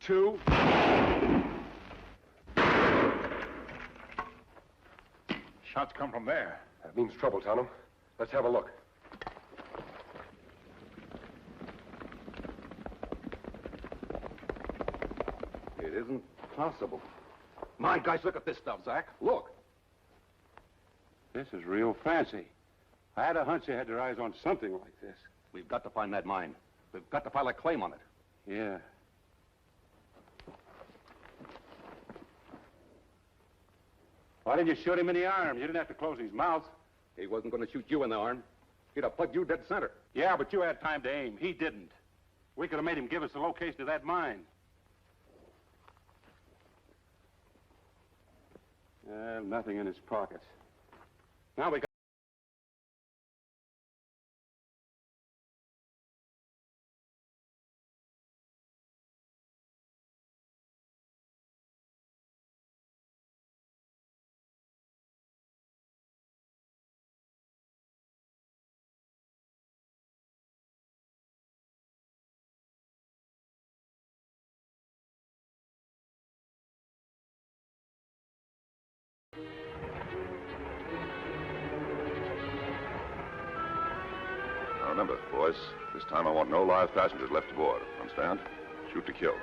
2. Shots come from there. That means trouble, Tonto. Let's have a look. It isn't possible. My guys, look at this stuff, Zach. Look. This is real fancy. I had a hunch they had their eyes on something like this. We've got to find that mine. We've got to file a claim on it. Yeah. Why didn't you shoot him in the arm? You didn't have to close his mouth. He wasn't going to shoot you in the arm. He'd have plugged you dead center. Yeah, but you had time to aim. He didn't. We could have made him give us the location of that mine. Nothing in his pockets. Now we got... Now remember, boys, this time I want no live passengers left aboard. Understand? Shoot to kill.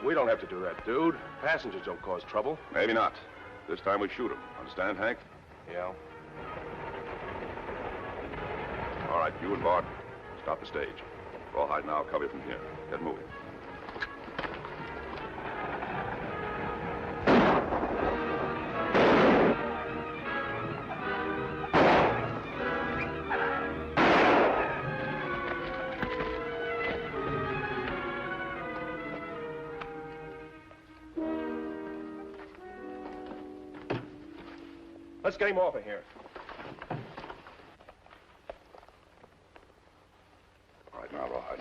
We don't have to do that, dude. Passengers don't cause trouble. Maybe not. This time we shoot them. Understand, Hank? Yeah. All right, you and Bart, stop the stage. Rawhide now, cover from here. Get moving. Let's get him off of here. All right, now, Rawhide.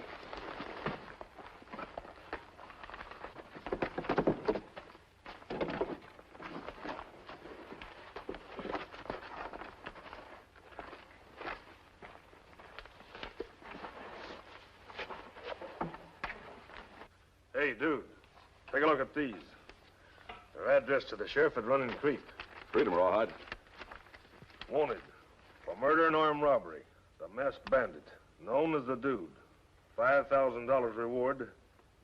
Hey, dude, take a look at these. They're addressed to the sheriff at Running Creek. Freedom, Rawhide. Wanted for murder and armed robbery. The masked bandit, known as the Dude. $5,000 reward,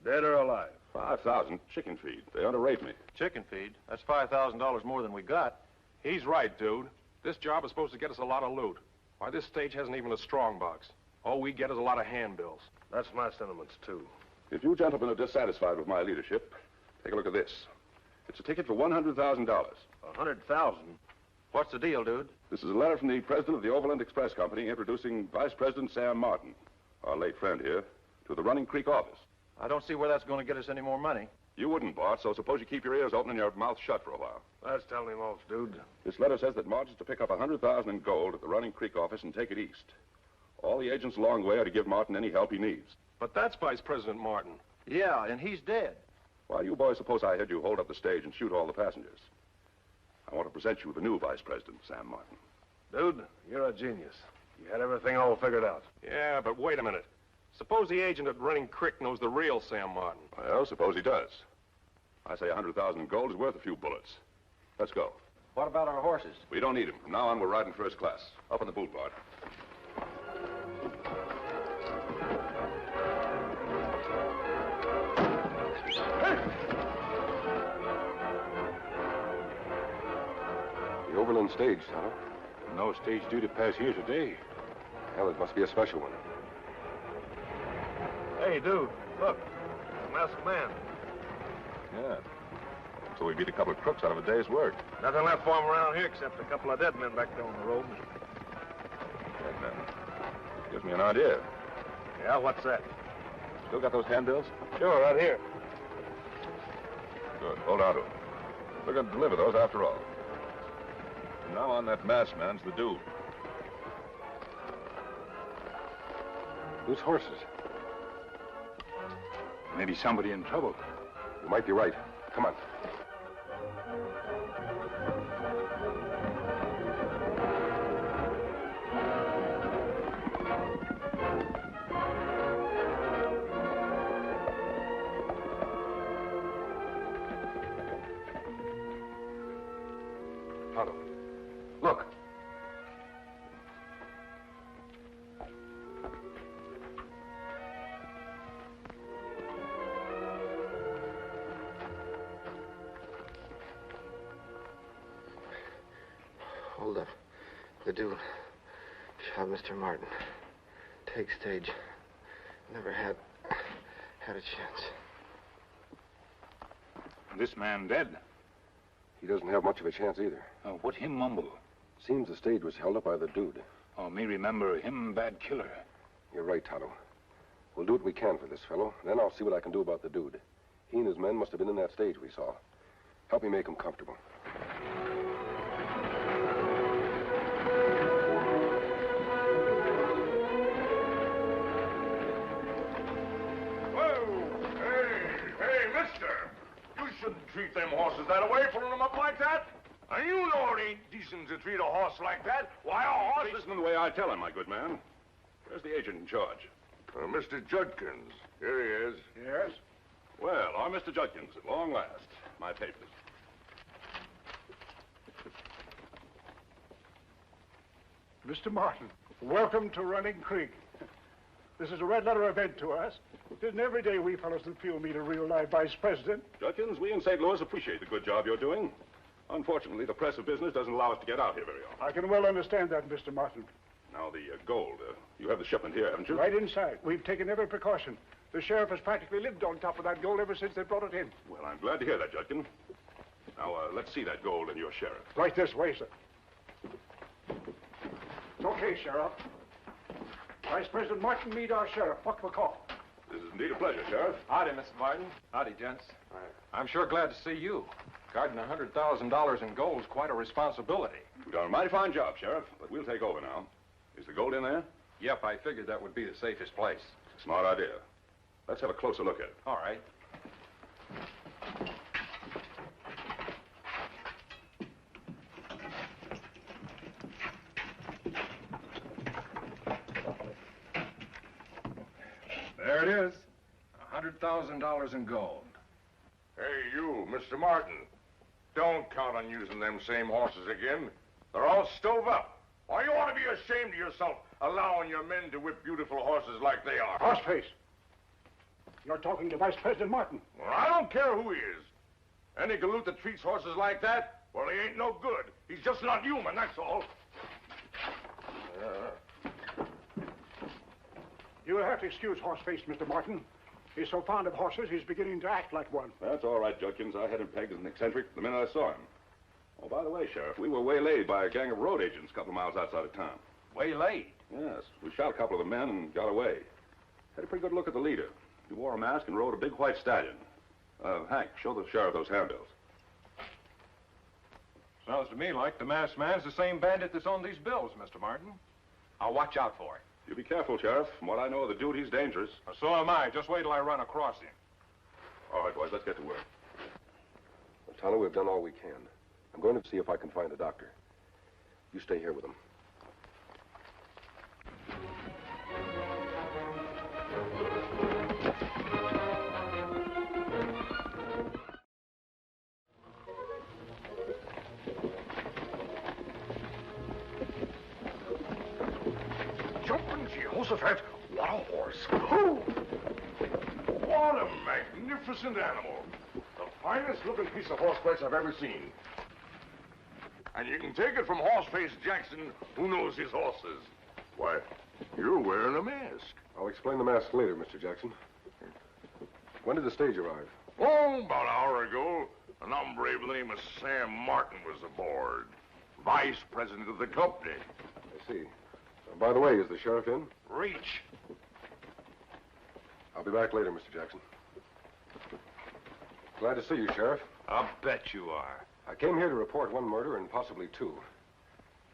dead or alive. 5,000 chicken feed. They underrate me. Chicken feed? That's $5,000 more than we got. He's right, dude. This job is supposed to get us a lot of loot. Why, this stage hasn't even a strong box. All we get is a lot of handbills. That's my sentiments, too. If you gentlemen are dissatisfied with my leadership, take a look at this. It's a ticket for $100,000. 100,000? What's the deal, dude? This is a letter from the president of the Overland Express Company introducing Vice President Sam Martin, our late friend here, to the Running Creek office. I don't see where that's going to get us any more money. You wouldn't, Bart, so suppose you keep your ears open and your mouth shut for a while. That's telling him off, dude. This letter says that Martin's to pick up $100,000 in gold at the Running Creek office and take it east. All the agents along the way are to give Martin any help he needs. But that's Vice President Martin. Yeah, and he's dead. Why, you boys suppose I had you hold up the stage and shoot all the passengers. I want to present you with the new Vice President, Sam Martin. Dude, you're a genius. You had everything all figured out. Yeah, but wait a minute. Suppose the agent at Running Creek knows the real Sam Martin. Well, suppose he does. I say 100,000 in gold is worth a few bullets. Let's go. What about our horses? We don't need them. From now on, we're riding first class. Up in the boot, Bart. The Overland stage, Tonto. No stage due to pass here today. Hell, it must be a special one. Hey, dude, look. The masked man. Yeah. So we beat a couple of crooks out of a day's work. Nothing left for him around here except a couple of dead men back there on the road. Dead men. Gives me an idea. Yeah, what's that? Still got those handbills? Sure, right here. Good. Hold on to them. We're going to deliver those after all. From now on, that masked man's the dude. Whose horses? Maybe somebody in trouble. You might be right. Come on. Tonto. Look. Hold up. The dude shot Mr. Martin. Take stage. Never had a chance. This man dead. He doesn't have much of a chance either. What him mumble? Seems the stage was held up by the dude. Oh, me remember him bad killer. You're right, Tonto. We'll do what we can for this fellow. Then I'll see what I can do about the dude. He and his men must have been in that stage we saw. Help me make him comfortable. Treat them horses that way, pulling them up like that? And you know it ain't decent to treat a horse like that. Why, a horse... Listen to the way I tell him, my good man. Where's the agent in charge? Mr. Judkins. Here he is. Yes? Well, I'm Mr. Judkins, at long last. My papers. Mr. Martin, welcome to Running Creek. This is a red-letter event to us. It isn't every day we fellows in the field meet a real-life vice president. Judkins, we in St. Louis appreciate the good job you're doing. Unfortunately, the press of business doesn't allow us to get out here very often. I can well understand that, Mr. Martin. Now, the gold. You have the shipment here, haven't you? Right inside. We've taken every precaution. The sheriff has practically lived on top of that gold ever since they brought it in. Well, I'm glad to hear that, Judkins. Now, let's see that gold and your sheriff. Right this way, sir. It's okay, Sheriff. Vice President Martin, meet our sheriff. What we call? This is indeed a pleasure, Sheriff. Howdy, Mr. Martin. Howdy, gents. I'm sure glad to see you. Guarding $100,000 in gold is quite a responsibility. You've done a mighty fine job, Sheriff, but we'll take over now. Is the gold in there? Yep, I figured that would be the safest place. Smart idea. Let's have a closer look at it. All right. There it is. $100,000 in gold. Hey, you, Mr. Martin. Don't count on using them same horses again. They're all stove up. Why, you ought to be ashamed of yourself allowing your men to whip beautiful horses like they are. Horseface. You're talking to Vice President Martin. Well, I don't care who he is. Any galoot that treats horses like that, well, he ain't no good. He's just not human, that's all. You will have to excuse Horseface, Mr. Martin. He's so fond of horses, he's beginning to act like one. That's all right, Judkins. I had him pegged as an eccentric the minute I saw him. Oh, by the way, Sheriff, we were waylaid by a gang of road agents a couple of miles outside of town. Waylaid? Yes. We shot a couple of the men and got away. Had a pretty good look at the leader. He wore a mask and rode a big white stallion. Hank, show the sheriff those handbills. Sounds to me like the masked man's the same bandit that's on these bills, Mr. Martin. I'll watch out for him. You be careful, Sheriff. From what I know of the dude, he's dangerous. So am I. Just wait till I run across him. All right, boys, let's get to work. Well, Tonto, we've done all we can. I'm going to see if I can find a doctor. You stay here with him. Jumping Jehoshaphat, what a horse. Oh! What a magnificent animal. The finest looking piece of horseflesh I've ever seen. And you can take it from Horseface Jackson, who knows his horses. Why, you're wearing a mask. I'll explain the mask later, Mr. Jackson. When did the stage arrive? Oh, about an hour ago, an hombre by the name of Sam Martin was aboard. Vice president of the company. I see. By the way, is the sheriff in? Reach. I'll be back later, Mr. Jackson. Glad to see you, Sheriff. I'll bet you are. I came here to report one murder and possibly two.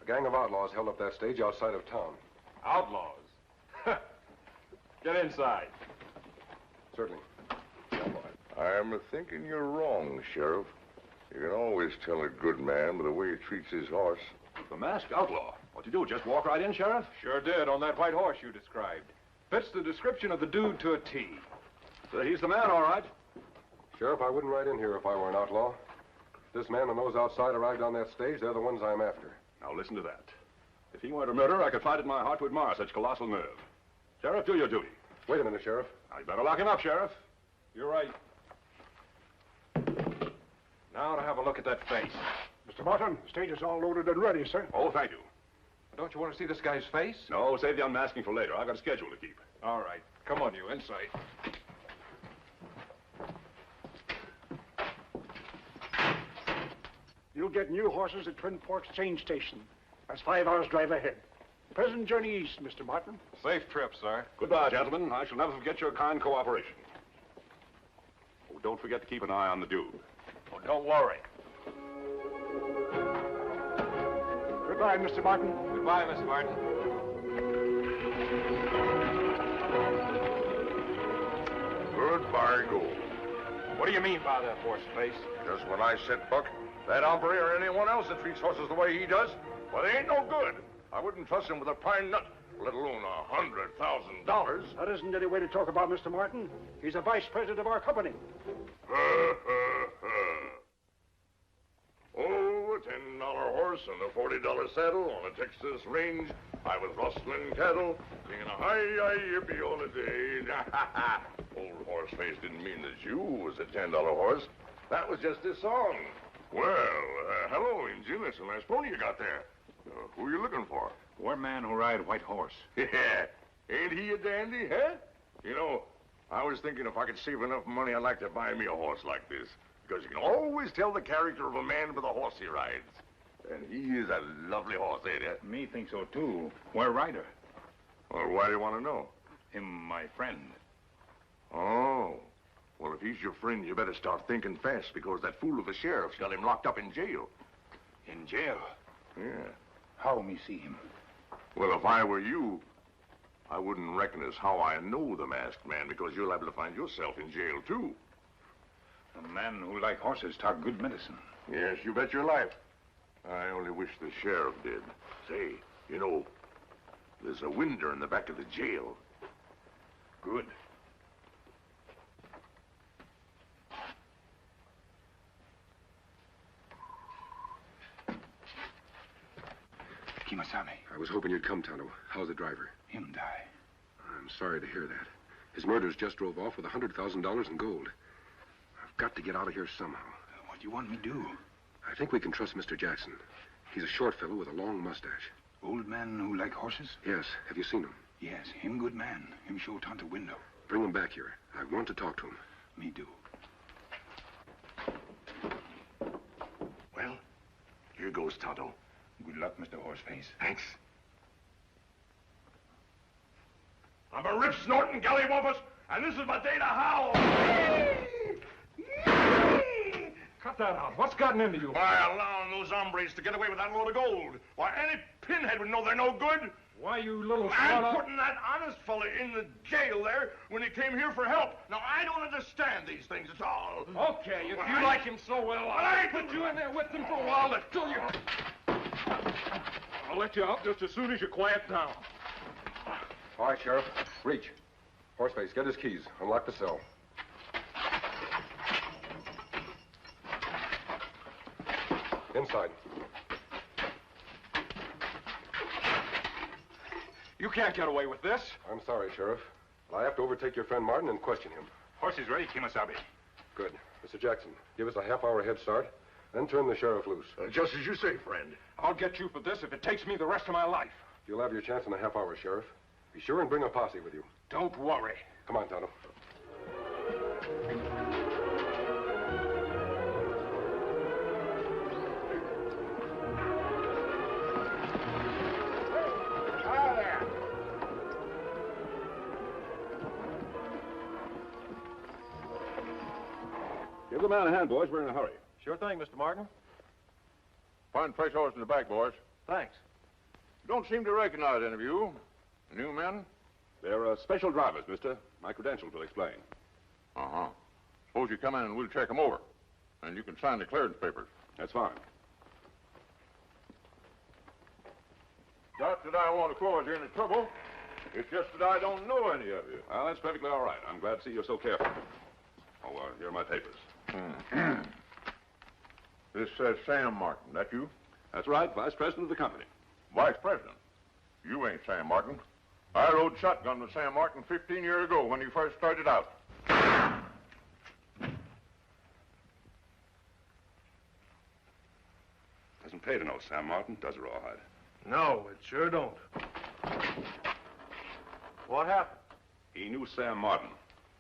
A gang of outlaws held up that stage outside of town. Outlaws? Get inside. Certainly. I'm thinking you're wrong, Sheriff. You can always tell a good man by the way he treats his horse. The masked outlaw. What'd you do, just walk right in, Sheriff? Sure did, on that white horse you described. Fits the description of the dude to a T. So he's the man, all right. Sheriff, I wouldn't ride in here if I were an outlaw. This man and those outside arrived on that stage, they're the ones I'm after. Now listen to that. If he weren't a murderer, I could find it in my heart to admire such colossal nerve. Sheriff, do your duty. Wait a minute, Sheriff. Now, you better lock him up, Sheriff. You're right. Now to have a look at that face. Mr. Martin, the stage is all loaded and ready, sir. Oh, thank you. Don't you want to see this guy's face? No, save the unmasking for later. I've got a schedule to keep. All right. Come on, you, inside. You'll get new horses at Twin Forks Change Station. That's 5 hours' drive ahead. Present journey east, Mr. Martin. Safe trip, sir. Goodbye, gentlemen. I shall never forget your kind cooperation. Oh, don't forget to keep an eye on the dude. Oh, don't worry. Goodbye, Mr. Martin. Goodbye, Miss Martin. Goodbye, Gold. What do you mean by that, horse face? Just what I said, Buck. That hombre or anyone else that treats horses the way he does, well, they ain't no good. I wouldn't trust him with a pine nut, let alone $100,000. That isn't any way to talk about Mr. Martin. He's a vice president of our company. Oh, a $10 horse and a $40 saddle on a Texas range. I was rustling cattle, singing a hi-yi-yippee all the day. Old Horseface didn't mean that you was a $10 horse. That was just his song. Well, hello, Injun. That's a nice pony you got there. Who are you looking for? One man who ride white horse. Yeah. Ain't he a dandy, huh? You know, I was thinking if I could save enough money, I'd like to buy me a horse like this. Because you can always tell the character of a man by the horse he rides. And he is a lovely horse, ain't he? Me think so, too. Where rider? Well, why do you want to know? Him, my friend. Oh. Well, if he's your friend, you better start thinking fast, because that fool of a sheriff's got him locked up in jail. In jail? Yeah. How me see him? Well, if I were you, I wouldn't reckon as how I know the masked man, because you'll have to find yourself in jail, too. A man who like horses talk good medicine. Yes, you bet your life. I only wish the sheriff did. Say, you know, there's a window in the back of the jail. Good. Kimasame. I was hoping you'd come, Tonto. How's the driver? Him die. I'm sorry to hear that. His murderers just drove off with $100,000 in gold. I've got to get out of here somehow. What do you want me do? I think we can trust Mr. Jackson. He's a short fellow with a long mustache. Old man who like horses? Yes. Have you seen him? Yes, him good man. Him show Tonto window. Bring him back here. I want to talk to him. Me do. Well, here goes Tonto. Good luck, Mr. Horseface. Thanks. I'm a rip-snorting gallywumpus, and this is my day to howl. Cut that out. What's gotten into you? By allowing those hombres to get away with that load of gold. Why, any pinhead would know they're no good. Why, you little And putting that honest fella in the jail there when he came here for help. Now, I don't understand these things at all. Okay, if you like him so well, I'll put you in there with him for a while until you... I'll let you out just as soon as you quiet down. All right, Sheriff. Reach. Horseface, get his keys. Unlock the cell. Inside. You can't get away with this. I'm sorry, Sheriff. But I have to overtake your friend Martin and question him. Horse is ready, Kimasabi. Good. Mr. Jackson, give us a half-hour head start, then turn the sheriff loose. Just as you say, friend. I'll get you for this if it takes me the rest of my life. You'll have your chance in a half hour, Sheriff. Be sure and bring a posse with you. Don't worry. Come on, Tonto. Give the man a hand, boys. We're in a hurry. Sure thing, Mr. Martin. Find fresh horse in the back, boys. Thanks. Don't seem to recognize any of you. New men? They're special drivers, mister. My credentials will explain. Uh-huh. Suppose you come in and we'll check them over. And you can sign the clearance papers. That's fine. Not that I want to cause you any trouble. It's just that I don't know any of you. Well, that's perfectly all right. I'm glad to see you're so careful. Oh, here are my papers. This says Sam Martin. That you? That's right, vice president of the company. Vice president? You ain't Sam Martin. I rode shotgun with Sam Martin 15 years ago when he first started out. Doesn't pay to know Sam Martin, does it, Rawhide? No, it sure don't. What happened? He knew Sam Martin.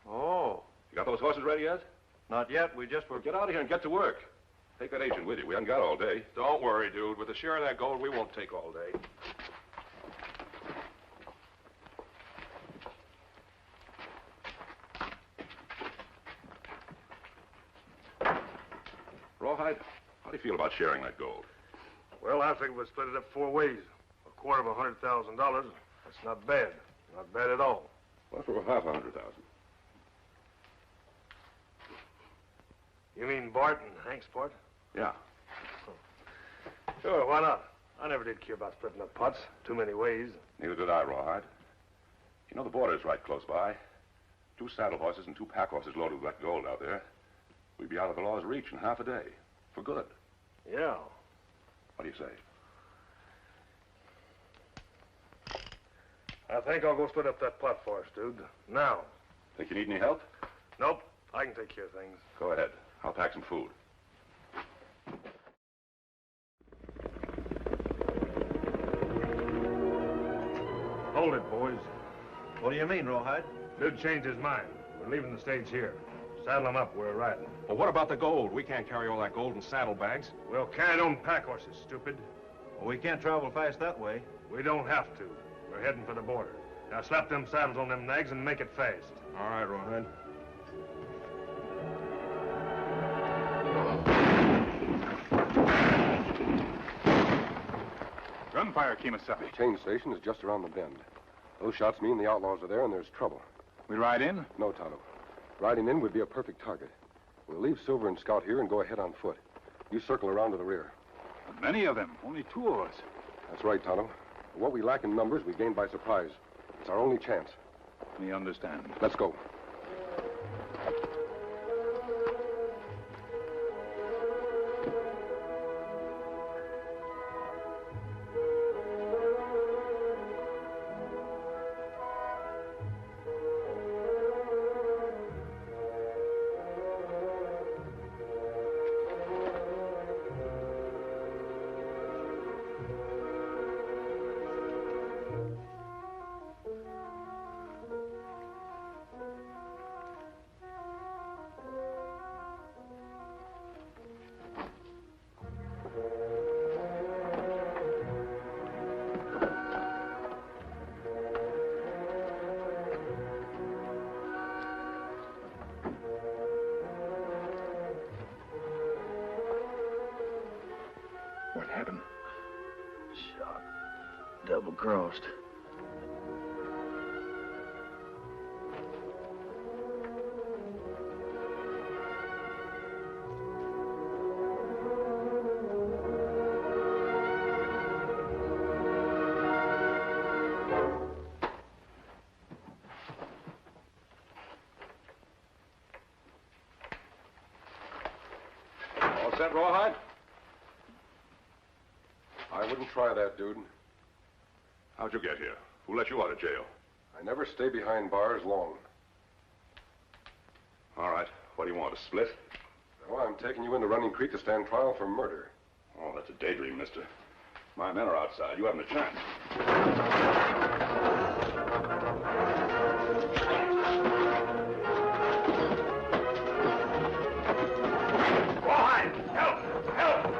Oh, You got those horses ready yet? not yet. We just were... Well, get out of here and get to work. Take that agent with you. We haven't got all day. Don't worry, dude. With a share of that gold, we won't take all day. Rawhide, how do you feel about sharing that gold? Well, I think we'll split it up 4 ways. $250,000. That's not bad. Not bad at all. Well, for $500,000. You mean Bart and Hank's part? Yeah. Sure, why not? I never did care about splitting up pots. Too many ways. Neither did I, Rawhide. You know the border's right close by. 2 saddle horses and 2 pack horses loaded with that gold out there. We'd be out of the law's reach in half a day. For good. Yeah. What do you say? I think I'll go split up that pot for us, dude. Now. Think you need any help? Nope. I can take care of things. Go ahead. I'll pack some food. Hold it, boys. What do you mean, Rawhide? Dude changed his mind. We're leaving the stage here. Saddle him up. We're riding. Well, what about the gold? We can't carry all that gold in saddlebags. We'll carry it on pack horses, stupid. Well, we can't travel fast that way. We don't have to. We're heading for the border. Now slap them saddles on them nags and make it fast. All right, Rawhide. Gunfire, Kemosabe. The change station is just around the bend. Those shots mean the outlaws are there and there's trouble. We ride in? No, Tonto. Riding in would be a perfect target. We'll leave Silver and Scout here and go ahead on foot. You circle around to the rear. Many of them. Only 2 of us. That's right, Tonto. What we lack in numbers, we gain by surprise. It's our only chance. Me understand. Let's go. What happened? Shot. Double-crossed. All set, Rawhide? I wouldn't try that, dude. How'd you get here? Who let you out of jail? I never stay behind bars long. All right. What do you want, a split? Well, I'm taking you into Running Creek to stand trial for murder. Oh, that's a daydream, mister. My men are outside. You haven't a chance. Rawhide! Help! Help!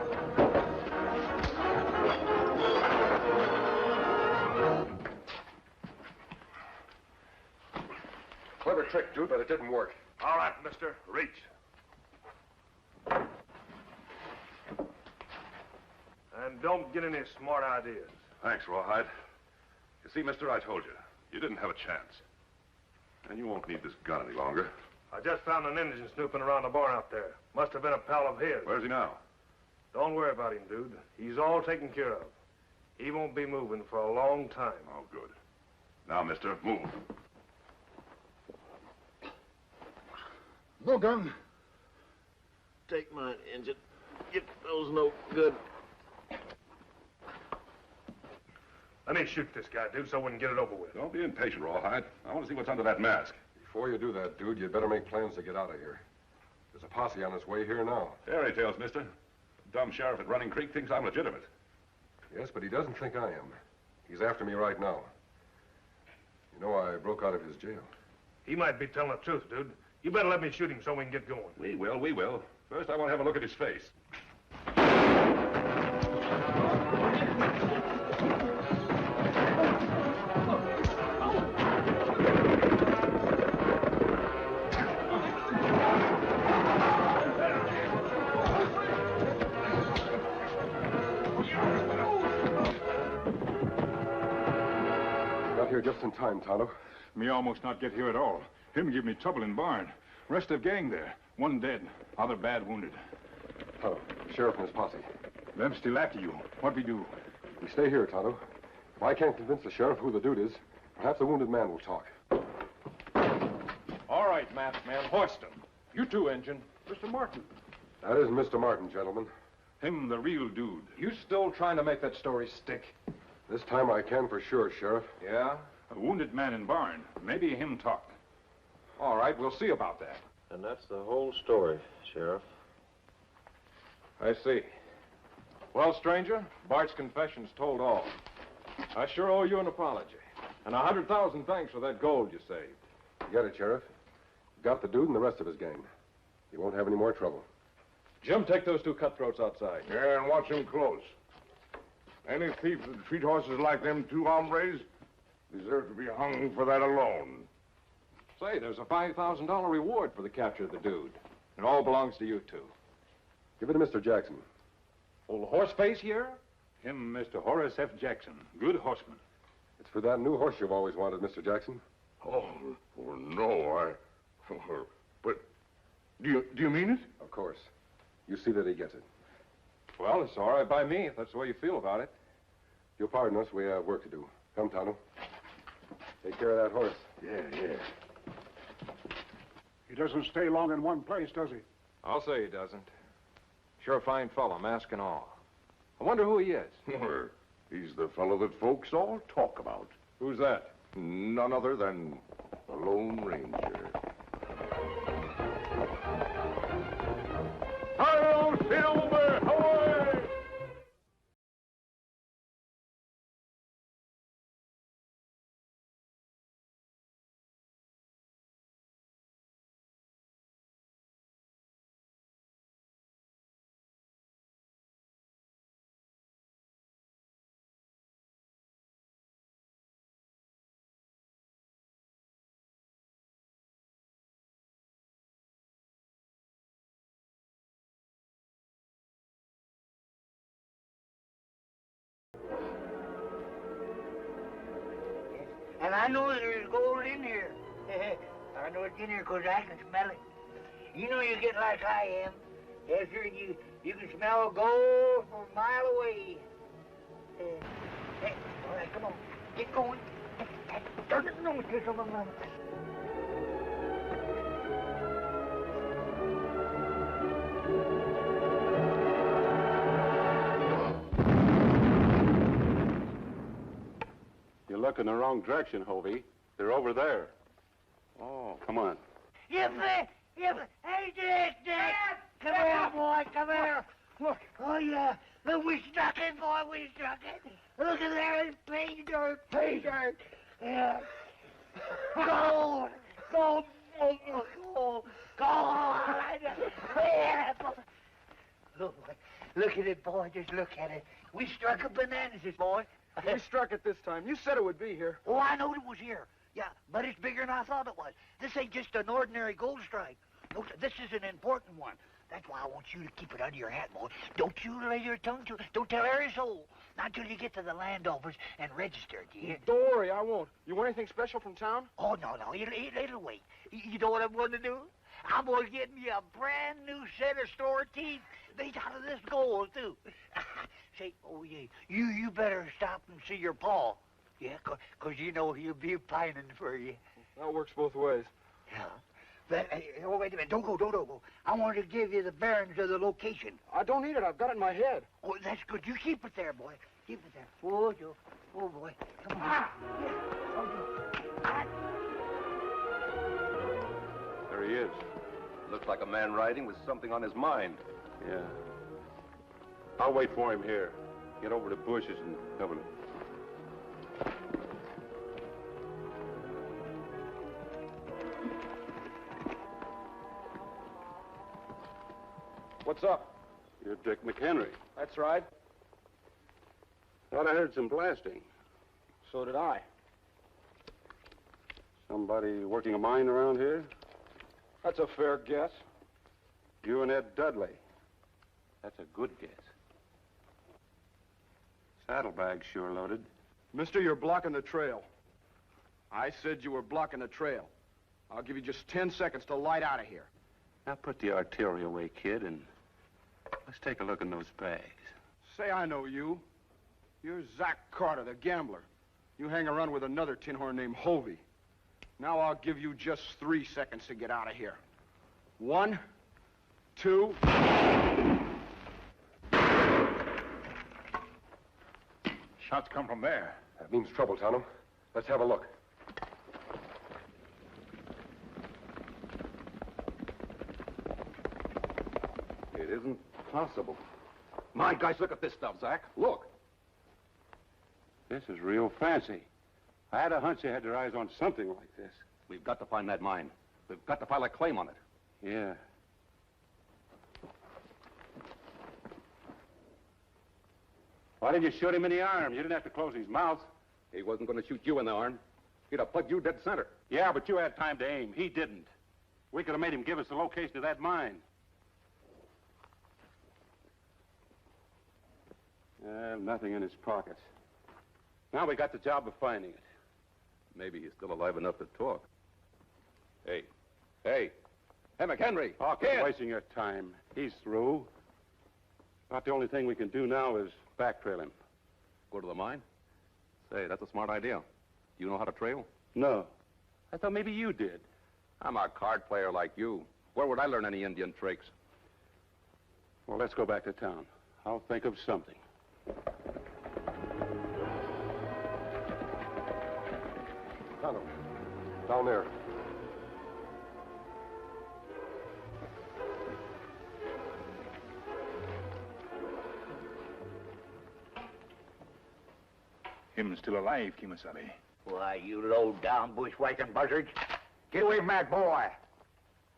Clever trick, dude, but it didn't work. All right, mister. Reach. And don't get any smart ideas. Thanks, Rawhide. You see, mister, I told you. You didn't have a chance. And you won't need this gun any longer. I just found an Indian snooping around the barn out there. Must have been a pal of his. Where's he now? Don't worry about him, dude. He's all taken care of. He won't be moving for a long time. Oh, good. Now, mister, move. No gun. Take mine, Injun. It feels no good. Let me shoot this guy, dude, so we can get it over with. Don't be impatient, Rawhide. I want to see what's under that mask. Before you do that, dude, you'd better make plans to get out of here. There's a posse on its way here now. Fairy tales, mister. The dumb sheriff at Running Creek thinks I'm legitimate. Yes, but he doesn't think I am. He's after me right now. You know, I broke out of his jail. He might be telling the truth, dude. You better let me shoot him so we can get going. We will. First, I want to have a look at his face. Got here just in time, Tonto. Me almost not get here at all. Him give me trouble in barn. Rest of gang there. One dead, other bad wounded. Tonto, sheriff and his posse. Them still after you. What we do? We stay here, Tonto. If I can't convince the sheriff who the dude is, perhaps the wounded man will talk. All right, masked man, hoist him. You too, Injun. Mr. Martin. That is Mr. Martin, gentlemen. Him the real dude. You still trying to make that story stick? This time I can for sure, Sheriff. Yeah? A wounded man in barn. Maybe him talk. All right, we'll see about that. And that's the whole story, Sheriff. I see. Well, stranger, Bart's confession's told all. I sure owe you an apology. And 100,000 thanks for that gold you saved. You get it, Sheriff. You got the dude and the rest of his gang. You won't have any more trouble. Jim, take those two cutthroats outside. Yeah, and watch him close. Any thief that treat horses like them two hombres deserve to be hung for that alone. Say, there's a $5,000 reward for the capture of the dude. It all belongs to you two. Give it to Mr. Jackson. Old Horseface here? Him, Mr. Horace F. Jackson. Good horseman. It's for that new horse you've always wanted, Mr. Jackson. Oh, no, but do you mean it? Of course. You see that he gets it. Well, it's all right by me, if that's the way you feel about it. You'll pardon us, we have work to do. Come, Tonto. Take care of that horse. Yeah. He doesn't stay long in one place, does he? I'll say he doesn't. Sure a fine fellow, mask and all. I wonder who he is. He's the fellow that folks all talk about. Who's that? None other than the Lone Ranger. Hi-yo, Silver! Away! And I know there's gold in here. I know it's in here because I can smell it. You know you get like I am. Yes, sir, you can smell gold from a mile away. Hey, all right, come on. Get going. Turn it on, take over, Mama. You're looking in the wrong direction, Hovey. They're over there. Oh, come on. Hey, Dick! Come here, boy, come here. Look. Oh, yeah. Look, we struck it, boy, we struck it. Look at there, it's pay dirt. Yeah. Gold. Yeah. Look at it, boy, just look at it. We struck a bananas, boy. We struck it this time. You said it would be here. Oh, I knowed it was here. Yeah, but it's bigger than I thought it was. This ain't just an ordinary gold strike. No, this is an important one. That's why I want you to keep it under your hat, boy. Don't you lay your tongue to it. Don't tell every soul. Not till you get to the land office and register it, you hear? Don't worry, I won't. You want anything special from town? Oh, no, it'll wait. You know what I'm going to do? I'm going to get me a brand new set of store teeth made out of this gold, too. Say, oh, yeah, you better stop and see your pa. Yeah, 'cause you know he'll be pining for you. That works both ways. Yeah. Oh, wait a minute. Don't go. I want to give you the bearings of the location. I don't need it. I've got it in my head. Oh, that's good. You keep it there, boy. Keep it there. Oh, Joe. Oh, boy. Come on. Yeah. Oh, Joe. There he is. Looks like a man riding with something on his mind. Yeah. I'll wait for him here. Get over the bushes and cover him. What's up? You're Dick McHenry. That's right. Thought I heard some blasting. So did I. Somebody working a mine around here? That's a fair guess. You and Ed Dudley. That's a good guess. Saddlebag's sure loaded. Mister, you're blocking the trail. I said you were blocking the trail. I'll give you just 10 seconds to light out of here. Now put the artillery away, kid, and let's take a look in those bags. Say I know you. You're Zach Carter, the gambler. You hang around with another tin horn named Hovey. Now I'll give you just 3 seconds to get out of here. 1, 2... Shots come from there. That means trouble, Tonto. Let's have a look. It isn't possible. My guys, look at this stuff, Zach. Look. This is real fancy. I had a hunch they had their eyes on something like this. We've got to find that mine. We've got to file a claim on it. Yeah. Why didn't you shoot him in the arm? You didn't have to close his mouth. He wasn't going to shoot you in the arm. He'd have plugged you dead center. Yeah, but you had time to aim. He didn't. We could have made him give us the location of that mine. Nothing in his pockets. Now we got the job of finding it. Maybe he's still alive enough to talk. Hey, McHenry! Oh, quit wasting your time. He's through. About the only thing we can do now is backtrail him. Go to the mine? Say, that's a smart idea. Do you know how to trail? No. I thought maybe you did. I'm a card player like you. Where would I learn any Indian tricks? Well, let's go back to town. I'll think of something. Tonto, down there. Him still alive, Kimasabi. Why, you low-down bushwhacking buzzards. Get away from that boy.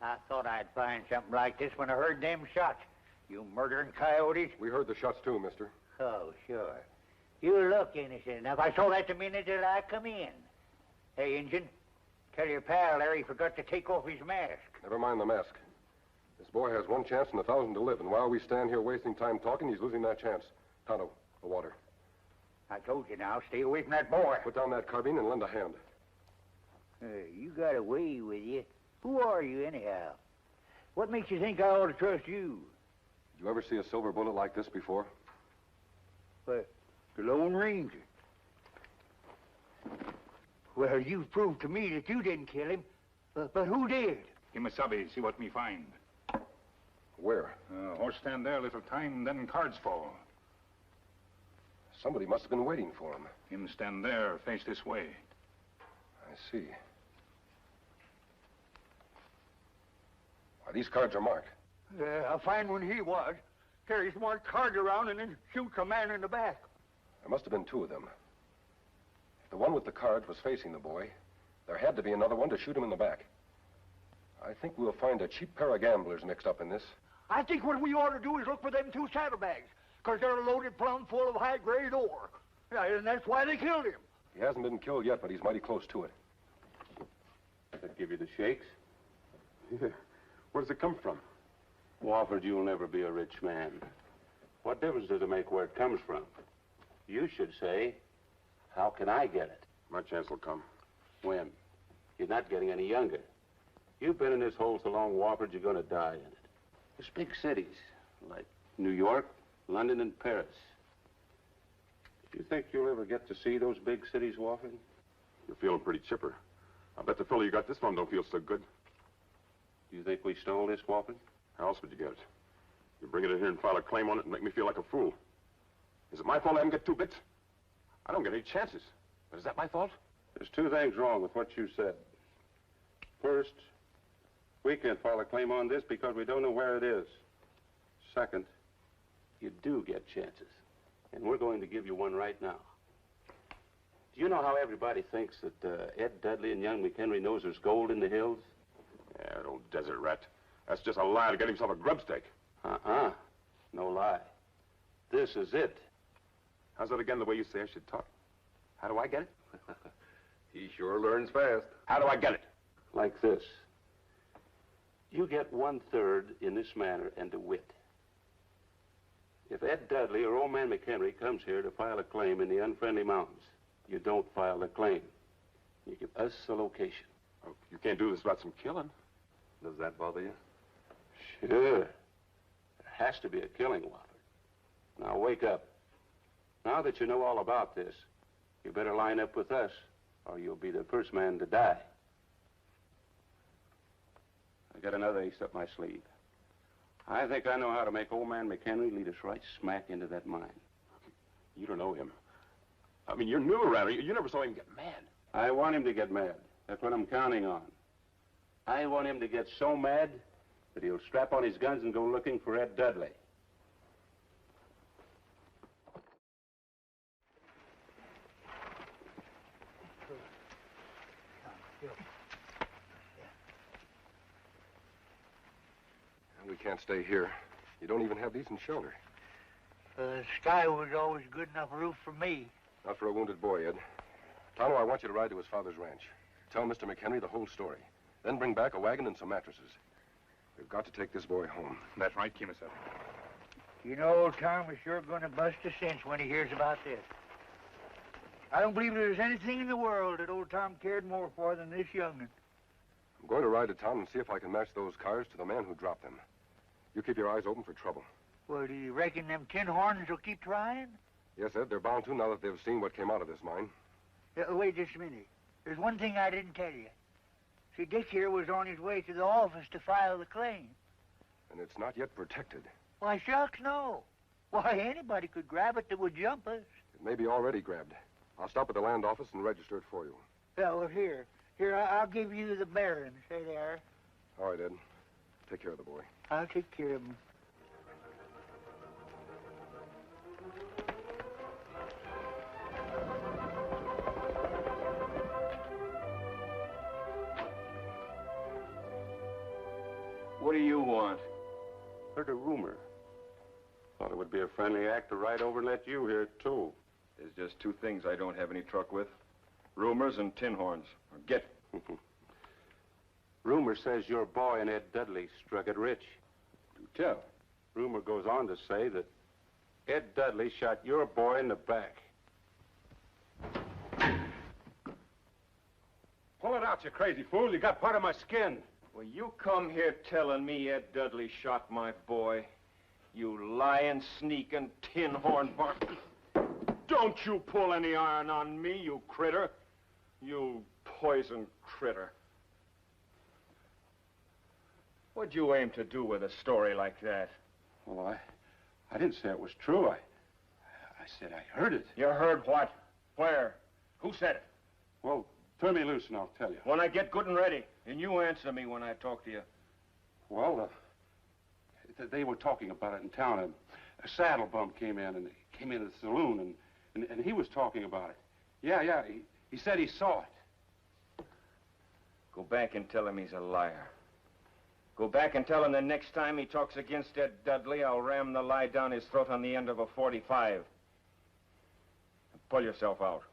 I thought I'd find something like this when I heard them shots. You murdering coyotes. We heard the shots too, mister. Oh, sure. You look innocent enough. I saw that the minute that I come in. Hey, Injun, tell your pal Larry forgot to take off his mask. Never mind the mask. This boy has one chance in 1,000 to live, and while we stand here wasting time talking, he's losing that chance. Tonto, the water. I told you now, stay away from that boy. Put down that carbine and lend a hand. You got a way with you. Who are you, anyhow? What makes you think I ought to trust you? Did you ever see a silver bullet like this before? What, the Lone Ranger? Well, you've proved to me that you didn't kill him. But who did? Kimasabi, see what me find. Where? Horse stand there a little time, then cards fall. Somebody must have been waiting for him. Him stand there, face this way. I see. Why, these cards are marked. A fine one he was. Carries marked cards around and then shoots a man in the back. There must have been two of them. If the one with the cards was facing the boy, there had to be another one to shoot him in the back. I think we'll find a cheap pair of gamblers mixed up in this. I think what we ought to do is look for them 2 saddlebags, because they're loaded plumb full of high-grade ore. Yeah, and that's why they killed him. He hasn't been killed yet, but he's mighty close to it. Does that give you the shakes? Yeah. Where does it come from? Wofford, you'll never be a rich man. What difference does it make where it comes from? You should say, how can I get it? My chance will come. When? You're not getting any younger. You've been in this hole so long, Wofford, you're going to die in it. There's big cities, like New York, London, and Paris. Do you think you'll ever get to see those big cities, Wofford? You're feeling pretty chipper. I bet the fellow you got this from don't feel so good. Do you think we stole this, Walker? How else would you get it? You bring it in here and file a claim on it and make me feel like a fool. Is it my fault I didn't get 2 bits? I don't get any chances. But is that my fault? There's 2 things wrong with what you said. First, we can't file a claim on this because we don't know where it is. Second, you do get chances. And we're going to give you one right now. Do you know how everybody thinks that Ed Dudley and young McHenry knows there's gold in the hills? Yeah, that old desert rat. That's just a lie to get himself a grub stake. No lie. This is it. How's that again, the way you say I should talk? How do I get it? He sure learns fast. How do I get it? Like this. You get 1/3 in this manner and to wit. If Ed Dudley or old man McHenry comes here to file a claim in the Unfriendly Mountains, you don't file the claim. You give us the location. Oh, you can't do this without some killing. Does that bother you? Sure. There has to be a killing, Wofford. Now wake up. Now that you know all about this, you better line up with us, or you'll be the first man to die. I got another ace up my sleeve. I think I know how to make old man McHenry lead us right smack into that mine. You don't know him. I mean, you're new around here. You never saw him get mad. I want him to get mad. That's what I'm counting on. I want him to get so mad that he'll strap on his guns and go looking for Ed Dudley. We can't stay here. You don't even have decent shelter. The sky was always good enough roof for me. Not for a wounded boy, Ed. Tonto, I want you to ride to his father's ranch. Tell Mr. McHenry the whole story. Then bring back a wagon and some mattresses. We've got to take this boy home. That's right, Kemosabe. You know, old Tom is sure going to bust a cinch when he hears about this. I don't believe there's anything in the world that old Tom cared more for than this young'un. I'm going to ride to town and see if I can match those cars to the man who dropped them. You keep your eyes open for trouble. Well, do you reckon them tin horns will keep trying? Yes, Ed, they're bound to now that they've seen what came out of this mine. Wait just a minute. There's one thing I didn't tell you. See, Dick here was on his way to the office to file the claim. And it's not yet protected. Why, shucks, no. Why, anybody could grab it that would jump us. It may be already grabbed. I'll stop at the land office and register it for you. Yeah, well, here. I'll give you the bearings. There they are. All right, Ed. Take care of the boy. I'll take care of him. What do you want? Heard a rumor. Thought it would be a friendly act to ride over and let you hear it, too. There's just 2 things I don't have any truck with. Rumors and tin horns. Now get it. Rumor says your boy and Ed Dudley struck it rich. Do tell. Rumor goes on to say that Ed Dudley shot your boy in the back. Pull it out, you crazy fool. You got part of my skin. Well, you come here telling me Ed Dudley shot my boy. You lying, sneaking, tin horn bark. Don't you pull any iron on me, you critter. You poison critter. What'd you aim to do with a story like that? Well, I didn't say it was true. I said I heard it. You heard what? Where? Who said it? Well, turn me loose and I'll tell you. When I get good and ready. And you answer me when I talk to you. Well, they were talking about it in town. A saddle bump came in, and he came into the saloon, and he was talking about it. Yeah, he said he saw it. Go back and tell him he's a liar. Go back and tell him the next time he talks against Ed Dudley, I'll ram the lie down his throat on the end of a .45. Pull yourself out.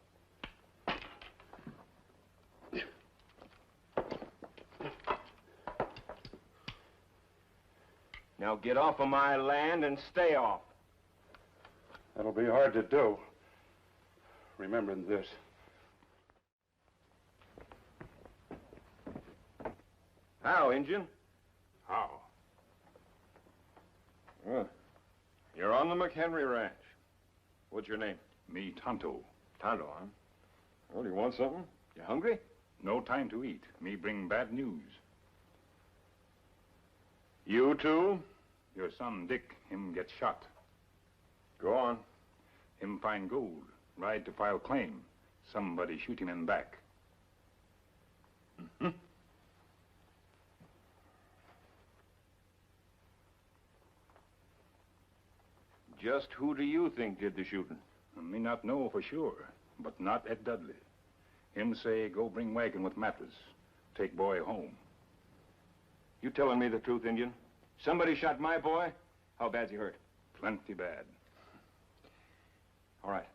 Now get off of my land and stay off. That'll be hard to do, remembering this. How, Injun? How? Well, you're on the McHenry Ranch. What's your name? Me, Tonto. Tonto, huh? Well, you want something? You hungry? No time to eat. Me bring bad news. You too? Your son, Dick, him get shot. Go on. Him find gold, ride to file claim. Somebody shoot him in back. Mm-hmm. Just who do you think did the shooting? Me not know for sure, but not Ed Dudley. Him say, go bring wagon with mattress. Take boy home. You telling me the truth, Indian? Somebody shot my boy? How bad's he hurt? Plenty bad. All right.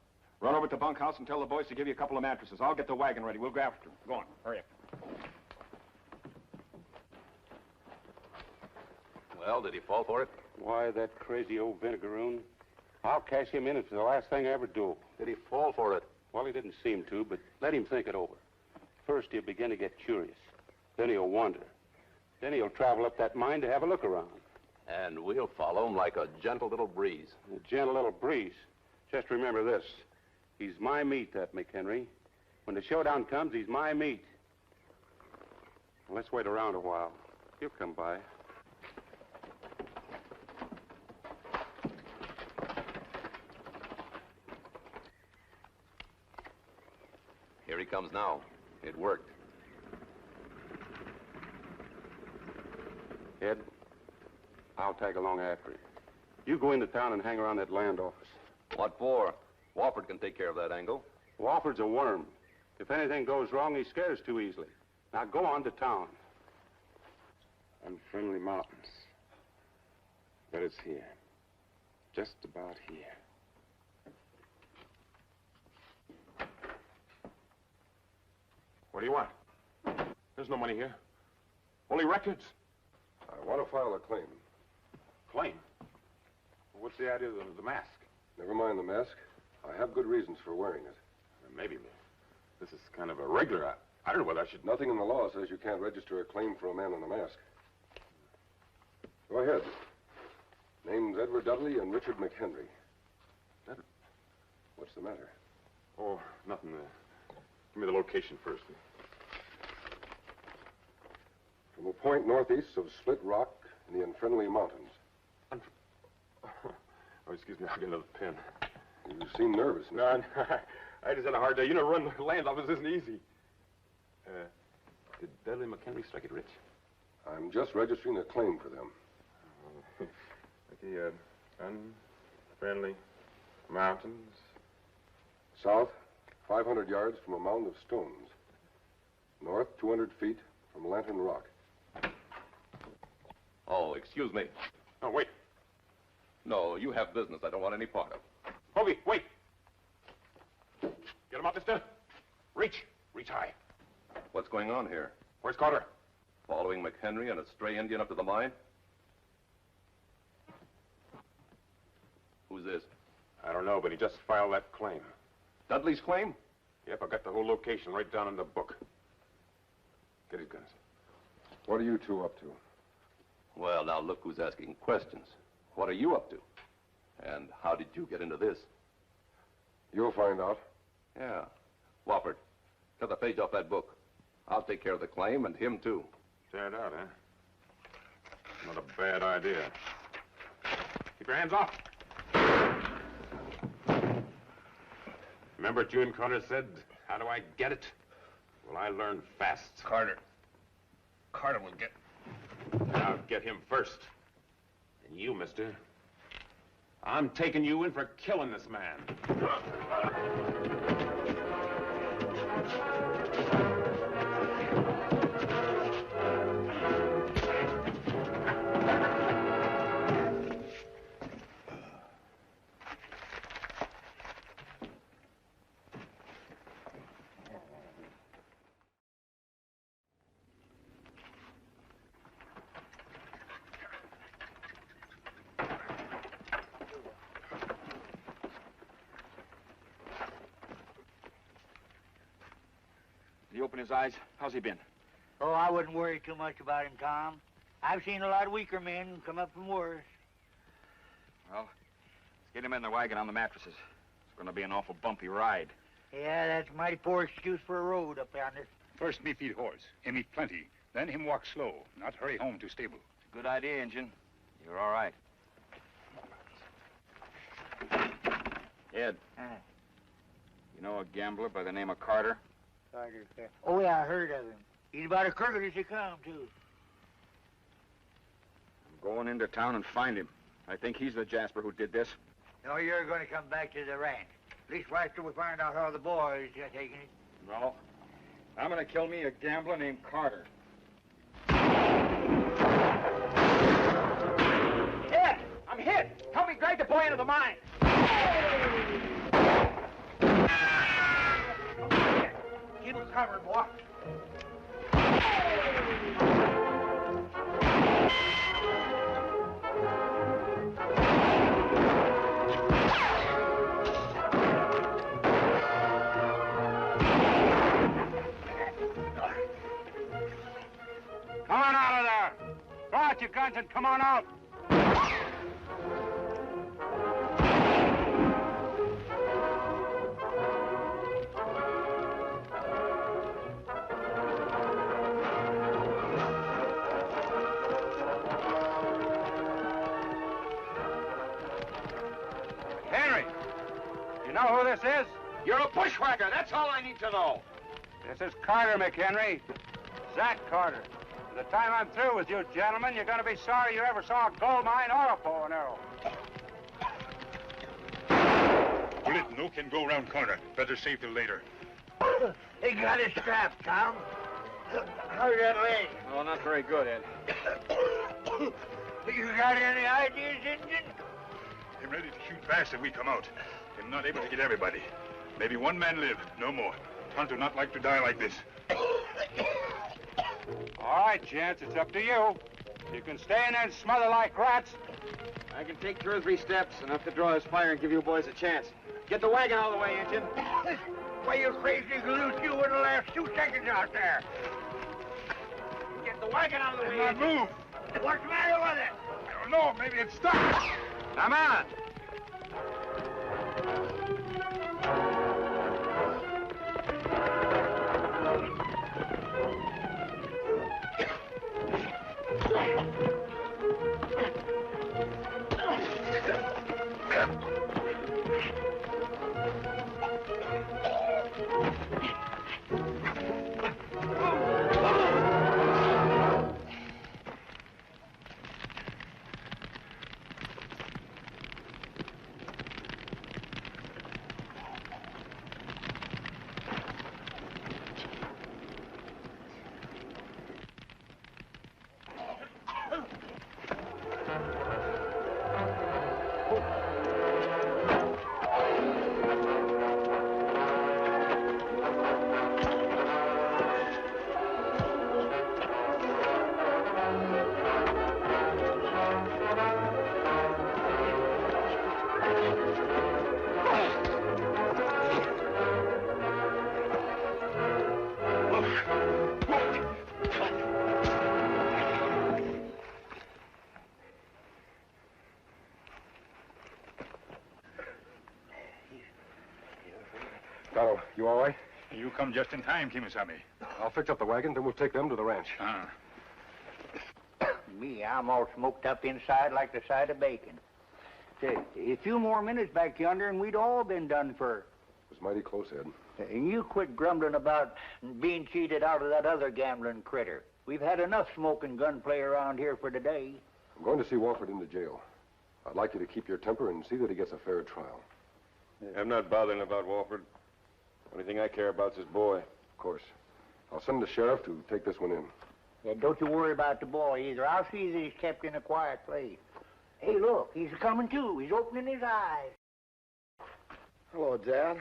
Run over to the bunkhouse and tell the boys to give you a couple of mattresses. I'll get the wagon ready. We'll go after him. Go on. Hurry up. Well, did he fall for it? Why, that crazy old vinegaroon. I'll cash him in. It's the last thing I ever do. Did he fall for it? Well, he didn't seem to, but let him think it over. First, he'll begin to get curious. Then he'll wonder. Then he'll travel up that mine to have a look around. And we'll follow him like a gentle little breeze. A gentle little breeze. Just remember this. He's my meat, that McHenry. When the showdown comes, he's my meat. Well, let's wait around a while. He'll come by. Here he comes now. It worked. Ed, I'll tag along after him. You go into town and hang around that land office. What for? Wofford can take care of that angle. Wofford's a worm. If anything goes wrong, he scares too easily. Now go on to town. Unfriendly mountains. But it's here. Just about here. What do you want? There's no money here. Only records. I want to file a claim. Claim? What's the idea of the mask? Never mind the mask. I have good reasons for wearing it. Maybe this is kind of a regular. I don't know whether I should... Nothing in the law says you can't register a claim for a man in a mask. Go ahead. Names Edward Dudley and Richard McHenry. Edward? What's the matter? Oh, nothing. Give me the location first. From a point northeast of Split Rock in the Unfriendly Mountains. Oh, excuse me, I'll get another pen. You seem nervous. No, I just had a hard day. You know, running the land office isn't easy. Did Dudley McHenry strike it rich? I'm just registering a claim for them. Okay, Unfriendly Mountains. South, 500 yards from a mound of stones. North, 200 feet from Lantern Rock. Oh, excuse me. Oh, wait. No, you have business I don't want any part of. Hovey, wait. Get him up, mister. Reach. Reach high. What's going on here? Where's Carter? Following McHenry and a stray Indian up to the mine? Who's this? I don't know, but he just filed that claim. Dudley's claim? Yep, I got the whole location right down in the book. Get his guns. What are you two up to? Well, now look who's asking questions. What are you up to? And how did you get into this? You'll find out. Yeah. Wofford, cut the page off that book. I'll take care of the claim and him, too. Tear it out, huh? Not a bad idea. Keep your hands off. Remember what June Carter said? How do I get it? Well, I learn fast. Carter will get... I'll get him first. And you, mister, I'm taking you in for killing this man. Did he open his eyes? How's he been? Oh, I wouldn't worry too much about him, Tom. I've seen a lot of weaker men come up from worse. Well, let's get him in the wagon on the mattresses. It's going to be an awful bumpy ride. Yeah, that's a mighty poor excuse for a road up yonder. First me feed horse. Him eat plenty. Then him walk slow. Not hurry home to stable. Good idea, Injun. You're all right. Ed. You know a gambler by the name of Carter? Carter. Oh, yeah, I heard of him. He's about as crooked as he come, too. I'm going into town and find him. I think he's the Jasper who did this. No, you're going to come back to the ranch. At least right till we find out how the boys are taking it. No. I'm going to kill me a gambler named Carter. Ed! I'm hit! Help me drag the boy into the mine! Keep him covered, boy. Come on out of there! Throw out your guns and come on out! Henry! You know who this is? You're a bushwhacker, that's all I need to know. This is Carter, McHenry. Zach Carter. By the time I'm through with you gentlemen, you're going to be sorry you ever saw a gold mine or a bow and arrow. Bullet no can go around corner. Better save till later. They got his strap, Tom. How's that leg? Oh, not very good, Ed. You got any ideas, Injun? I'm ready to shoot fast if we come out. I'm not able to get everybody. Maybe one man live, no more. Tonto not like to die like this. All right, gents, it's up to you. You can stay in there and smother like rats. I can take 2 or 3 steps, enough to draw his fire and give you boys a chance. Get the wagon out of the way, Injun. Why, you crazy galoot, you wouldn't last 2 seconds out there. Get the wagon out of the way, Not Injun. move. What's the matter with it? I don't know. Maybe it's stuck. Come on. Tonto, you all right? You come just in time, Kimisami. I'll fix up the wagon, then we'll take them to the ranch. Me, I'm all smoked up inside like the side of bacon. Say, a few more minutes back yonder and we'd all been done for. It was mighty close, Ed. And you quit grumbling about being cheated out of that other gambling critter. We've had enough smoking gunplay around here for today. I'm going to see Walford into jail. I'd like you to keep your temper and see that he gets a fair trial. I'm not bothering about Walford. Only thing I care about is his boy. Of course. I'll send the sheriff to take this one in. And don't you worry about the boy either. I'll see that he's kept in a quiet place. Hey, look, he's coming to. He's opening his eyes. Hello, Dad.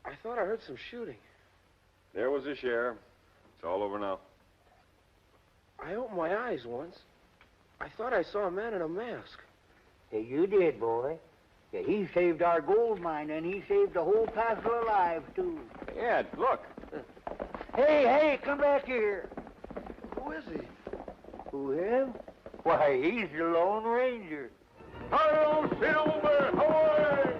I thought I heard some shooting. There was the sheriff. It's all over now. I opened my eyes once. I thought I saw a man in a mask. Yeah, you did, boy. Yeah, he saved our gold mine, and he saved the whole passel of lives, too. Ed, look. Hey, come back here. Who is he? Who, him? Why, he's the Lone Ranger. Hail, Silver, ahoy!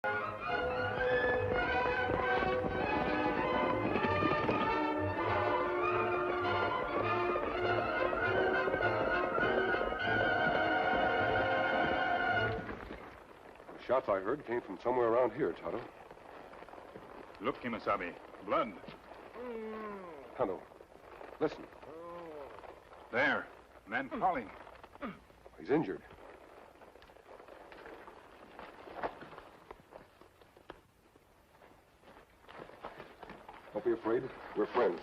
The shots I heard came from somewhere around here, Tonto. Look, Kimasabi. Blood. Tonto, listen. There. Man falling. He's injured. Don't be afraid. We're friends.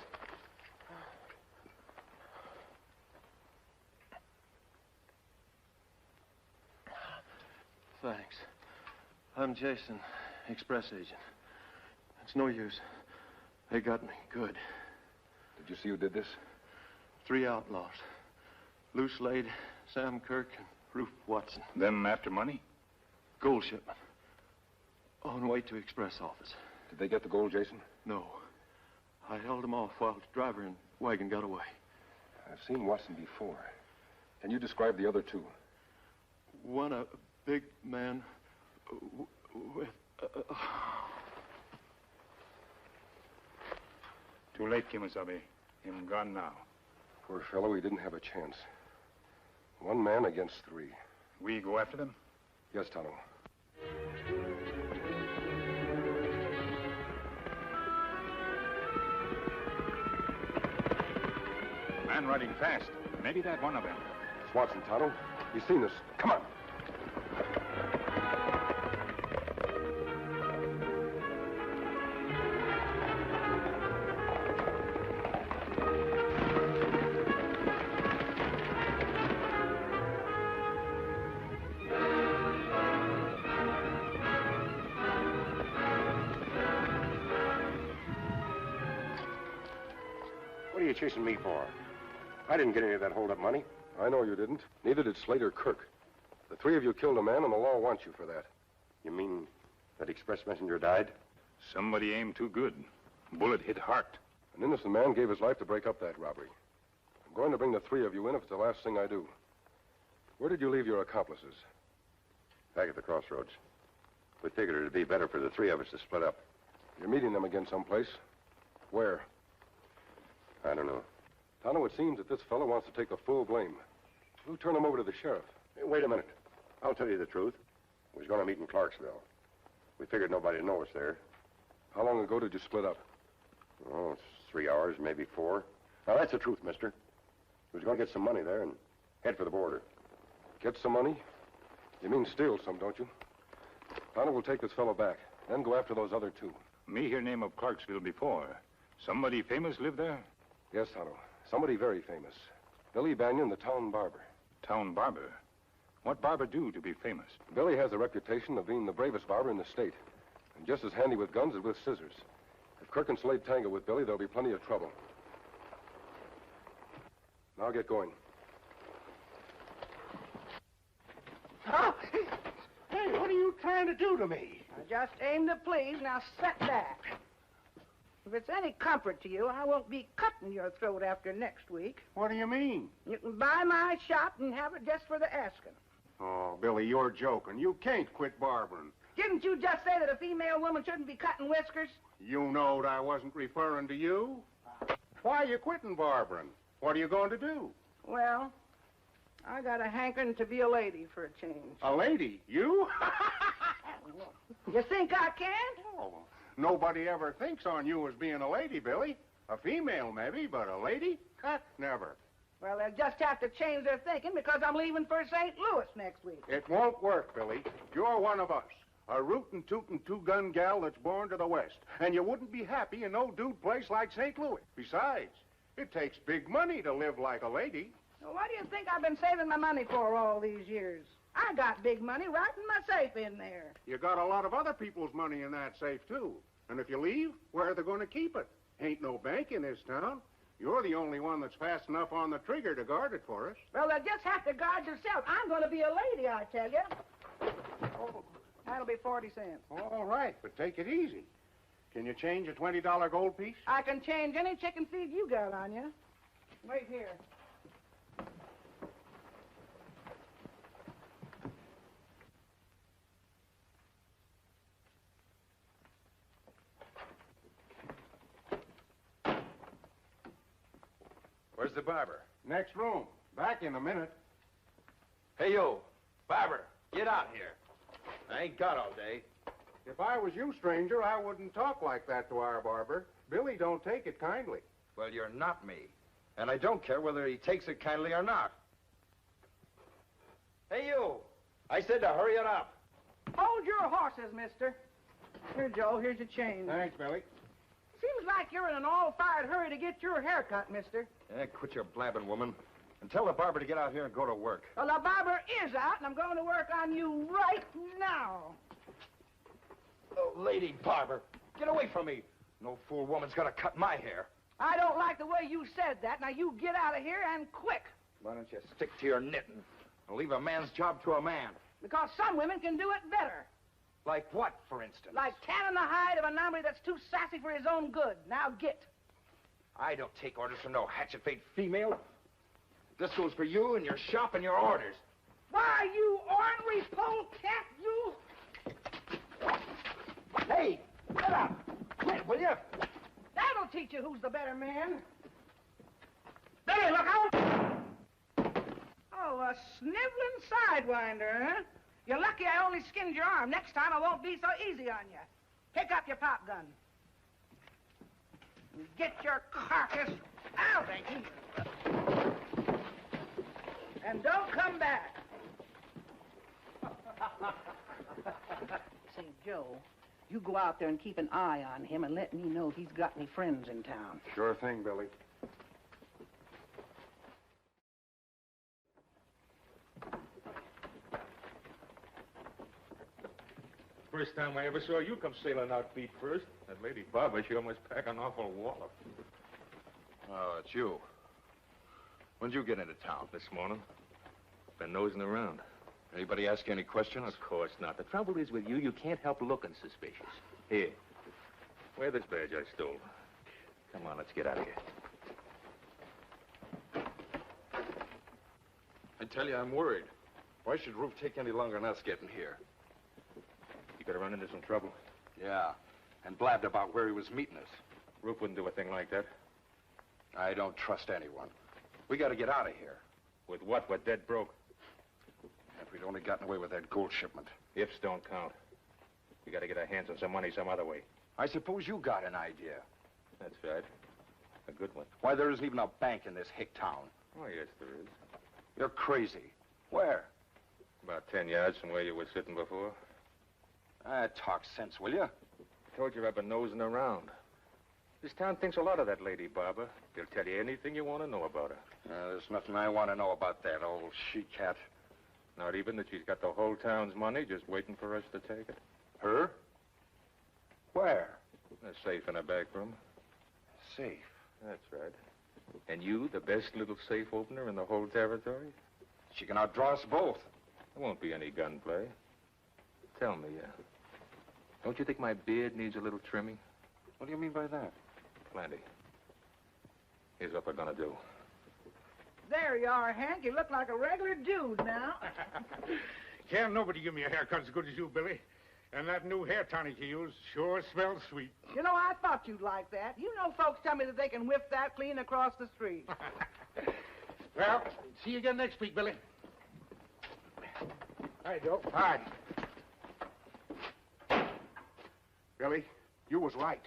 Thanks. I'm Jason, express agent. It's no use. They got me good. Did you see who did this? 3 outlaws. Lou Slade, Sam Kirk, and Ruth Watson. Them after money? Gold shipment. On way to express office. Did they get the gold, Jason? No. I held them off while the driver and wagon got away. I've seen Watson before. Can you describe the other 2? One, a big man with... Too late, Kimasabi. Him gone now. Poor fellow, he didn't have a chance. 1 man against 3. We go after them? Yes, Tonto. Man riding fast. Maybe that one of them. It's Watson, Tonto. He's seen us. Come on. What are you chasing me for? I didn't get any of that hold-up money. I know you didn't. Neither did Slade or Kirk. The 3 of you killed a man, and the law wants you for that. You mean that express messenger died? Somebody aimed too good. Bullet hit heart. An innocent man gave his life to break up that robbery. I'm going to bring the 3 of you in if it's the last thing I do. Where did you leave your accomplices? Back at the crossroads. We figured it'd be better for the 3 of us to split up. You're meeting them again someplace. Where? I don't know. Tonto, it seems that this fellow wants to take the full blame. We'll turn him over to the sheriff. Hey, wait a minute. I'll tell you the truth. We was going to meet in Clarksville. We figured nobody'd know us there. How long ago did you split up? Oh, it's 3 hours, maybe 4. Now, that's the truth, mister. We was going to get some money there and head for the border. Get some money? You mean steal some, don't you? Tonto will take this fellow back, then go after those other 2. Me hear name of Clarksville before. Somebody famous live there? Yes, Tonto. Somebody very famous. Billy Banyan, the town barber. Town barber? What barber do to be famous? Billy has a reputation of being the bravest barber in the state. And just as handy with guns as with scissors. If Kirk and Slade tangle with Billy, there'll be plenty of trouble. Now get going. Huh? Hey, what are you trying to do to me? I just aim to please. Now set back. If it's any comfort to you, I won't be cutting your throat after next week. What do you mean? You can buy my shop and have it just for the asking. Oh, Billy, you're joking. You can't quit barbering. Didn't you just say that a female woman shouldn't be cutting whiskers? You knowed I wasn't referring to you. Why are you quitting barbering? What are you going to do? Well, I got a hankering to be a lady for a change. A lady? You? You think I can? Oh, nobody ever thinks on you as being a lady, Billy. A female, maybe, but a lady? Never. Well, they'll just have to change their thinking because I'm leaving for St. Louis next week. It won't work, Billy. You're one of us. A rootin' tootin' 2-gun gal that's born to the West. And you wouldn't be happy in no dude place like St. Louis. Besides, it takes big money to live like a lady. Well, what do you think I've been saving my money for all these years? I got big money right in my safe in there. You got a lot of other people's money in that safe, too. And if you leave, where are they going to keep it? Ain't no bank in this town. You're the only one that's fast enough on the trigger to guard it for us. Well, they'll just have to guard yourself. I'm going to be a lady, I tell you. Oh, that'll be 40 cents. All right, but take it easy. Can you change a $20 gold piece? I can change any chicken feed you got on you. Wait here. Where's the barber? Next room. Back in a minute. Hey, you. Barber, get out here. I ain't got all day. If I was you, stranger, I wouldn't talk like that to our barber. Billy don't take it kindly. Well, you're not me. And I don't care whether he takes it kindly or not. Hey, you. I said to hurry it up. Hold your horses, mister. Here, Joe, here's your change. Thanks, Billy. Seems like you're in an all-fired hurry to get your hair cut, mister. Quit your blabbing, woman. And tell the barber to get out here and go to work. Well, the barber is out, and I'm going to work on you right now. Oh, lady barber, get away from me. No fool woman's gonna cut my hair. I don't like the way you said that. Now, you get out of here, and quick. Why don't you stick to your knitting and leave a man's job to a man? Because some women can do it better. Like what, for instance? Like tanning the hide of a hombre that's too sassy for his own good. Now, get. I don't take orders from no hatchet-faced female. This goes for you and your shop and your orders. Why, you ornery polecat, you... Hey, get up. Quit, will you? That'll teach you who's the better man. Billy, look out! Oh, a sniveling sidewinder, huh? You're lucky I only skinned your arm. Next time I won't be so easy on you. Pick up your pop gun. Get your carcass out of here. And don't come back. Say, Joe, you go out there and keep an eye on him and let me know if he's got any friends in town. Sure thing, Billy. First time I ever saw you come sailing out feet first. That lady Barbara, she almost packed an awful wallop. Oh, it's you. When'd you get into town? This morning. Been nosing around. Anybody ask you any questions? Of course not. The trouble is with you, you can't help looking suspicious. Here. Wear this badge I stole. Come on, let's get out of here. I tell you, I'm worried. Why should Roof take any longer than us getting here? You could have run into some trouble. Yeah, and blabbed about where he was meeting us. Roof wouldn't do a thing like that. I don't trust anyone. We got to get out of here. With what? We're dead broke. If we'd only gotten away with that gold shipment. Ifs don't count. We got to get our hands on some money some other way. I suppose you got an idea. That's right. A good one. Why, there isn't even a bank in this hick town. Oh, yes, there is. You're crazy. Where? About 10 yards from where you were sitting before. Talk sense, will you? I told you I've been nosing around. This town thinks a lot of that lady, Barbara. She'll tell you anything you want to know about her. There's nothing I want to know about that old she-cat. Not even that she's got the whole town's money just waiting for us to take it. Her? Where? A safe in a back room. Safe? That's right. And you, the best little safe opener in the whole territory? She can outdraw us both. There won't be any gunplay. Tell me, don't you think my beard needs a little trimming? What do you mean by that? Plenty. Here's what we're gonna do. There you are, Hank. You look like a regular dude now. Can't nobody give me a haircut as good as you, Billy. And that new hair tonic you use sure smells sweet. You know, I thought you'd like that. You know, folks tell me that they can whip that clean across the street. Well, see you again next week, Billy. Hi, Joe. Hi. Billy, you was right.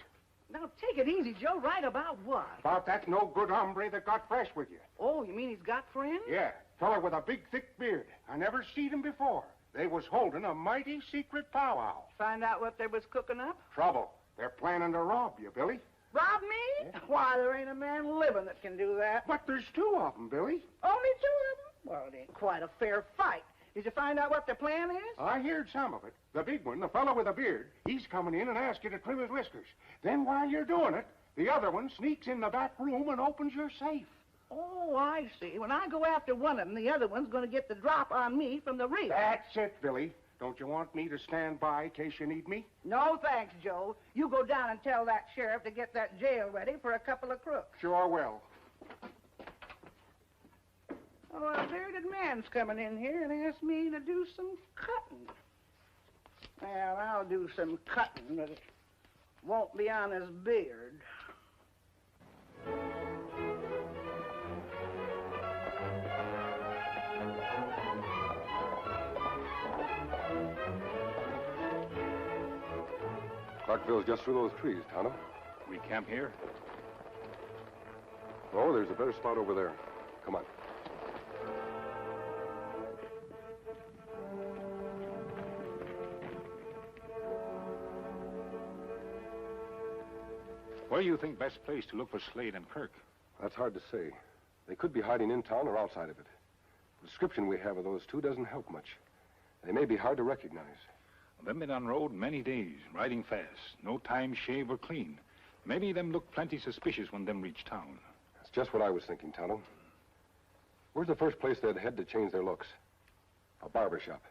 Now, take it easy, Joe. Right about what? About that no-good hombre that got fresh with you. Oh, you mean he's got friends? Yeah, fella with a big, thick beard. I never seen him before. They was holding a mighty secret powwow. Find out what they was cooking up? Trouble. They're planning to rob you, Billy. Rob me? Yeah. Why, there ain't a man living that can do that. But there's two of them, Billy. Only two of them? Well, it ain't quite a fair fight. Did you find out what their plan is? I heard some of it. The big one, the fellow with the beard, he's coming in and asks you to trim his whiskers. Then while you're doing it, the other one sneaks in the back room and opens your safe. Oh, I see. When I go after one of them, the other one's going to get the drop on me from the rear. That's it, Billy. Don't you want me to stand by in case you need me? No, thanks, Joe. You go down and tell that sheriff to get that jail ready for a couple of crooks. Sure will. Oh, a bearded man's coming in here and asked me to do some cutting. Well, I'll do some cutting, but it won't be on his beard. Clarkville's just through those trees, Tonto. We camp here? Oh, there's a better spot over there. Come on. Where do you think best place to look for Slade and Kirk? That's hard to say. They could be hiding in town or outside of it. The description we have of those two doesn't help much. They may be hard to recognize. Them been on road many days, riding fast. No time shave or clean. Maybe them look plenty suspicious when them reach town. That's just what I was thinking, Tonto. Where's the first place they'd head to change their looks? A barber shop.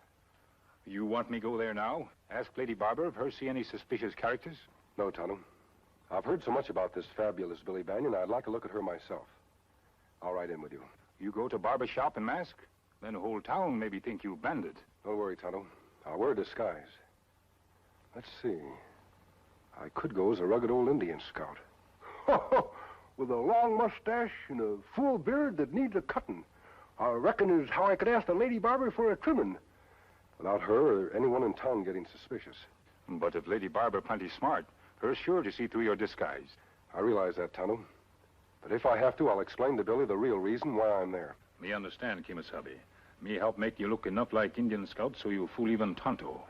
You want me go there now? Ask Lady Barbara if her see any suspicious characters? No, Tonto. I've heard so much about this fabulous Billy Banion, I'd like to look at her myself. I'll ride in with you. You go to barber shop and mask? Then the whole town maybe think you bandit. Don't worry, Tonto. I'll wear a disguise. Let's see. I could go as a rugged old Indian scout. With a long mustache and a full beard that needs a cutting. I reckon is how I could ask the lady barber for a trimming. Without her or anyone in town getting suspicious. But if Lady Barbara plenty smart, her's sure to see through your disguise. I realize that, Tonto. But if I have to, I'll explain to Billy the real reason why I'm there. Me understand, Kimasabi. Me help make you look enough like Indian scout so you fool even Tonto.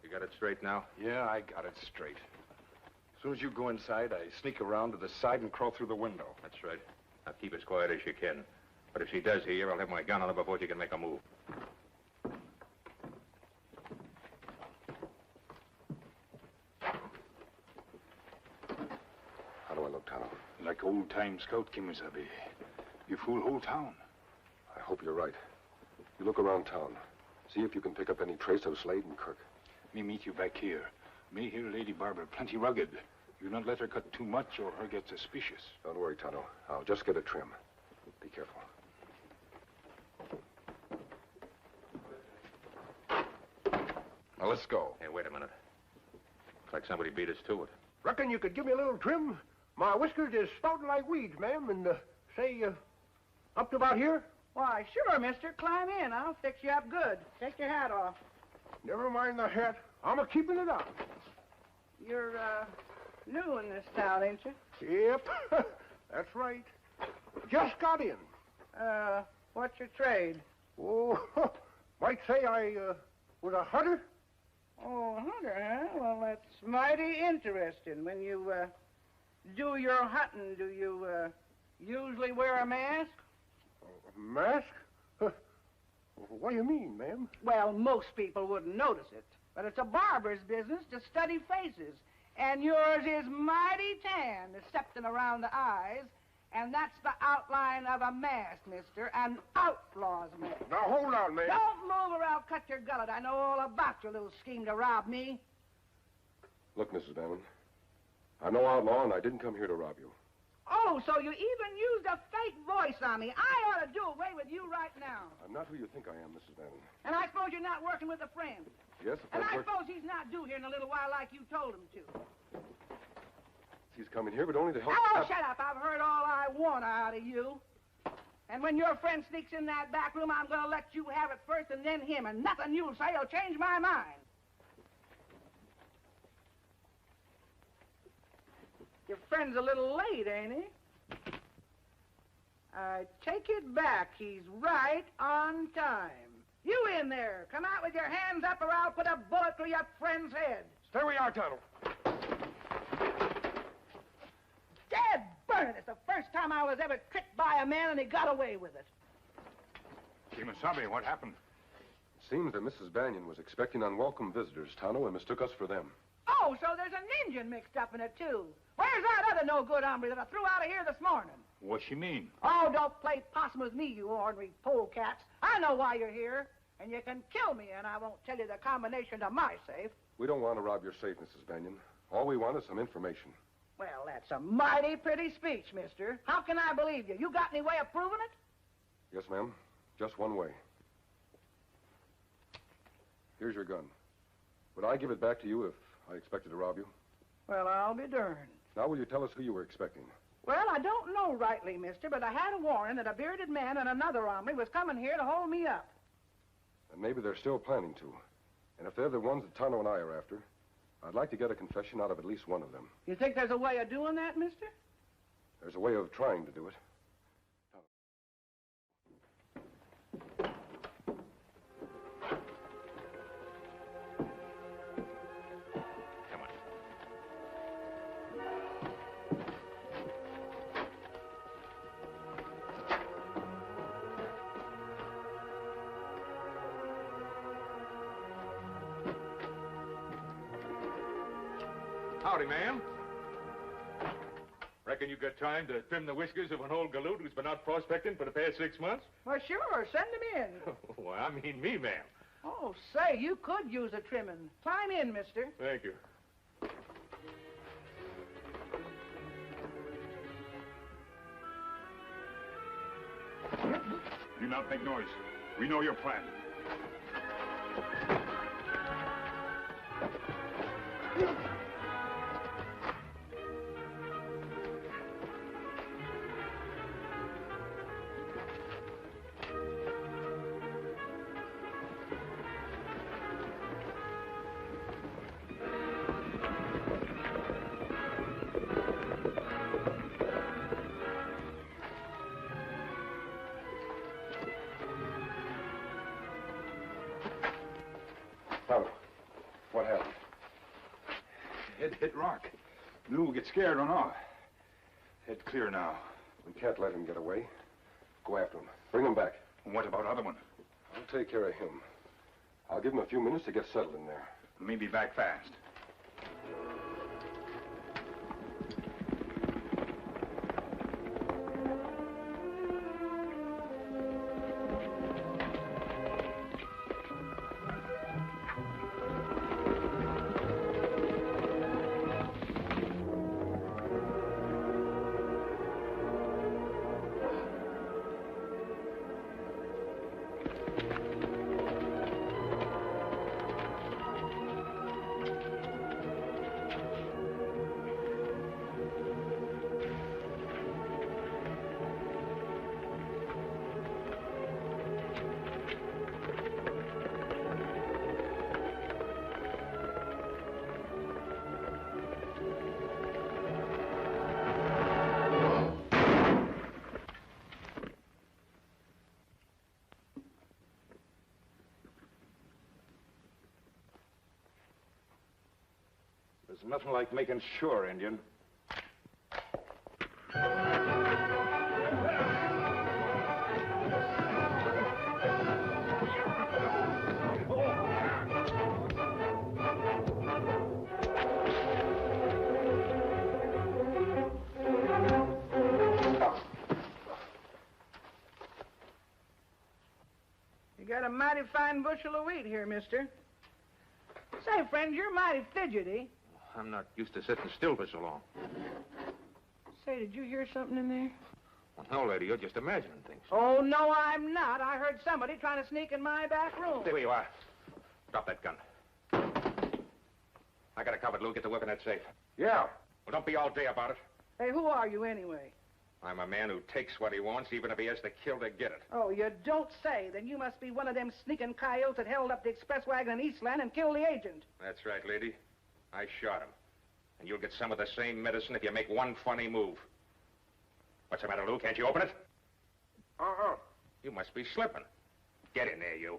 You got it straight now? Yeah, I got it straight. As soon as you go inside, I sneak around to the side and crawl through the window. That's right. Now keep as quiet as you can. But if she does hear you, I'll have my gun on her before she can make a move. How do I look, Tonto? Like old-time scout, Kimasabi. You fool whole town. I hope you're right. You look around town. See if you can pick up any trace of Slade and Kirk. Me meet you back here. Me hear Lady Barbara plenty rugged. You not let her cut too much or her get suspicious. Don't worry, Tonto. I'll just get a trim. Be careful. Now, let's go. Hey, wait a minute. Looks like somebody beat us to it. Reckon you could give me a little trim? My whiskers is sprouting like weeds, ma'am, and, say, up to about here? Why, sure, mister. Climb in. I'll fix you up good. Take your hat off. Never mind the hat. I'm a-keeping it on. You're, new in this town, ain't you? Yep, that's right. Just got in. What's your trade? Oh, might say I, was a hunter. Oh, a hunter, huh? Well, that's mighty interesting. When you, do your hunting, do you, usually wear a mask? A mask? What do you mean, ma'am? Well, most people wouldn't notice it. But it's a barber's business to study faces. And yours is mighty tan, excepting around the eyes. And that's the outline of a mask, mister. An outlaw's mask. Now, hold on, ma'am. Don't move or I'll cut your gullet. I know all about your little scheme to rob me. Look, Mrs. Bannon. I'm no outlaw, and I didn't come here to rob you. Oh, so you even used a fake voice on me. I ought to do away with you right now. I'm not who you think I am, Mrs. Bannon. And I suppose you're not working with a friend. Yes, And I suppose he's not due here in a little while like you told him to. He's coming here, but only to help... Oh, shut up. I've heard all I want out of you. And when your friend sneaks in that back room, I'm going to let you have it first and then him. And nothing you'll say will change my mind. Your friend's a little late, ain't he? I take it back. He's right on time. You in there. Come out with your hands up or I'll put a bullet through your friend's head. Stay where you are, Tonto. Dead burn it. It's the first time I was ever tricked by a man and he got away with it. Kimasabi, what happened? It seems that Mrs. Bannion was expecting unwelcome visitors, Tonto, and mistook us for them. Oh, so there's an Indian mixed up in it, too. Where's that other no-good hombre that I threw out of here this morning? What she mean? Oh, don't play possum with me, you ornery polecats. I know why you're here, and you can kill me, and I won't tell you the combination to my safe. We don't want to rob your safe, Mrs. Bannion. All we want is some information. Well, that's a mighty pretty speech, mister. How can I believe you? You got any way of proving it? Yes, ma'am. Just one way. Here's your gun. Would I give it back to you if I expected to rob you? Well, I'll be darned. Now, will you tell us who you were expecting? Well, I don't know rightly, mister, but I had a warning that a bearded man and another hombre was coming here to hold me up. And maybe they're still planning to. And if they're the ones that Tonto and I are after, I'd like to get a confession out of at least one of them. You think there's a way of doing that, mister? There's a way of trying to do it. Howdy, ma'am. Reckon you got time to trim the whiskers of an old galoot who's been out prospecting for the past 6 months? Well, sure. Send him in. Why, I mean me, ma'am. Oh, say, you could use a trimming. Climb in, mister. Thank you. Do not make noise. We know your plan. Tonto, what happened? Head hit rock. Lou get scared on off. Head clear now. We can't let him get away. Go after him. Bring him back. What about other one? I'll take care of him. I'll give him a few minutes to get settled in there. Me be back fast. There's nothing like making sure, Indian. You got a mighty fine bushel of wheat here, mister. Say, friend, you're mighty fidgety. I'm not used to sitting still for so long. Say, did you hear something in there? Well, no, lady, you're just imagining things. Oh, no, I'm not. I heard somebody trying to sneak in my back room. Stay where you are. Drop that gun. I got it covered, Lou. Get to work on that safe. Yeah. Well, don't be all day about it. Hey, who are you anyway? I'm a man who takes what he wants, even if he has to kill to get it. Oh, you don't say. Then you must be one of them sneaking coyotes that held up the express wagon in Eastland and killed the agent. That's right, lady. I shot him. And you'll get some of the same medicine if you make one funny move. What's the matter, Lou? Can't you open it? Uh-uh. You must be slipping. Get in there, you.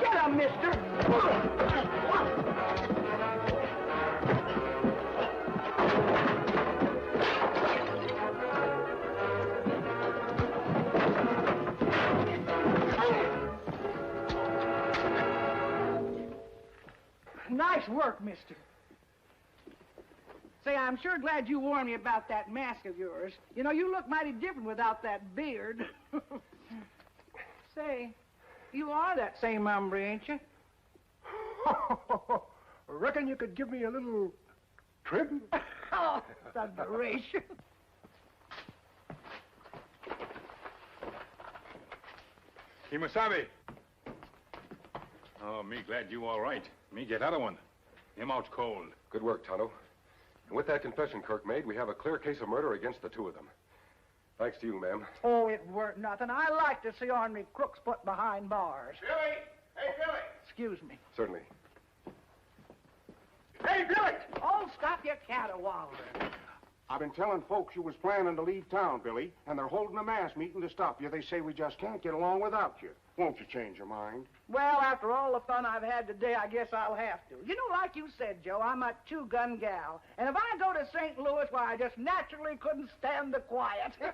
Get him, mister! Nice work, mister. Say, I'm sure glad you warned me about that mask of yours. You know, you look mighty different without that beard. Say, you are that same hombre, ain't you? Reckon you could give me a little trim? Oh, thunderation. Kimasabi. Oh, me glad you all right. Me get other one. Him out cold. Good work, Tonto. And with that confession Kirk made, we have a clear case of murder against the two of them. Thanks to you, ma'am. Oh, it weren't nothing. I like to see ornery crooks put behind bars. Billy! Hey, Billy! Excuse me. Certainly. Hey, Billy! Oh, stop your caterwauling. I've been telling folks you was planning to leave town, Billy, and they're holding a mass meeting to stop you. They say we just can't get along without you. Won't you change your mind? Well, after all the fun I've had today, I guess I'll have to. You know, like you said, Joe, I'm a two-gun gal. And if I go to St. Louis, why, I just naturally couldn't stand the quiet. Say,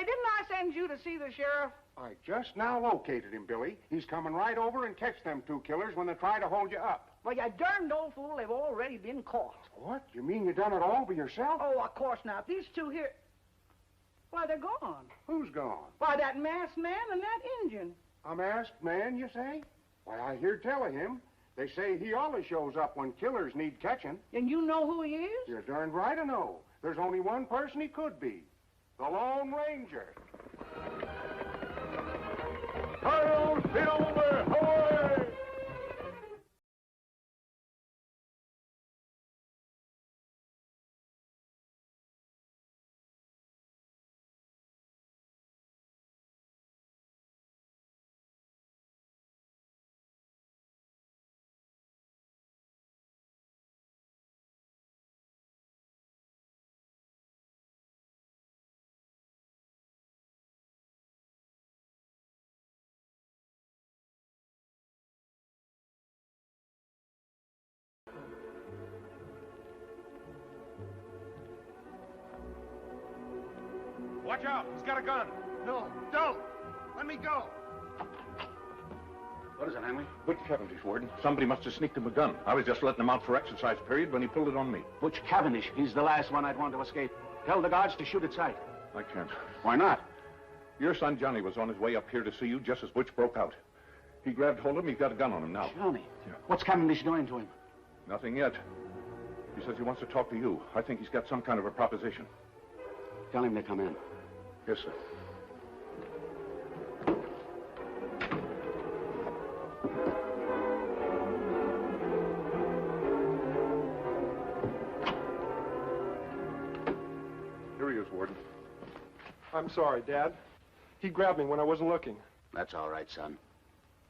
didn't I send you to see the sheriff? I just now located him, Billy. He's coming right over and catch them two killers when they try to hold you up. Well, you darned old fool, they've already been caught. What? You mean you done it all by yourself? Oh, of course not. These two here... Why, they're gone. Who's gone? Why, that masked man and that Injun. A masked man, you say? Why, I hear tell of him. They say he always shows up when killers need catching. And you know who he is? You're darned right I know. There's only one person he could be. The Lone Ranger. Hail Silver! Away! Watch out. He's got a gun. No, don't. Let me go. What is it, Henry? Butch Cavendish, Warden. Somebody must have sneaked him a gun. I was just letting him out for exercise period when he pulled it on me. Butch Cavendish. He's the last one I'd want to escape. Tell the guards to shoot at sight. I can't. Why not? Your son Johnny was on his way up here to see you just as Butch broke out. He grabbed hold of him. He's got a gun on him now. Johnny? Yeah. What's Cavendish doing to him? Nothing yet. He says he wants to talk to you. I think he's got some kind of a proposition. Tell him to come in. Yes, sir. Here he is, Warden. I'm sorry, Dad. He grabbed me when I wasn't looking. That's all right, son.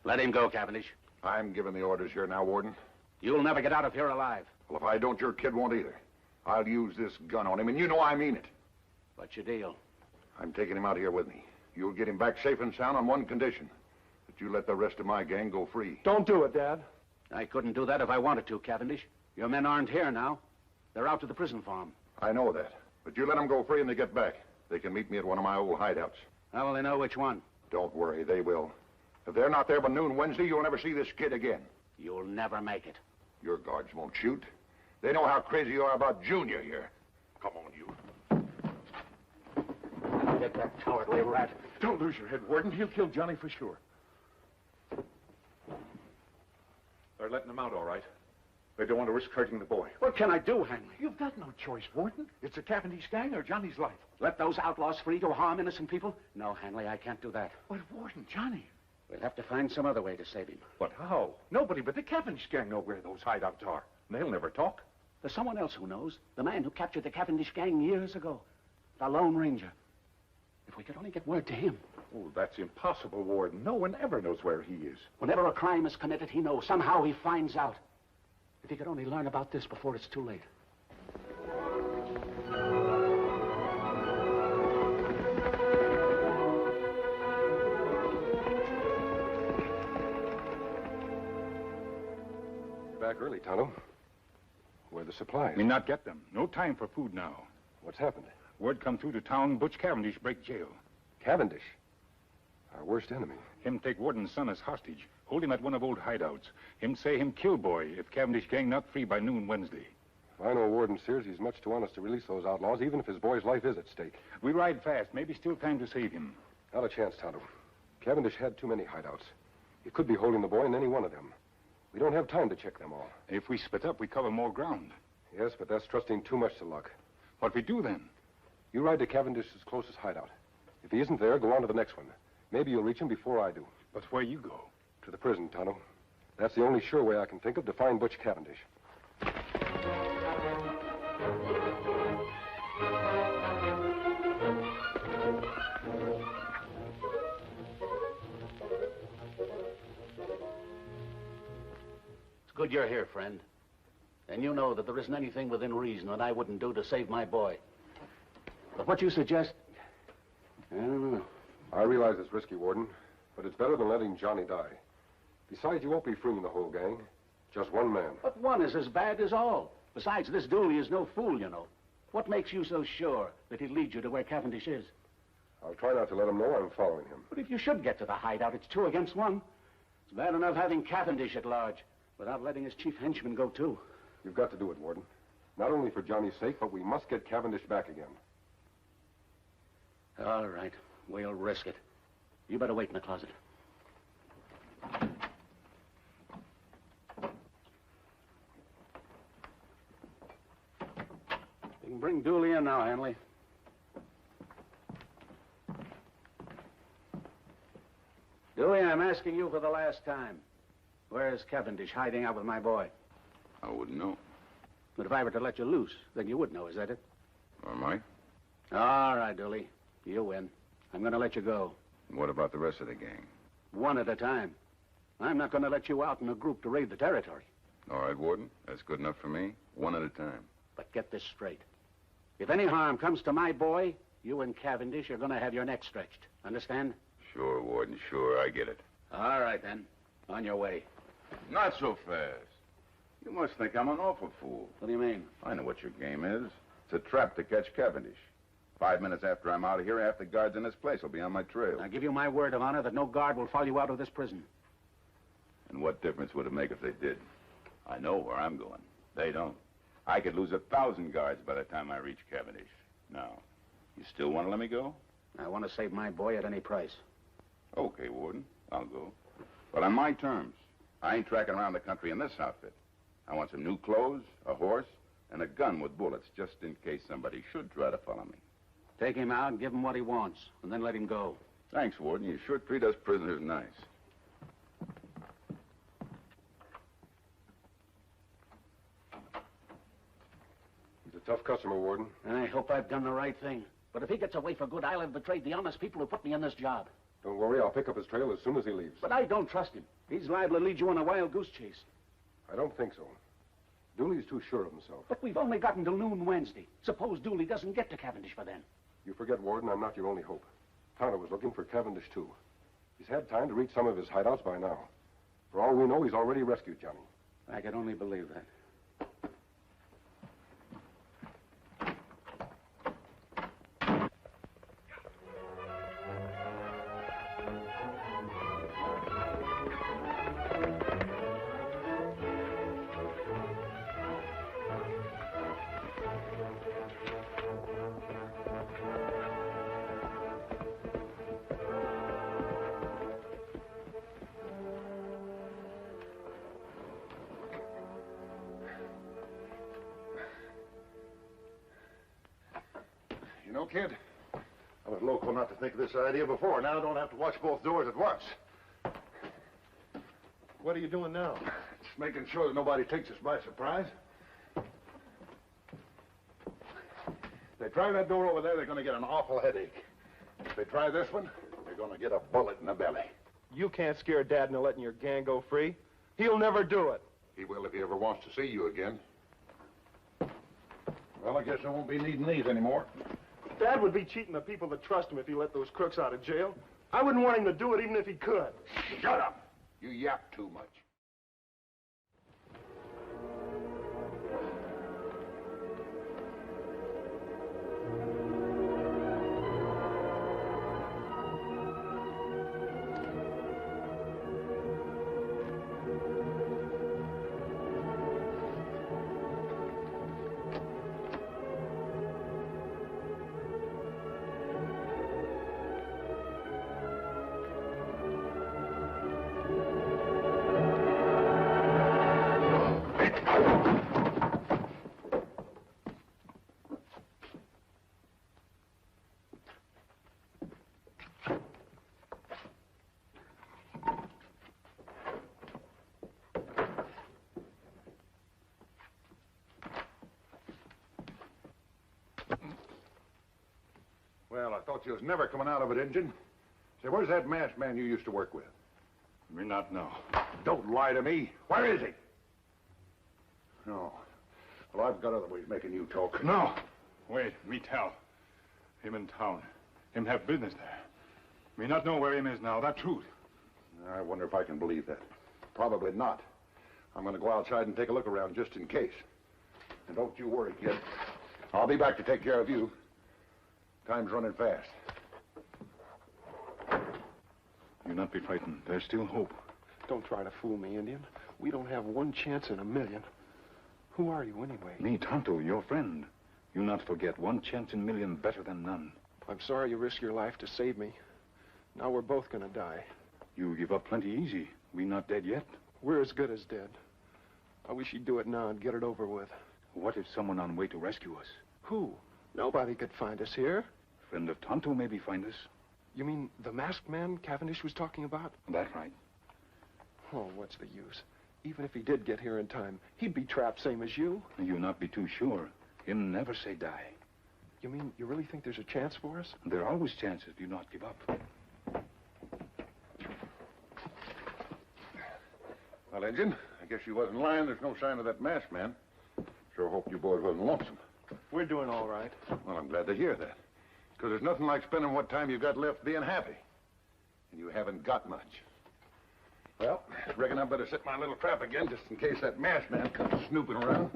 Let him go, Cavendish. I'm giving the orders here now, Warden. You'll never get out of here alive. Well, if I don't, your kid won't either. I'll use this gun on him, and you know I mean it. What's your deal? I'm taking him out here with me. You'll get him back safe and sound on one condition. That you let the rest of my gang go free. Don't do it, Dad. I couldn't do that if I wanted to, Cavendish. Your men aren't here now. They're out to the prison farm. I know that. But you let them go free and they get back. They can meet me at one of my old hideouts. How will they know which one? Don't worry, they will. If they're not there by noon Wednesday, you'll never see this kid again. You'll never make it. Your guards won't shoot. They know how crazy you are about Junior here. Come on, you. Get that cowardly rat. Don't lose your head, Warden. He'll kill Johnny for sure. They're letting him out, all right. They don't want to risk hurting the boy. What can I do, Henry? You've got no choice, Warden. It's a Cavendish gang or Johnny's life. Let those outlaws free to harm innocent people? No, Henry, I can't do that. But, Warden, Johnny. We'll have to find some other way to save him. But how? Nobody but the Cavendish gang know where those hideouts are. They'll never talk. There's someone else who knows. The man who captured the Cavendish gang years ago. The Lone Ranger. If we could only get word to him. Oh, that's impossible, Warden. No one ever knows where he is. Whenever a crime is committed, he knows. Somehow he finds out. If he could only learn about this before it's too late. Back early, Tonto. Where are the supplies? Me not get them. No time for food now. What's happened? Word come through to town, Butch Cavendish break jail. Cavendish? Our worst enemy. Him take Warden's son as hostage. Hold him at one of old hideouts. Him say him kill boy if Cavendish gang not free by noon Wednesday. If I know Warden Sears, he's much too honest to release those outlaws, even if his boy's life is at stake. We ride fast. Maybe still time to save him. Not a chance, Tonto. Cavendish had too many hideouts. He could be holding the boy in any one of them. We don't have time to check them all. If we split up, we cover more ground. Yes, but that's trusting too much to luck. What we do then? You ride to Cavendish's closest hideout. If he isn't there, go on to the next one. Maybe you'll reach him before I do. But where you go? To the prison, Tonto. That's the only sure way I can think of to find Butch Cavendish. good you're here, friend. And you know that there isn't anything within reason that I wouldn't do to save my boy. But what you suggest, I don't know. I realize it's risky, Warden, but it's better than letting Johnny die. Besides, you won't be freeing the whole gang. Just one man. But one is as bad as all. Besides, this Dooley is no fool, you know. What makes you so sure that he'll lead you to where Cavendish is? I'll try not to let him know I'm following him. But if you should get to the hideout, it's 2 against 1. It's bad enough having Cavendish at large, without letting his chief henchman go, too. You've got to do it, Warden. Not only for Johnny's sake, but we must get Cavendish back again. All right. We'll risk it. You better wait in the closet. You can bring Dooley in now, Hanley. Dooley, I'm asking you for the last time. Where's Cavendish hiding out with my boy? I wouldn't know. But if I were to let you loose, then you would know, is that it? Am I? All right, Dooley. You win. I'm going to let you go. What about the rest of the gang? One at a time. I'm not going to let you out in a group to raid the territory. All right, Warden. That's good enough for me. One at a time. But get this straight. If any harm comes to my boy, you and Cavendish are going to have your neck stretched. Understand? Sure, Warden, sure. I get it. All right, then. On your way. Not so fast. You must think I'm an awful fool. What do you mean? I know what your game is. It's a trap to catch Cavendish. 5 minutes after I'm out of here, half the guards in this place will be on my trail. I give you my word of honor that no guard will follow you out of this prison. And what difference would it make if they did? I know where I'm going. They don't. I could lose 1,000 guards by the time I reach Cavendish. Now, you still want to let me go? I want to save my boy at any price. Okay, Warden. I'll go. But on my terms. I ain't tracking around the country in this outfit. I want some new clothes, a horse, and a gun with bullets, just in case somebody should try to follow me. Take him out and give him what he wants, and then let him go. Thanks, Warden. You sure treat us prisoners nice. He's a tough customer, Warden. I hope I've done the right thing. But if he gets away for good, I'll have betrayed the honest people who put me in this job. Don't worry, I'll pick up his trail as soon as he leaves. But I don't trust him. He's liable to lead you on a wild goose chase. I don't think so. Dooley's too sure of himself. But we've only got until noon Wednesday. Suppose Dooley doesn't get to Cavendish by then. You forget, Warden, I'm not your only hope. Tonto was looking for Cavendish, too. He's had time to reach some of his hideouts by now. For all we know, he's already rescued Johnny. I can only believe that. You know, kid, I was loco not to think of this idea before. Now I don't have to watch both doors at once. What are you doing now? Just making sure that nobody takes us by surprise. If they try that door over there, they're going to get an awful headache. If they try this one, they're going to get a bullet in the belly. You can't scare Dad into letting your gang go free. He'll never do it. He will if he ever wants to see you again. Well, I guess I won't be needing these anymore. Dad would be cheating the people that trust him if he let those crooks out of jail. I wouldn't want him to do it even if he could. Shut up! You yap too much. Well, I thought you was never coming out of it, Injun. Say, where's that masked man you used to work with? Me not know. Don't lie to me. Where is he? No. Well, I've got other ways of making you talk. No. Wait, me tell. Him in town. Him have business there. Me not know where him is now. That truth. I wonder if I can believe that. Probably not. I'm going to go outside and take a look around just in case. And don't you worry, kid. I'll be back to take care of you. Time's running fast. You not be frightened. There's still hope. Don't try to fool me, Indian. We don't have one chance in a million. Who are you, anyway? Me, Tonto, your friend. You not forget, one chance in a million better than none. I'm sorry you risked your life to save me. Now we're both gonna die. You give up plenty easy. We not dead yet. We're as good as dead. I wish you'd do it now and get it over with. What if someone on way to rescue us? Who? Nobody could find us here. Friend of Tonto maybe find us. You mean the masked man Cavendish was talking about? That's right. Oh, what's the use? Even if he did get here in time, he'd be trapped same as you. You not be too sure. Him never say die. You mean you really think there's a chance for us? There are always chances if you not give up. Well, Injun, I guess you wasn't lying. There's no sign of that masked man. Sure hope you boys wasn't lonesome. We're doing all right. Well, I'm glad to hear that. Because there's nothing like spending what time you got left being happy. And you haven't got much. Well, I reckon I better set my little trap again just in case that masked man comes snooping around.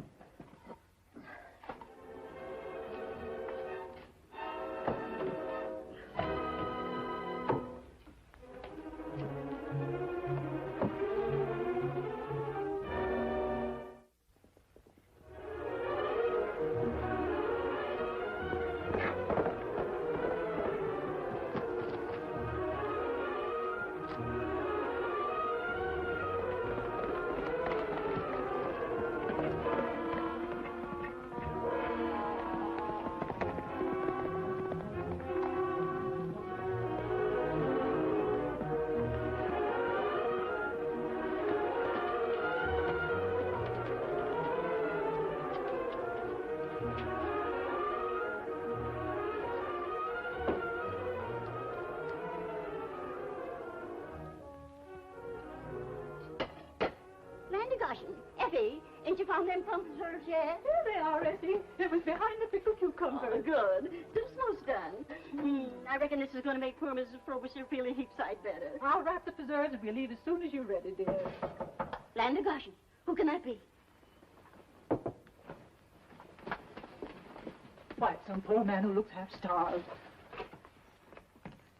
Effie, ain't you found them plum preserves yet? Here they are, Effie. It was behind the pickled cucumber. Oh, good. Soup's most done. I reckon this is going to make poor Mrs. Frobisher feel a heap sight better. I'll wrap the preserves and we'll leave as soon as you're ready, dear. Land of Goshen. Who can that be? Why, it's some poor man who looks half-starved.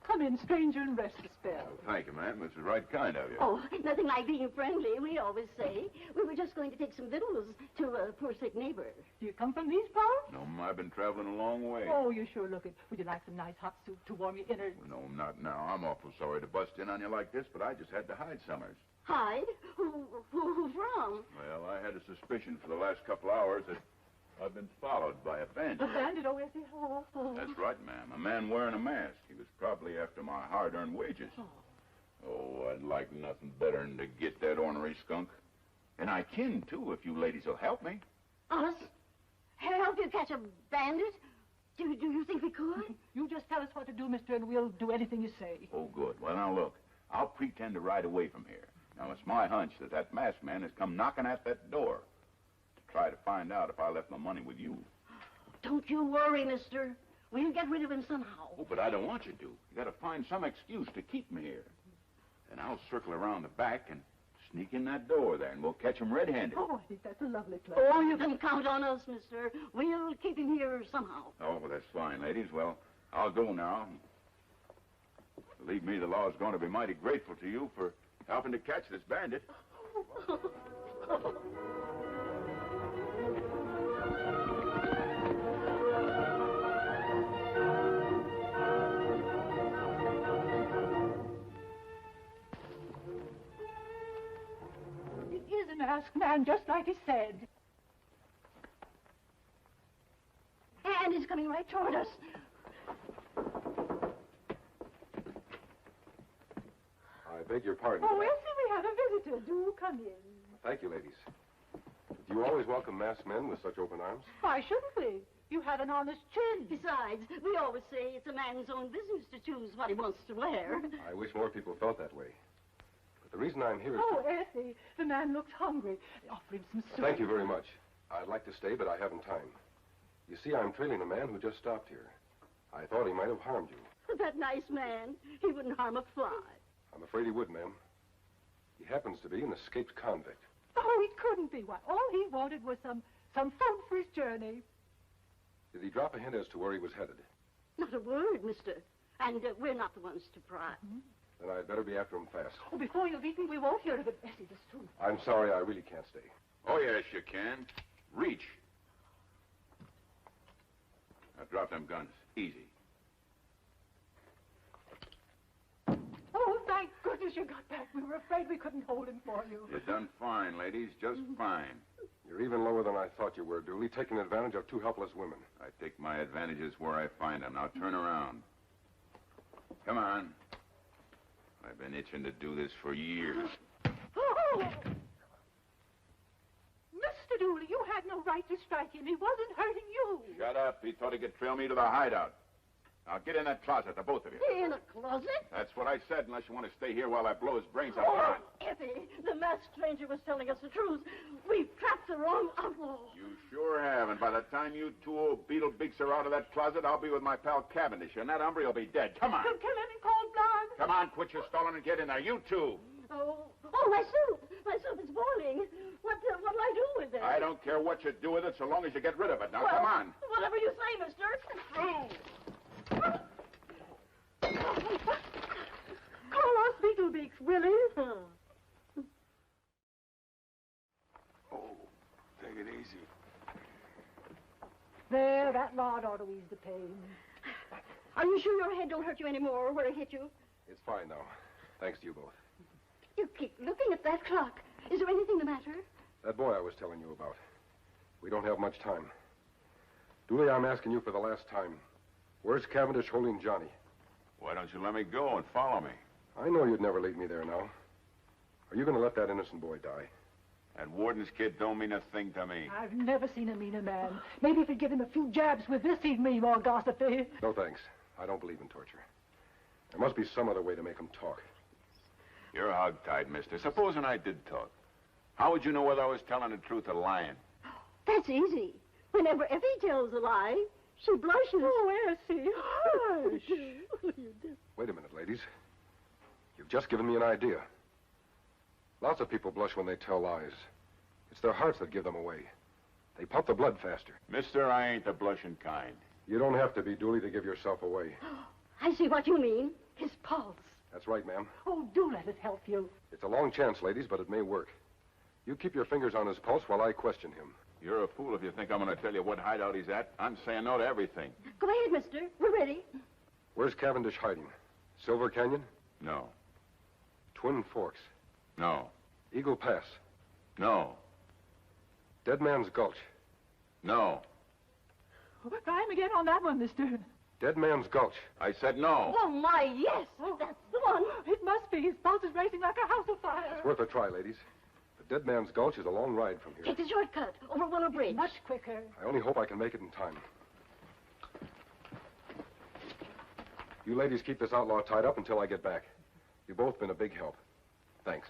Come in, stranger, and rest a spell. Thank you, ma'am. This is right kind of you. Oh, nothing like being friendly, we always say. We were just going to take some victuals to a poor sick neighbor. Do you come from these parts? No, ma'am, I've been traveling a long way. Oh, you sure look it. Would you like some nice hot soup to warm your innards? No, not now. I'm awful sorry to bust in on you like this, but I just had to hide Summers. Hide? Who from? Well, I had a suspicion for the last couple hours that I've been followed by a bandit. A bandit, oh, Effie? Oh. That's right, ma'am. A man wearing a mask. He was probably after my hard-earned wages. Oh, I'd like nothing better than to get that ornery skunk. And I can, too, if you ladies will help me. Us? Help you catch a bandit? Do you think we could? You just tell us what to do, mister, and we'll do anything you say. Oh, good. Well, now, look. I'll pretend to ride away from here. Now, it's my hunch that that masked man has come knocking at that door to try to find out if I left my money with you. Don't you worry, mister. We'll get rid of him somehow. Oh, but I don't want you to. You got to find some excuse to keep me here. And I'll circle around the back and sneak in that door there, and we'll catch him red-handed. Oh, I think that's a lovely plan. Oh, you can count on us, mister. We'll keep him here somehow. Oh, well, that's fine, ladies. Well, I'll go now. Believe me, the law's going to be mighty grateful to you for helping to catch this bandit. It is a masked man, just like he said. And he's coming right toward us. I beg your pardon. Oh, Elsie, we have a visitor. Do come in. Thank you, ladies. Do you always welcome masked men with such open arms? Why shouldn't we? You have an honest chin. Besides, we always say it's a man's own business to choose what he wants to wear. I wish more people felt that way. But the reason I'm here is Oh, Effie, the man looks hungry. Offer him some soup. Thank you very much. I'd like to stay, but I haven't time. You see, I'm trailing a man who just stopped here. I thought he might have harmed you. That nice man. He wouldn't harm a fly. I'm afraid he would, ma'am. He happens to be an escaped convict. Oh, he couldn't be. Why, all he wanted was some food for his journey. Did he drop a hint as to where he was headed? Not a word, mister. And we're not the ones to pry. Then I'd better be after him fast. Oh, before you've eaten, we won't hear of it. Bessie, this too. I'm sorry, I really can't stay. Oh, yes, you can. Reach. Now, drop them guns. Easy. Oh, thank goodness you got back. We were afraid we couldn't hold him for you. You've done fine, ladies. Just fine. You're even lower than I thought you were, Dooley, taking advantage of two helpless women. I take my advantages where I find them. Now, turn around. Come on. I've been itching to do this for years. Oh! Mr. Dooley, you had no right to strike him. He wasn't hurting you. Shut up. He thought he could trail me to the hideout. Now, get in that closet, the both of you. In a closet? That's what I said, unless you want to stay here while I blow his brains out. Oh, Effie, the masked stranger was telling us the truth. We've trapped the wrong outlaw. You sure have, and by the time you two old beetle beaks are out of that closet, I'll be with my pal Cavendish, and that hombre will be dead. Come on. You'll kill him in cold blood. Come on, quit your stalling and get in there. You two. Oh, my soup. My soup is boiling. What'll I do with it? I don't care what you do with it, so long as you get rid of it. Now, Well, come on. Whatever you say, mister. Through. Call us Beetlebeaks, Willie. Oh, take it easy. There, that rod ought to ease the pain. Are you sure your head don't hurt you anymore where it hit you? It's fine now. Thanks to you both. You keep looking at that clock. Is there anything the matter? That boy I was telling you about. We don't have much time. Dooley, I'm asking you for the last time. Where's Cavendish holding Johnny? Why don't you let me go and follow me? I know you'd never lead me there now. Are you going to let that innocent boy die? That warden's kid don't mean a thing to me. I've never seen a meaner man. Maybe if we'd give him a few jabs with this, he'd be more gossipy. No, thanks. I don't believe in torture. There must be some other way to make him talk. You're hogtied, mister. Supposing I did talk. How would you know whether I was telling the truth or lying? That's easy. Whenever Effie tells a lie, she blushes. Oh, Essie, hush. Wait a minute, ladies. You've just given me an idea. Lots of people blush when they tell lies. It's their hearts that give them away. They pump the blood faster. Mister, I ain't the blushing kind. You don't have to be, Dooley, to give yourself away. I see what you mean. His pulse. That's right, ma'am. Oh, do let us help you. It's a long chance, ladies, but it may work. You keep your fingers on his pulse while I question him. You're a fool if you think I'm going to tell you what hideout he's at. I'm saying no to everything. Go ahead, mister. We're ready. Where's Cavendish hiding? Silver Canyon? No. Twin Forks? No. Eagle Pass? No. Dead Man's Gulch? No. Try him again on that one, mister. Dead Man's Gulch. I said no. Oh, my, yes. That's the one. It must be. His pulse is racing like a house of fire. It's worth a try, ladies. The Dead Man's Gulch is a long ride from here. Take the shortcut over Willow Bridge. Much quicker. I only hope I can make it in time. You ladies keep this outlaw tied up until I get back. You've both been a big help. Thanks.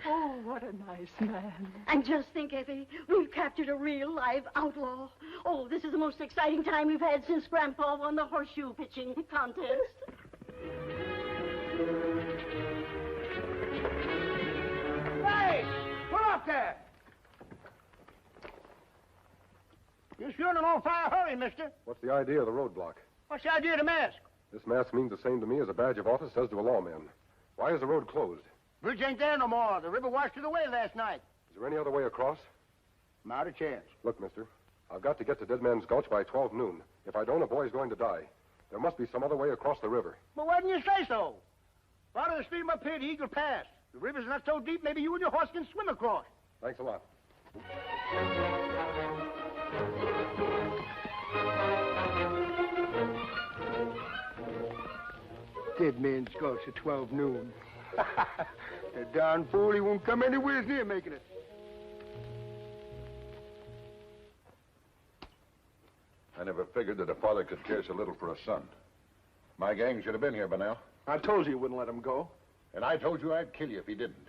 Oh, what a nice man. And just think, Effie, we've captured a real live outlaw. Oh, this is the most exciting time we've had since Grandpa won the horseshoe pitching contest. Hey, pull up there. You're sure in an on-fire hurry, mister. What's the idea of the roadblock? What's the idea of the mask? This mask means the same to me as a badge of office does to a lawman. Why is the road closed? Bridge ain't there no more. The river washed it away last night. Is there any other way across? Not a chance. Look, mister, I've got to get to Dead Man's Gulch by 12 noon. If I don't, a boy's going to die. There must be some other way across the river. Well, why didn't you say so? Follow the stream up here to Eagle Pass. The river's not so deep, maybe you and your horse can swim across. Thanks a lot. Dead Man's Gulch at 12 noon. The darn fool, he won't come anywhere near making it. I never figured that a father could care so little for a son. My gang should have been here by now. I told you wouldn't let him go. And I told you I'd kill you if he didn't.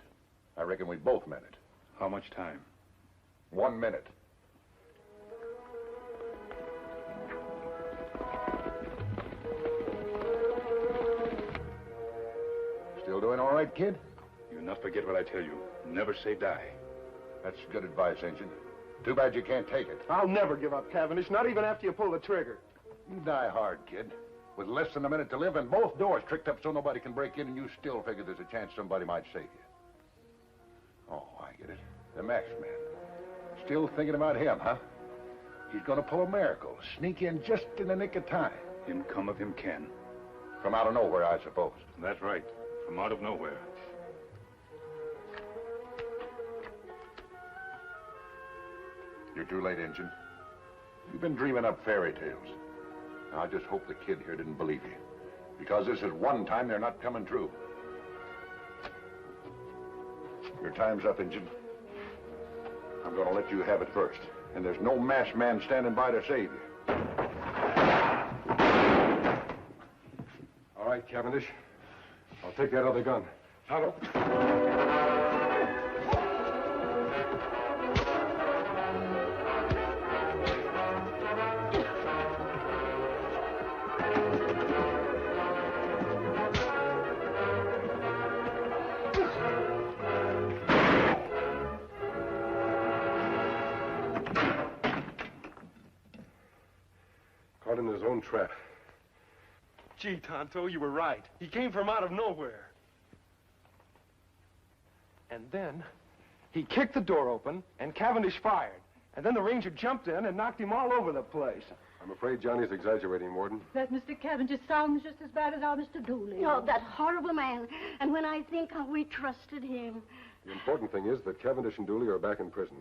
I reckon we both meant it. How much time? 1 minute. Still doing all right, kid? You not forget what I tell you. Never say die. That's good advice, Agent. Too bad you can't take it. I'll never give up, Cavendish, not even after you pull the trigger. You die hard, kid. With less than a minute to live and both doors tricked up so nobody can break in, and you still figure there's a chance somebody might save you. Oh, I get it. The masked man. Still thinking about him, huh? He's gonna pull a miracle, sneak in just in the nick of time. Him come of him can. From out of nowhere, I suppose. That's right. From out of nowhere. You're too late, Injun. You've been dreaming up fairy tales. I just hope the kid here didn't believe you. Because this is one time they're not coming true. Your time's up, Injun. I'm gonna let you have it first. And there's no masked man standing by to save you. All right, Cavendish. I'll take that other gun. Tonto. Caught in his own trap. Gee, Tonto, you were right. He came from out of nowhere. And then he kicked the door open, and Cavendish fired. And then the ranger jumped in and knocked him all over the place. I'm afraid Johnny's exaggerating, Warden. That Mr. Cavendish sounds just as bad as our Mr. Dooley. Oh, that horrible man. And when I think how we trusted him. The important thing is that Cavendish and Dooley are back in prison.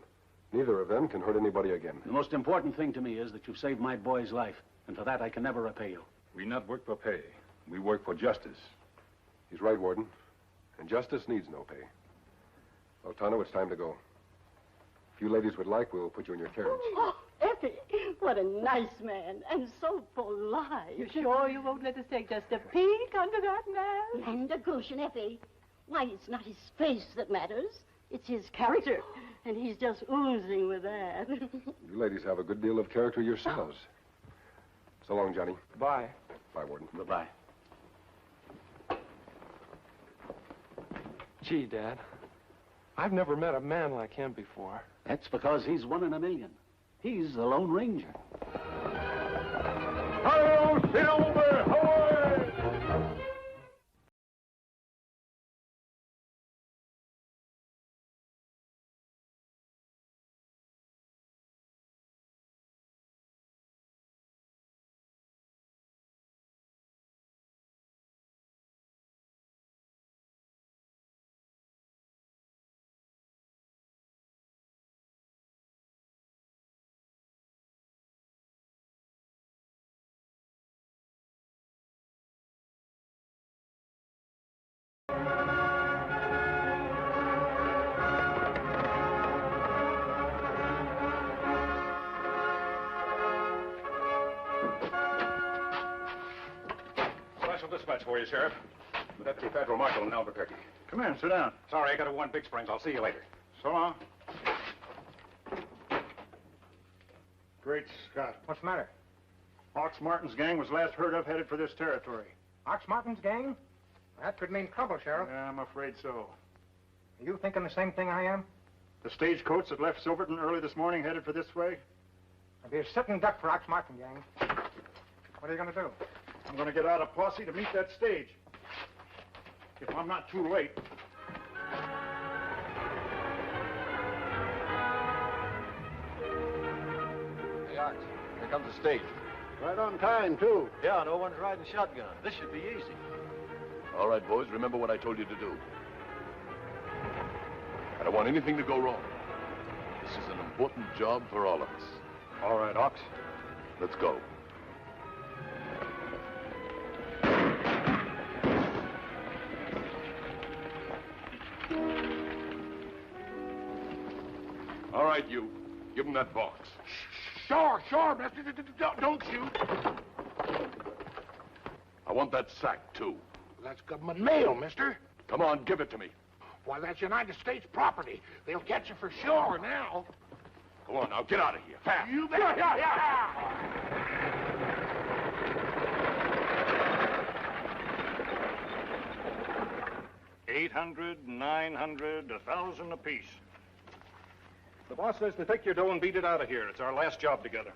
Neither of them can hurt anybody again. The most important thing to me is that you've saved my boy's life. And for that, I can never repay you. We not work for pay. We work for justice. He's right, Warden. And justice needs no pay. Well, Tonto, it's time to go. If you ladies would like, we'll put you in your carriage. Oh, Effie, what a nice man. And so polite. You sure you won't let us take just a peek under that mask? Land of Goshen, Effie. Why, it's not his face that matters. It's his character. And he's just oozing with that. You ladies have a good deal of character yourselves. So long, Johnny. Bye. Bye, Warden. Goodbye. Gee, Dad, I've never met a man like him before. That's because he's 1 in a million. He's the Lone Ranger. Hello, Silver! Ahoy! Special dispatch for you, Sheriff. The Deputy Federal Marshal in Albuquerque. Come in, sit down. Sorry, I got to one Big Springs. I'll see you later. So long. Great Scott. What's the matter? Ox Martin's gang was last heard of headed for this territory. Ox Martin's gang? That could mean trouble, Sheriff. Yeah, I'm afraid so. Are you thinking the same thing I am? The stagecoach that left Silverton early this morning headed for this way. I'll be a sitting duck for Ox Martin gang. What are you going to do? I'm going to get out a posse to meet that stage. If I'm not too late. Hey, Ox, here comes the stage. Right on time, too. Yeah, no one's riding shotgun. This should be easy. All right, boys, remember what I told you to do. I don't want anything to go wrong. This is an important job for all of us. All right, Ox. Let's go. All right, you. Give him that box. Sure, mister. Don't shoot. I want that sack, too. That's government mail, mister. Come on, give it to me. Why, that's United States property. They'll get you for sure now. Come on, now, get out of here, fast. You bet. Yeah. 800, 900, 1,000 apiece. The boss says to take your dough and beat it out of here. It's our last job together.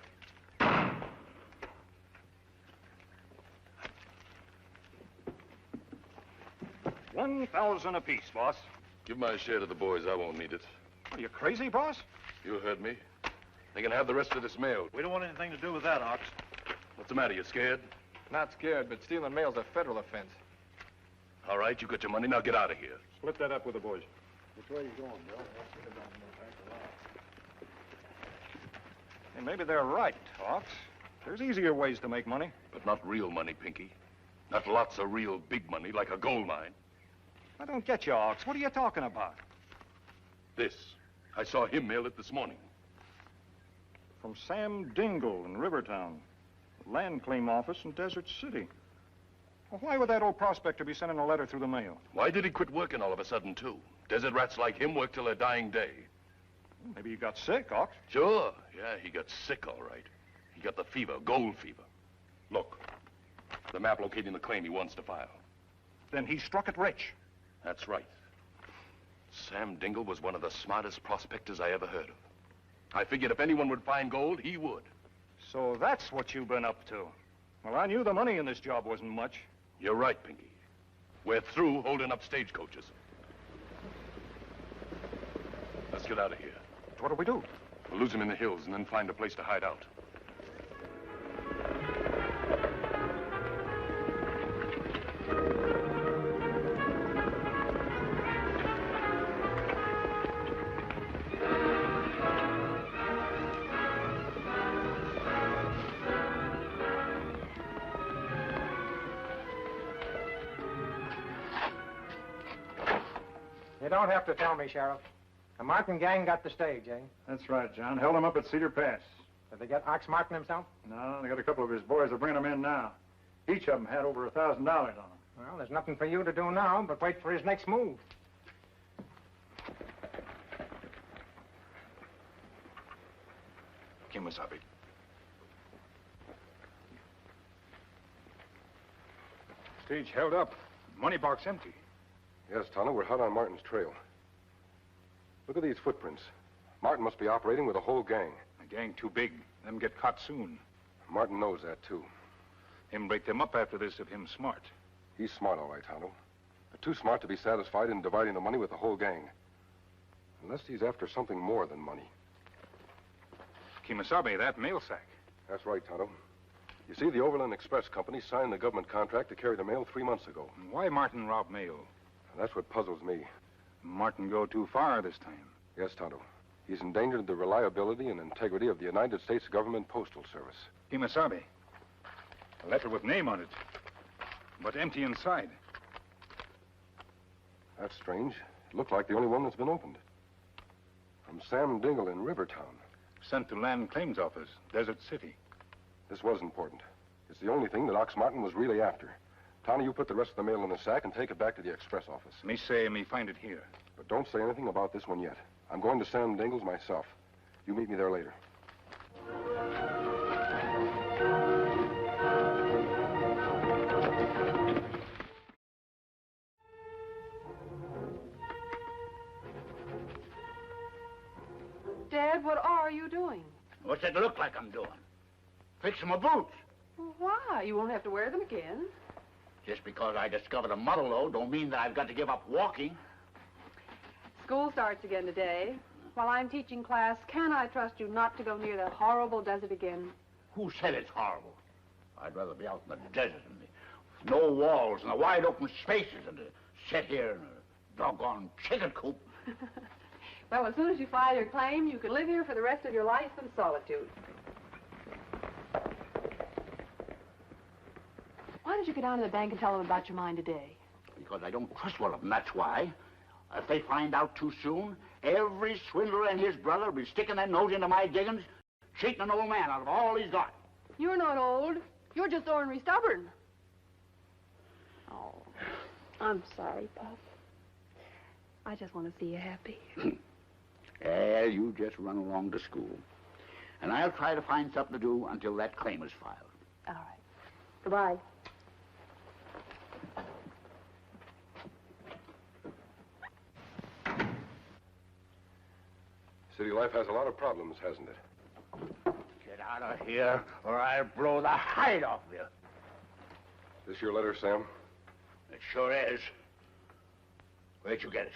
$1,000 apiece, boss. Give my share to the boys. I won't need it. Are you crazy, boss? You heard me. They can have the rest of this mail. We don't want anything to do with that, Ox. What's the matter? You scared? Not scared, but stealing mail's a federal offense. All right, you got your money. Now get out of here. Split that up with the boys. Which way are you going, Bill? Hey, maybe they're right, Ox. There's easier ways to make money. But not real money, Pinky. Not lots of real big money like a gold mine. I don't get you, Ox. What are you talking about? This. I saw him mail it this morning. From Sam Dingle in Rivertown. Land claim office in Desert City. Well, why would that old prospector be sending a letter through the mail? Why did he quit working all of a sudden, too? Desert rats like him work till their dying day. Maybe he got sick, Ox. Sure. Yeah, he got sick, all right. He got the fever, gold fever. Look, the map locating the claim he wants to file. Then he struck it rich. That's right. Sam Dingle was one of the smartest prospectors I ever heard of. I figured if anyone would find gold, he would. So that's what you've been up to. Well, I knew the money in this job wasn't much. You're right, Pinky. We're through holding up stagecoaches. Let's get out of here. What do we do? We'll lose him in the hills and then find a place to hide out. You don't have to tell me, Sheriff. The Martin gang got the stage, eh? That's right, John. Held him up at Cedar Pass. Did they get Ox Martin himself? No, they got a couple of his boys. They're bringing him in now. Each of them had over $1,000 on them. Well, there's nothing for you to do now but wait for his next move. Kimasabi. Stage held up. Money box empty. Yes, Tonto, we're hot on Martin's trail. Look at these footprints. Martin must be operating with a whole gang. A gang too big. Them get caught soon. Martin knows that, too. Him break them up after this if him smart. He's smart, all right, Tonto. But too smart to be satisfied in dividing the money with the whole gang. Unless he's after something more than money. Kimasabi, that mail sack. That's right, Tonto. You see, the Overland Express Company signed the government contract to carry the mail 3 months ago. Why Martin rob mail? And that's what puzzles me. Martin go too far this time. Yes, Tonto. He's endangered the reliability and integrity of the United States Government Postal Service. Kimasabi. A letter with name on it, but empty inside. That's strange. It looked like the only one that's been opened. From Sam Dingle in Rivertown. Sent to Land Claims Office, Desert City. This was important. It's the only thing that Ox Martin was really after. Tony, you put the rest of the mail in the sack and take it back to the express office. Me say me find it here. But don't say anything about this one yet. I'm going to Sam Dingle's myself. You meet me there later. Dad, what are you doing? What's it look like I'm doing? Fixing my boots. Why? You won't have to wear them again. Just because I discovered a muddle load don't mean that I've got to give up walking. School starts again today. While I'm teaching class, can I trust you not to go near that horrible desert again? Who said it's horrible? I'd rather be out in the desert and no walls and the wide open spaces than to sit here in a doggone chicken coop. Well, as soon as you file your claim, you can live here for the rest of your life in solitude. Why did you go down to the bank and tell them about your mine today? Because I don't trust one of them, that's why. If they find out too soon, every swindler and his brother will be sticking their nose into my diggings, cheating an old man out of all he's got. You're not old. You're just ornery stubborn. Oh, I'm sorry, Pup. I just want to see you happy. Yeah, you just run along to school. And I'll try to find something to do until that claim is filed. All right. Goodbye. City life has a lot of problems, hasn't it? Get out of here, or I'll blow the hide off you. This your letter, Sam? It sure is. Where'd you get it?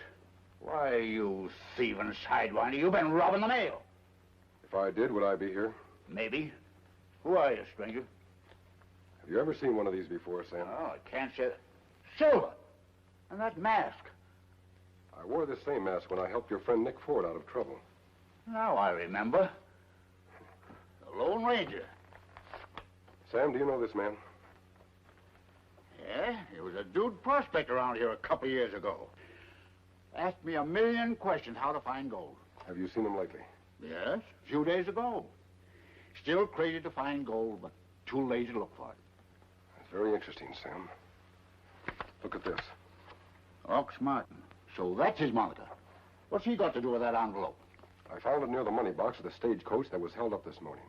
Why, you thieving sidewinder, you've been robbing the mail. If I did, would I be here? Maybe. Who are you, stranger? Have you ever seen one of these before, Sam? Oh, I can't say that. Silver! And that mask. I wore this same mask when I helped your friend Nick Ford out of trouble. Now I remember. The Lone Ranger. Sam, do you know this man? Yeah, he was a dude prospect around here a couple years ago. Asked me a million questions how to find gold. Have you seen him lately? Yes, a few days ago. Still crazy to find gold, but too lazy to look for it. That's very interesting, Sam. Look at this. Ox Martin. So that's his moniker. What's he got to do with that envelope? I found it near the money box of the stagecoach that was held up this morning.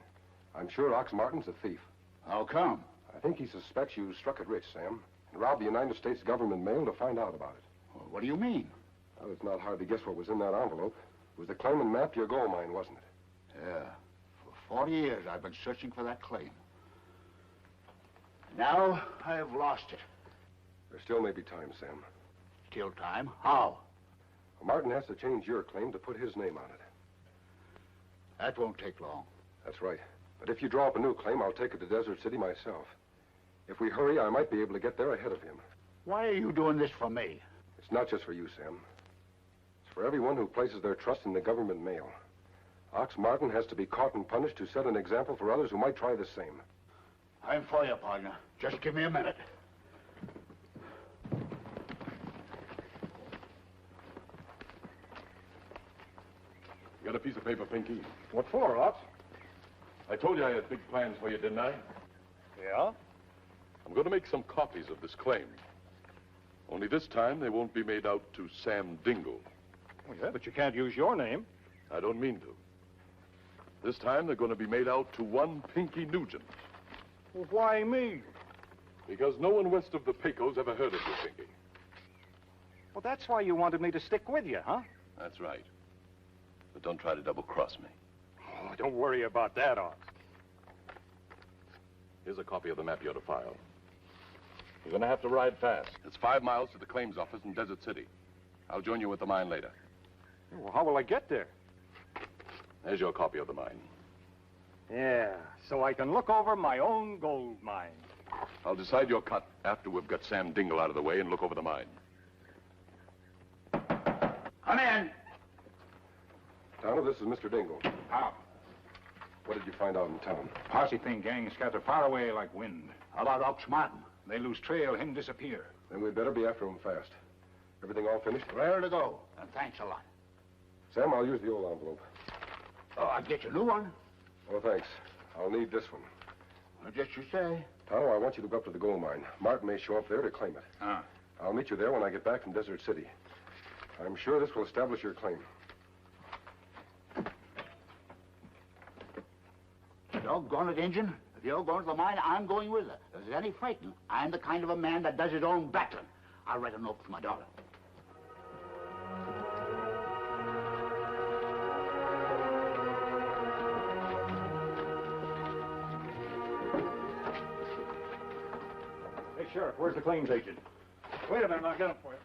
I'm sure Ox Martin's a thief. How come? I think he suspects you struck it rich, Sam, and robbed the United States government mail to find out about it. Well, what do you mean? Well, it's not hard to guess what was in that envelope. It was the claim and map to your gold mine, wasn't it? Yeah. For 40 years, I've been searching for that claim. Now, I've lost it. There still may be time, Sam. Still time? How? Well, Martin has to change your claim to put his name on it. That won't take long. That's right. But if you draw up a new claim, I'll take it to Desert City myself. If we hurry, I might be able to get there ahead of him. Why are you doing this for me? It's not just for you, Sam. It's for everyone who places their trust in the government mail. Ox Martin has to be caught and punished to set an example for others who might try the same. I'm for you, partner. Just give me a minute. Got a piece of paper, Pinky? What for, Ox? I told you I had big plans for you, didn't I? Yeah? I'm going to make some copies of this claim. Only this time, they won't be made out to Sam Dingle. Oh, yeah, but you can't use your name. I don't mean to. This time, they're going to be made out to one Pinky Nugent. Well, why me? Because no one west of the Pecos ever heard of you, Pinky. Well, that's why you wanted me to stick with you, huh? That's right. But don't try to double-cross me. Oh, don't worry about that, Ox. Here's a copy of the map you're to file. You're going to have to ride fast. It's 5 miles to the claims office in Desert City. I'll join you at the mine later. Well, how will I get there? There's your copy of the mine. Yeah, so I can look over my own gold mine. I'll decide your cut after we've got Sam Dingle out of the way and look over the mine. Come in. Tonto, this is Mr. Dingle. How? What did you find out in town? Posse thing gang scattered far away like wind. How about Ox Martin? They lose trail, him disappear. Then we'd better be after him fast. Everything all finished? Ready to go. And thanks a lot. Sam, I'll use the old envelope. Oh, I'll get you a new one. Oh, thanks. I'll need this one. Well, just you say. Tonto, I want you to go up to the gold mine. Martin may show up there to claim it. Ah. I'll meet you there when I get back from Desert City. I'm sure this will establish your claim. Doggone it, Injun. If you're going to the mine, I'm going with her. If there's any fighting, I'm the kind of a man that does his own battling. I'll write a note for my daughter. Hey, Sheriff, where's the claims agent? Wait a minute, I'll get him for you.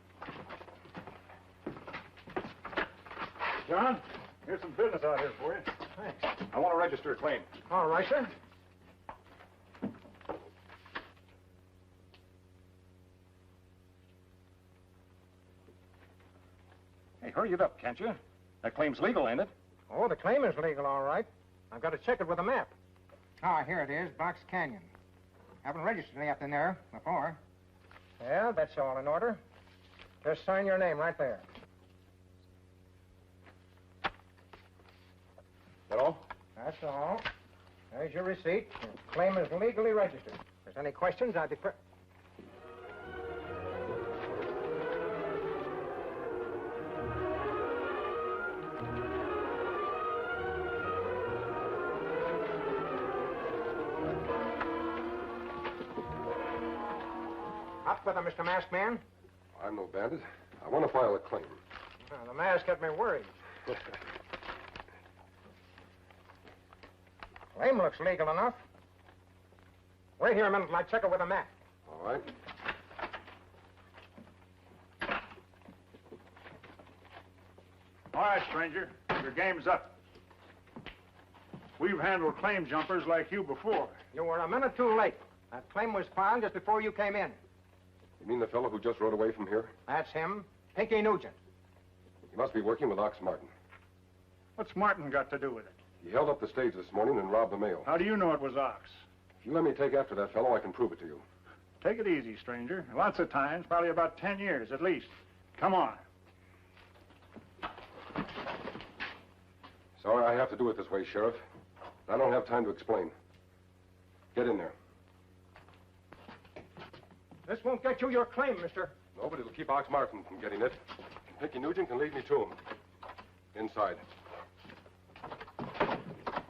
John, here's some business out here for you. Thanks. I want to register a claim. All right, sir. Hey, hurry it up, can't you? That claim's legal, ain't it? Oh, the claim is legal, all right. I've got to check it with a map. Ah, here it is, Box Canyon. Haven't registered it up in there before. Yeah, that's all in order. Just sign your name right there. That all? That's all. There's your receipt. Your claim is legally registered. If there's any questions, I declare... Talk with him, Mr. Masked Man. I'm no bandit. I want to file a claim. The mask got me worried. Claim looks legal enough. Wait here a minute and I check it with a map. All right. All right, stranger. Your game's up. We've handled claim jumpers like you before. You were a minute too late. That claim was filed just before you came in. You mean the fellow who just rode away from here? That's him. Pinky Nugent. He must be working with Ox Martin. What's Martin got to do with it? He held up the stage this morning and robbed the mail. How do you know it was Ox? If you let me take after that fellow, I can prove it to you. Take it easy, stranger. Lots of times, probably about 10 years at least. Come on. Sorry I have to do it this way, Sheriff. I don't have time to explain. Get in there. This won't get you your claim, mister. No, but it'll keep Ox Martin from getting it. Pinky Nugent can lead me to him. Inside.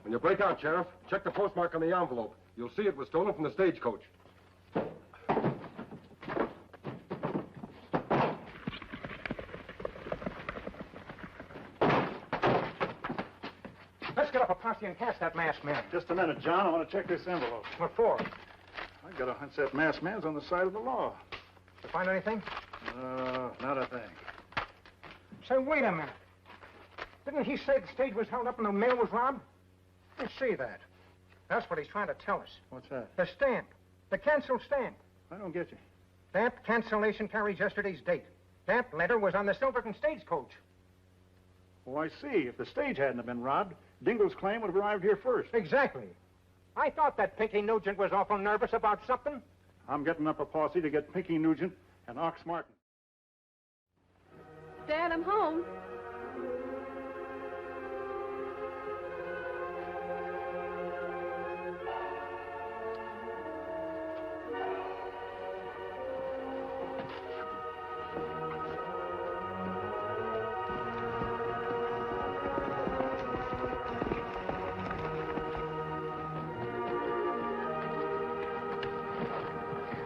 When you break out, Sheriff, check the postmark on the envelope. You'll see it was stolen from the stagecoach. Let's get up a posse and catch that masked man. Just a minute, John. I want to check this envelope. What for? I got a hunch that masked man's on the side of the law. You find anything? Not a thing. Say, wait a minute. Didn't he say the stage was held up and the mail was robbed? I see that. That's what he's trying to tell us. What's that? The stamp. The canceled stamp. I don't get you. That cancellation carries yesterday's date. That letter was on the Silverton stagecoach. Oh, I see. If the stage hadn't have been robbed, Dingle's claim would have arrived here first. Exactly. I thought that Pinky Nugent was awful nervous about something. I'm getting up a posse to get Pinky Nugent and Ox Martin. Dad, I'm home.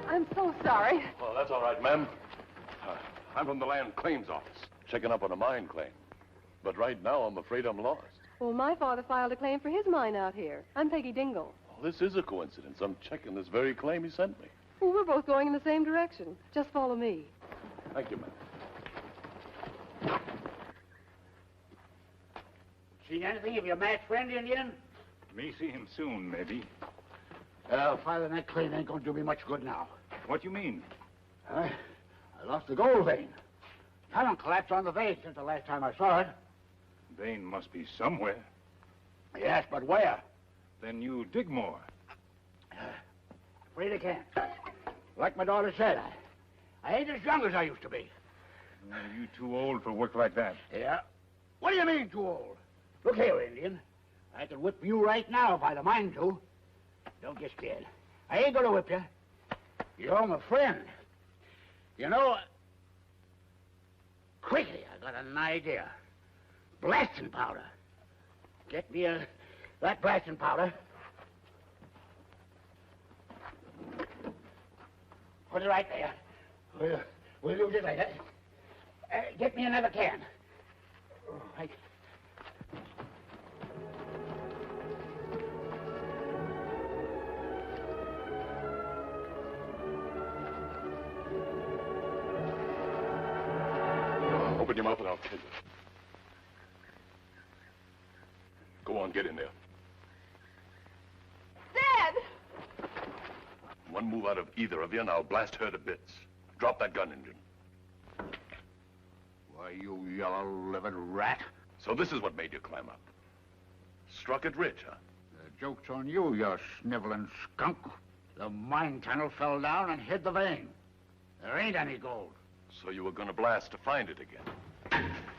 I'm so sorry. Well, that's all right, ma'am. I'm from the Land Claims Office, checking up on a mine claim. But right now, I'm afraid I'm lost. Well, my father filed a claim for his mine out here. I'm Peggy Dingle. Well, this is a coincidence. I'm checking this very claim he sent me. Well, we're both going in the same direction. Just follow me. Thank you, ma'am. Seen anything of your matched friend, Indian? May see him soon, maybe. Filing that claim ain't gonna do me much good now. What you mean? I lost the gold vein. Haven't collapsed on the vein since the last time I saw it. Vein must be somewhere. Yes, but where? Then you dig more. Afraid I can't. Like my daughter said, I ain't as young as I used to be. You too old for work like that. Yeah? What do you mean, too old? Look here, Indian. I could whip you right now if I had a mind to. Don't get scared. I ain't gonna whip you. You're my friend. You know, quickly, I got an idea. Blasting powder. Get me that blasting powder. Put it right there. We'll use it later. Get me another can. Right. Open your mouth and I'll kill you. Go on, get in there. Dad! One move out of either of you and I'll blast her to bits. Drop that gun, Injun. Why, you yellow-livered rat. So this is what made you climb up. Struck it rich, huh? The joke's on you, you sniveling skunk. The mine tunnel fell down and hid the vein. There ain't any gold. So you were gonna blast to find it again.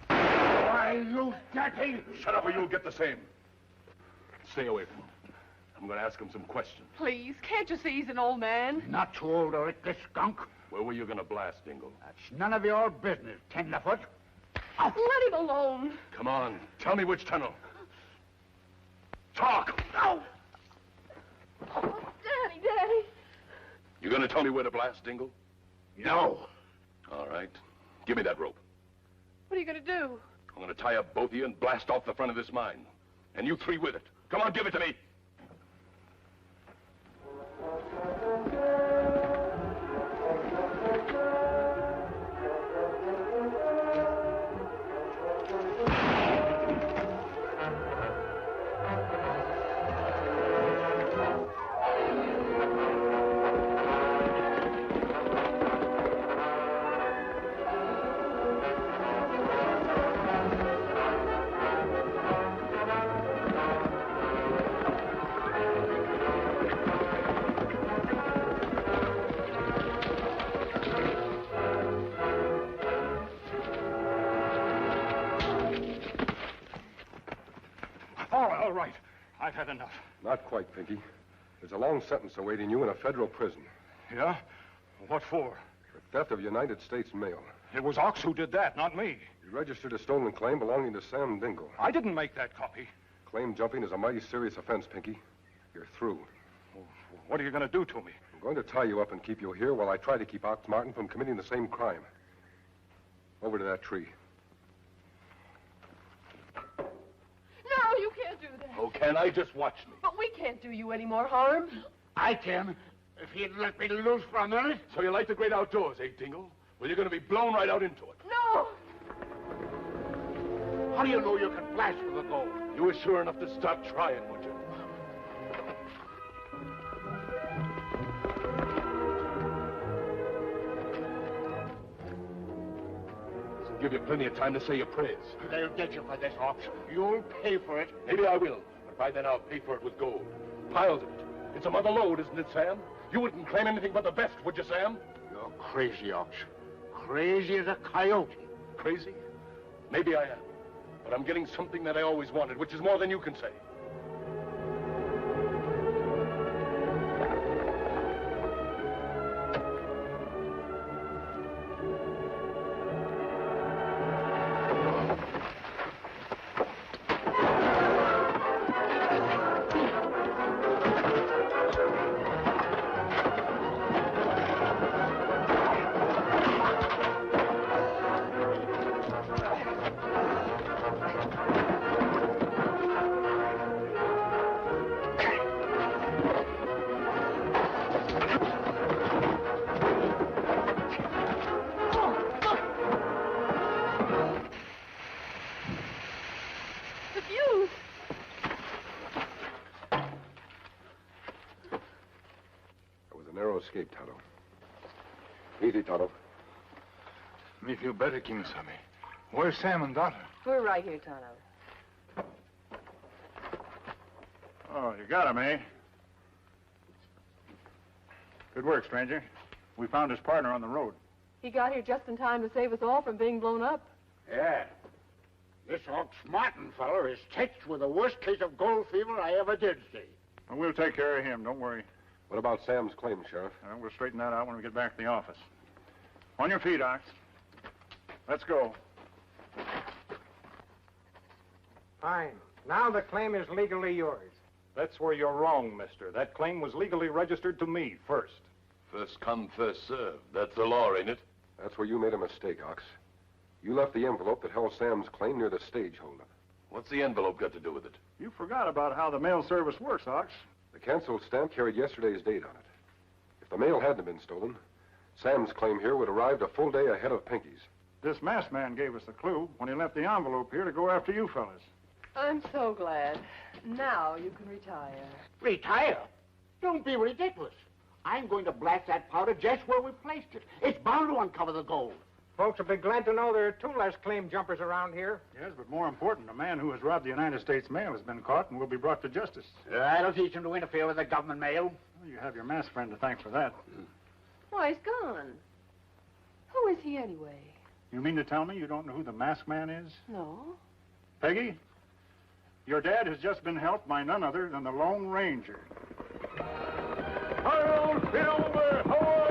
Why, you dirty... Shut up or you'll get the same. Stay away from him. I'm gonna ask him some questions. Please, can't you see he's an old man? Not too old to lick this skunk. Where were you gonna blast, Dingle? That's none of your business, tenderfoot. Let him alone. Come on, tell me which tunnel. Talk! Oh, Daddy, Daddy. You gonna tell me where to blast, Dingle? No. All right. Give me that rope. What are you going to do? I'm going to tie up both of you and blast off the front of this mine. And you three with it. Come on, give it to me. All right. I've had enough. Not quite, Pinky. There's a long sentence awaiting you in a federal prison. Yeah? What for? For theft of United States mail. It was Ox who did that, not me. You registered a stolen claim belonging to Sam Dingle. I didn't make that copy. Claim jumping is a mighty serious offense, Pinky. You're through. What are you going to do to me? I'm going to tie you up and keep you here while I try to keep Ox Martin from committing the same crime. Over to that tree. No, you can't do that. Oh, can I? Just watch me. But we can't do you any more harm. I can, if you'd let me loose for a minute. So you like the great outdoors, eh, Dingle? Well, you're going to be blown right out into it. No! How do you know you can blast with a gold? You were sure enough to stop trying, would you? This'll give you plenty of time to say your prayers. They'll get you for this, Ox. You'll pay for it. Maybe I will, but by then I'll pay for it with gold. Piles of it. It's a mother lode, isn't it, Sam? You wouldn't claim anything but the best, would you, Sam? You're crazy, Ox. Crazy as a coyote. Crazy? Maybe I am. But I'm getting something that I always wanted, which is more than you can say. Escape, Tonto. Easy, Tonto. Me feel better, Kimisame. Where's Sam and daughter? We're right here, Tonto. Oh, you got him, eh? Good work, stranger. We found his partner on the road. He got here just in time to save us all from being blown up. Yeah. This Ox Martin feller is touched with the worst case of gold fever I ever did see. Well, we'll take care of him. Don't worry. What about Sam's claim, Sheriff? We'll straighten that out when we get back to the office. On your feet, Ox. Let's go. Fine. Now the claim is legally yours. That's where you're wrong, mister. That claim was legally registered to me first. First come, first served. That's the law, ain't it? That's where you made a mistake, Ox. You left the envelope that held Sam's claim near the stage holdup. What's the envelope got to do with it? You forgot about how the mail service works, Ox. The canceled stamp carried yesterday's date on it. If the mail hadn't been stolen, Sam's claim here would have arrived a full day ahead of Pinky's. This masked man gave us the clue when he left the envelope here to go after you fellas. I'm so glad. Now you can retire. Retire? Don't be ridiculous. I'm going to blast that powder just where we placed it. It's bound to uncover the gold. Folks will be glad to know there are two less claim jumpers around here. Yes, but more important, a man who has robbed the United States mail has been caught and will be brought to justice. That'll teach him to interfere with the government mail. Well, you have your masked friend to thank for that. Why, he's gone. Who is he anyway? You mean to tell me you don't know who the masked man is? No. Peggy, your dad has just been helped by none other than the Lone Ranger. Harold Silver, ahoy!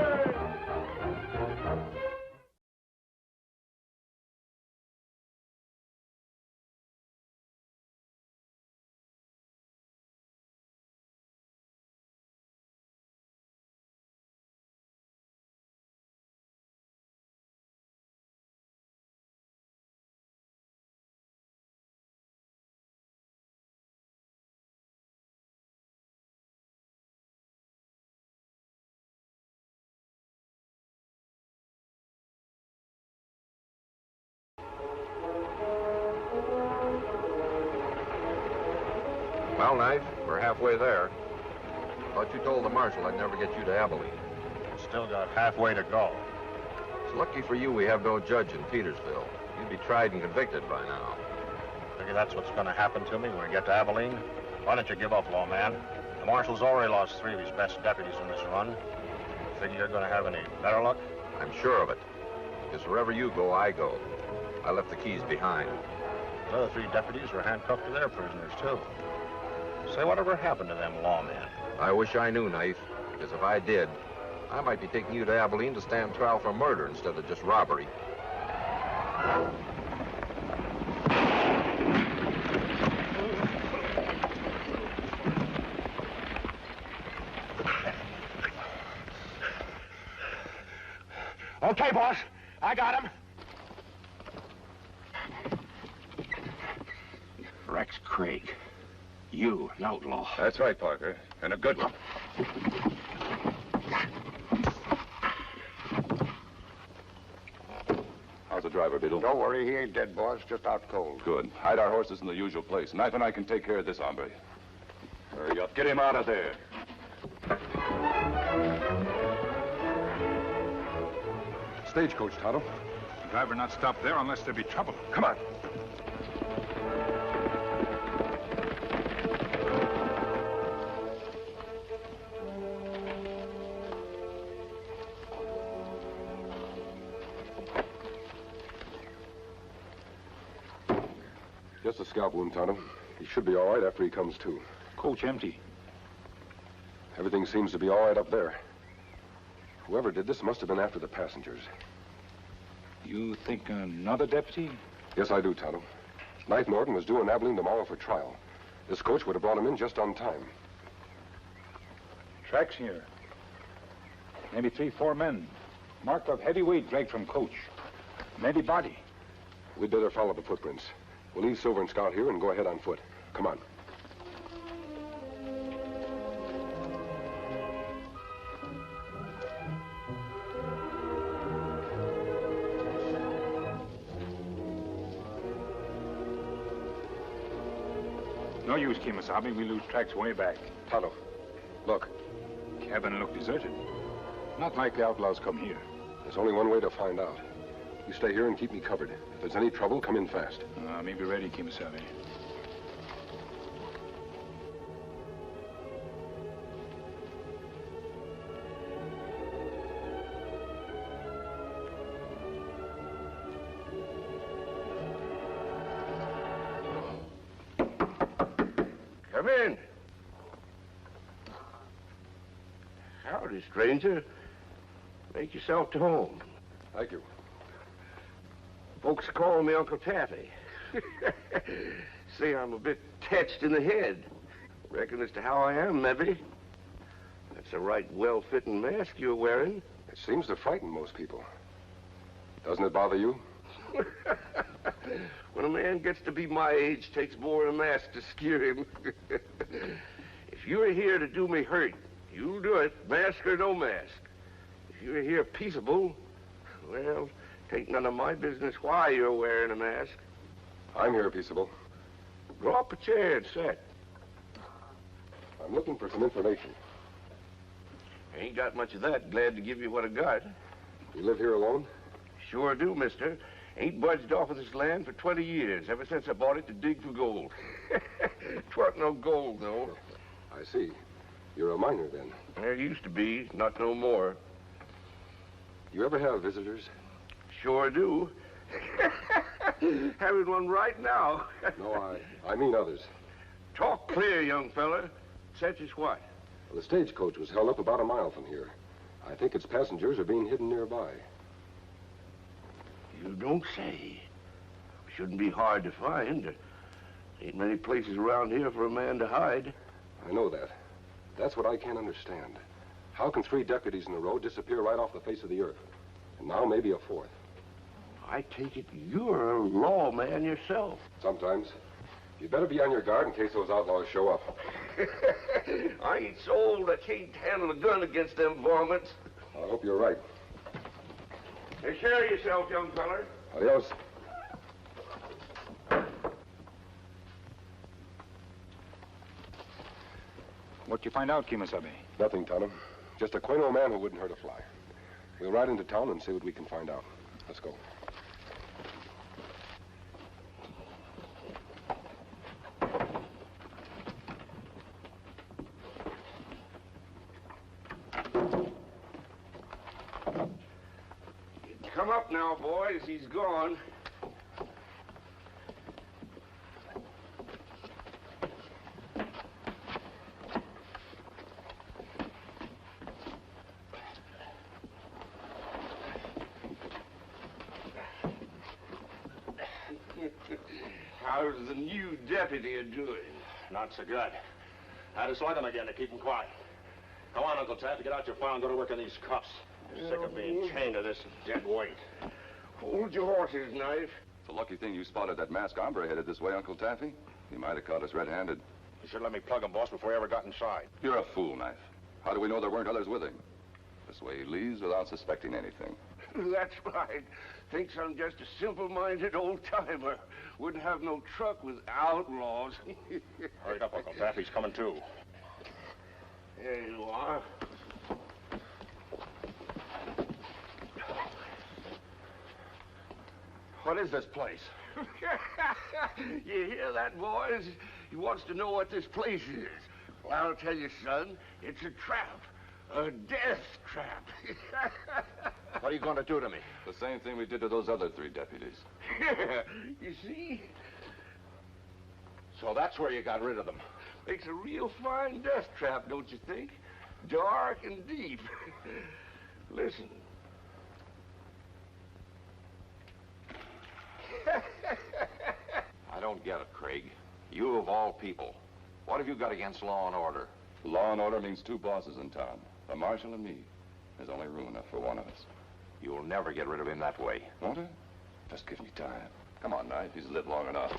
Well, Knight, we're halfway there. Thought you told the marshal I'd never get you to Abilene. Still got halfway to go. It's lucky for you we have no judge in Petersville. You'd be tried and convicted by now. Figure that's what's going to happen to me when we get to Abilene. Why don't you give up, lawman? The marshal's already lost 3 of his best deputies in this run. Figure you're going to have any better luck? I'm sure of it. Because wherever you go, I go. I left the keys behind. The other 3 deputies were handcuffed to their prisoners, too. Say, whatever happened to them lawmen? I wish I knew, Knight, because if I did, I might be taking you to Abilene to stand trial for murder instead of just robbery. Okay, boss. I got him. Rex Craig. You, an outlaw. That's right, Parker. And a good one. How's the driver, Beetle? Don't worry, he ain't dead, boss. Just out cold. Good. Hide our horses in the usual place. Knife and I can take care of this hombre. Hurry up. Get him out of there. Stagecoach, Tonto. The driver not stop there unless there be trouble. Come on. Just a scalp wound, Tonto. He should be all right after he comes to. Coach empty. Everything seems to be all right up there. Whoever did this must have been after the passengers. You think another deputy? Yes, I do, Tonto. Knight Norton was due in Abilene tomorrow for trial. This coach would have brought him in just on time. Tracks here. Maybe 3, 4 men. Marked up heavy weight dragged from coach. Maybe body. We'd better follow the footprints. We'll leave Silver and Scout here and go ahead on foot. Come on. No use, Kemosabe. We lose tracks way back. Tonto, look. Cabin looked deserted. Not like the outlaws come here. There's only one way to find out. You stay here and keep me covered. If there's any trouble, come in fast. Me be ready, Kemosabe. Come in. Howdy, stranger. Make yourself to home. Thank you. Folks call me Uncle Taffy. Say I'm a bit touched in the head. Reckon as to how I am, maybe. That's a right well-fitting mask you're wearing. It seems to frighten most people. Doesn't it bother you? When a man gets to be my age, takes more than a mask to scare him. If you're here to do me hurt, you'll do it, mask or no mask. If you're here peaceable, well, tain't none of my business why you're wearing a mask. I'm here peaceable. Draw up a chair and sit. I'm looking for some information. Ain't got much of that. Glad to give you what I got. You live here alone? Sure do, mister. Ain't budged off of this land for 20 years, ever since I bought it to dig for gold. 'Twarn't no gold, though. I see. You're a miner, then. There used to be, not no more. You ever have visitors? Sure do. Having one right now. No, I mean others. Talk clear, young fella. Such as what? Well, the stagecoach was held up about a mile from here. I think its passengers are being hidden nearby. You don't say. Shouldn't be hard to find. There ain't many places around here for a man to hide. I know that. That's what I can't understand. How can 3 deputies in a row disappear right off the face of the earth? And now maybe a 4th. I take it you're a lawman yourself. Sometimes. You'd better be on your guard in case those outlaws show up. I ain't so old I can't handle a gun against them varmints. I hope you're right. Take care of yourself, young feller. Adios. What'd you find out, Kimasabe? Nothing, Tonto. Just a quaint old man who wouldn't hurt a fly. We'll ride into town and see what we can find out. Let's go. Come up now, boys. He's gone. How's the new deputy doing? Not so good. Had to slug him again to keep him quiet. Come on, Uncle Taffy, get out your file and go to work on these cuffs. I'm sick of being chained to this dead weight. Hold your horses, Knife. It's a lucky thing you spotted that masked hombre headed this way, Uncle Taffy. He might have caught us red-handed. You should let me plug him, boss, before he ever got inside. You're a fool, Knife. How do we know there weren't others with him? This way he leaves without suspecting anything. That's right. Thinks I'm just a simple-minded old-timer. Wouldn't have no truck with outlaws. Hurry up, Uncle Taffy's coming too. There you are. What is this place? You hear that, boys? He wants to know what this place is. Well, I'll tell you, son, it's a trap. A death trap. What are you going to do to me? The same thing we did to those other 3 deputies. You see? So that's where you got rid of them. Makes a real fine death trap, don't you think? Dark and deep. Listen. I don't get it, Craig. You of all people. What have you got against law and order? Law and order means 2 bosses in town. The marshal and me. There's only room enough for one of us. You'll never get rid of him that way. Won't I? Just give me time. Come on, Knife. He's lived long enough.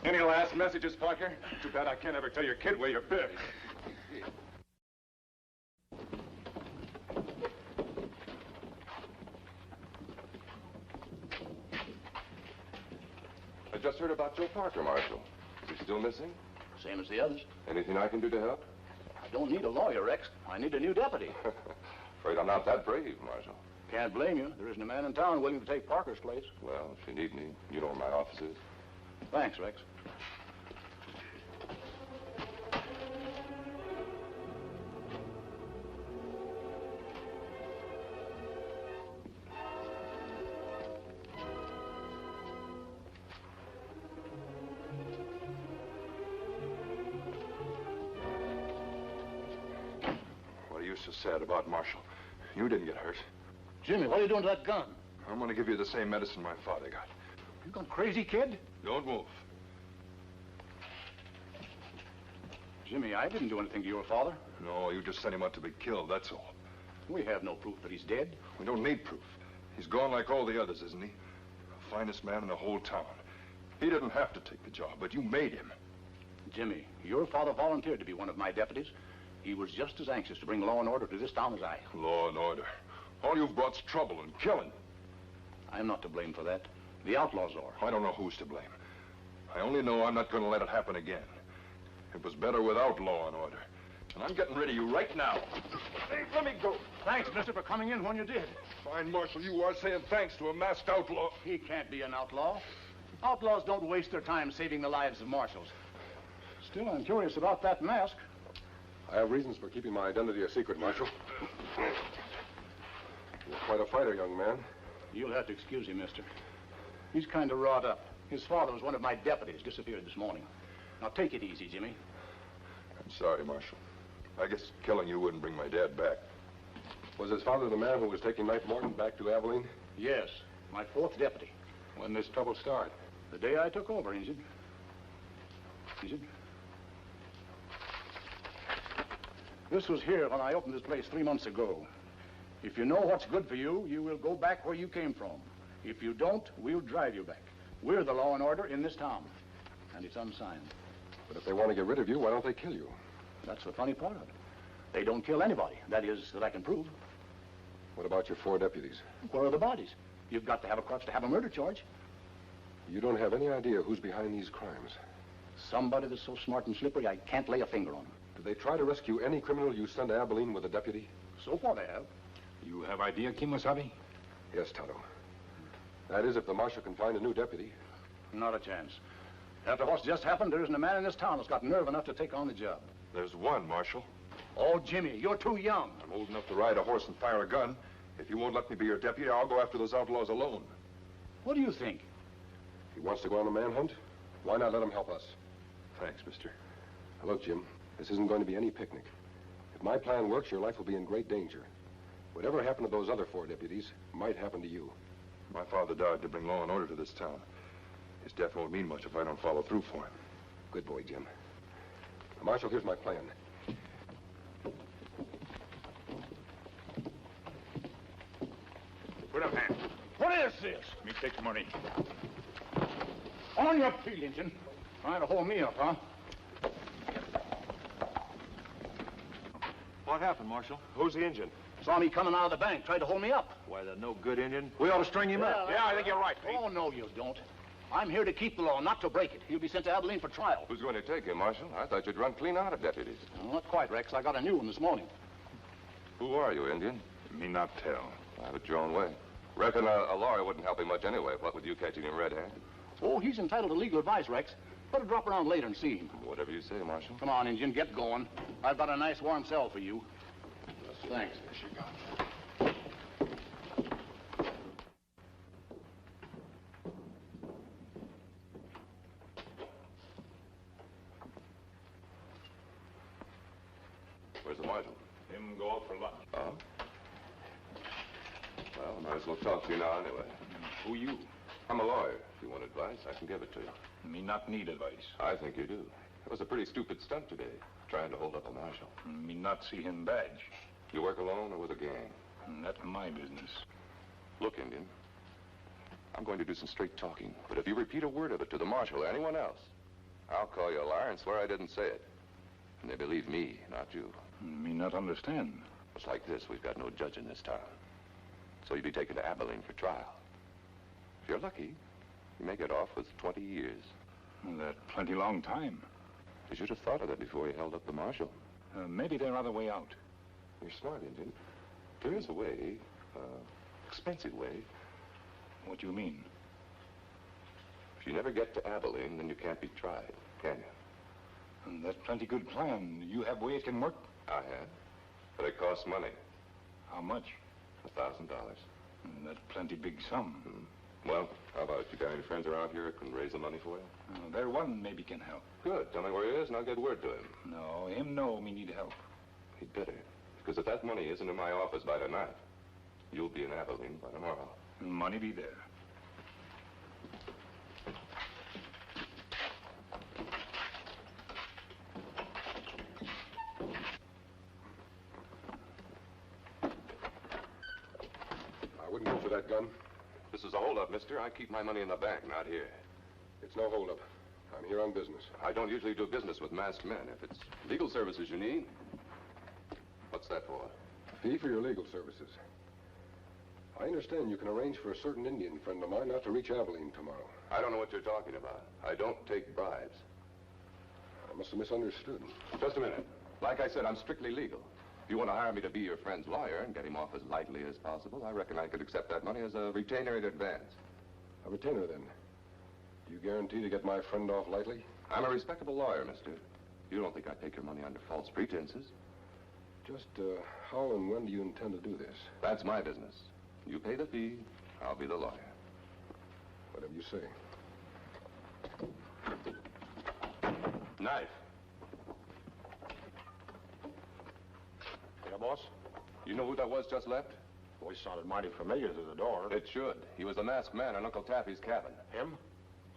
Any last messages, Parker? Too bad I can't ever tell your kid where you've been. I just heard about Joe Parker, Marshal. Is he still missing? Same as the others. Anything I can do to help? I don't need a lawyer, Rex. I need a new deputy. Afraid I'm not that brave, Marshal. Can't blame you. There isn't a man in town willing to take Parker's place. Well, if you need me, you know where my office is. Thanks, Rex. What are you so sad about, Marshal? You didn't get hurt. Jimmy, what are you doing to that gun? I'm going to give you the same medicine my father got. You gone crazy, kid? Don't move. Jimmy, I didn't do anything to your father. No, you just sent him out to be killed, that's all. We have no proof that he's dead. We don't need proof. He's gone like all the others, isn't he? The finest man in the whole town. He didn't have to take the job, but you made him. Jimmy, your father volunteered to be one of my deputies. He was just as anxious to bring law and order to this town as I. Law and order. All you've brought's trouble and killing. I'm not to blame for that. The outlaws are. I don't know who's to blame. I only know I'm not going to let it happen again. It was better without law and order. And I'm getting rid of you right now. Hey, let me go. Thanks, mister, for coming in when you did. Fine, Marshal, you are saying thanks to a masked outlaw. He can't be an outlaw. Outlaws don't waste their time saving the lives of marshals. Still, I'm curious about that mask. I have reasons for keeping my identity a secret, Marshal. You're quite a fighter, young man. You'll have to excuse him, mister. He's kind of wrought up. His father was one of my deputies, disappeared this morning. Now, take it easy, Jimmy. I'm sorry, Marshal. I guess killing you wouldn't bring my dad back. Was his father the man who was taking Knife Morgan back to Abilene? Yes, my 4th deputy. When did this trouble start? The day I took over, Injun. Injun? This was here when I opened this place 3 months ago. If you know what's good for you, you will go back where you came from. If you don't, we'll drive you back. We're the law and order in this town. And it's unsigned. But if they want to get rid of you, why don't they kill you? That's the funny part of it. They don't kill anybody. That is, that I can prove. What about your 4 deputies? Where are the bodies? You've got to have a crutch to have a murder charge. You don't have any idea who's behind these crimes. Somebody that's so smart and slippery, I can't lay a finger on him. Did they try to rescue any criminal you sent to Abilene with a deputy? So far they have. You have idea, Kimosabe? Yes, Tonto. That is, if the marshal can find a new deputy. Not a chance. After what's just happened, there isn't a man in this town that's got nerve enough to take on the job. There's one, Marshal. Oh, Jimmy, you're too young. I'm old enough to ride a horse and fire a gun. If you won't let me be your deputy, I'll go after those outlaws alone. What do you think? If he wants to go on a manhunt, why not let him help us? Thanks, mister. Now, look, Jim, this isn't going to be any picnic. If my plan works, your life will be in great danger. Whatever happened to those other 4 deputies might happen to you. My father died to bring law and order to this town. His death won't mean much if I don't follow through for him. Good boy, Jim. Now, Marshal, here's my plan. Put up hands. What is this? Me take the money. On your feet, Injun. Trying to hold me up, huh? What happened, Marshal? Who's the Indian? Saw me coming out of the bank, tried to hold me up. Why, the no good Indian? We ought to string him up. Yeah, I think you're right, Pete. Oh, no, you don't. I'm here to keep the law, not to break it. He'll be sent to Abilene for trial. Who's going to take him, Marshal? I thought you'd run clean out of deputies. Well, not quite, Rex. I got a new one this morning. Who are you, Indian? Me not tell. Have it your own way. Reckon a lawyer wouldn't help him much anyway, what with you catching him red-handed. Oh, he's entitled to legal advice, Rex. Better drop around later and see him. Whatever you say, Marshal. Come on, Injun, get going. I've got a nice warm cell for you. Thanks. Where's the marshal? Him go out for lunch. Oh? Well, I might as well talk to you now anyway. Who you? I'm a lawyer. If you want advice, I can give it to you. Me not need advice. I think you do. It was a pretty stupid stunt today, trying to hold up a marshal. Me not see him badge. You work alone or with a gang? That's my business. Look, Indian, I'm going to do some straight talking, but if you repeat a word of it to the marshal or anyone else, I'll call you a liar and swear I didn't say it. And they believe me, not you. Me not understand. It's like this. We've got no judge in this town. So you'll be taken to Abilene for trial. If you're lucky, you may get off with 20 years. Well, that's plenty long time. You should have thought of that before you held up the marshal. Maybe there other way out. You're smart, Indian. There is a way, expensive way. What do you mean? If you never get to Abilene, then you can't be tried, can you? And that's plenty good plan. You have way it can work? I have. But it costs money. How much? $1,000. That's plenty big sum. Well, how about you got any friends around here that can raise the money for you? There one maybe can help. Good. Tell me where he is and I'll get word to him. No, him know me need help. He'd better. Because if that money isn't in my office by tonight, you'll be in Abilene by tomorrow. Money be there. I wouldn't go for that gun. This is a holdup, mister. I keep my money in the bank, not here. It's no holdup. I'm here on business. I don't usually do business with masked men. If it's legal services you need, what's that for? Fee for your legal services. I understand you can arrange for a certain Indian friend of mine not to reach Abilene tomorrow. I don't know what you're talking about. I don't take bribes. I must have misunderstood. Just a minute. Like I said, I'm strictly legal. If you want to hire me to be your friend's lawyer and get him off as lightly as possible, I reckon I could accept that money as a retainer in advance. A retainer, then? You guarantee to get my friend off lightly? I'm a respectable lawyer, mister. You don't think I'd take your money under false pretenses? Just, how and when do you intend to do this? That's my business. You pay the fee, I'll be the lawyer. Whatever you say. Knife. Yeah, boss? You know who that was just left? Voice sounded mighty familiar through the door. It should. He was the masked man in Uncle Taffy's cabin. Him?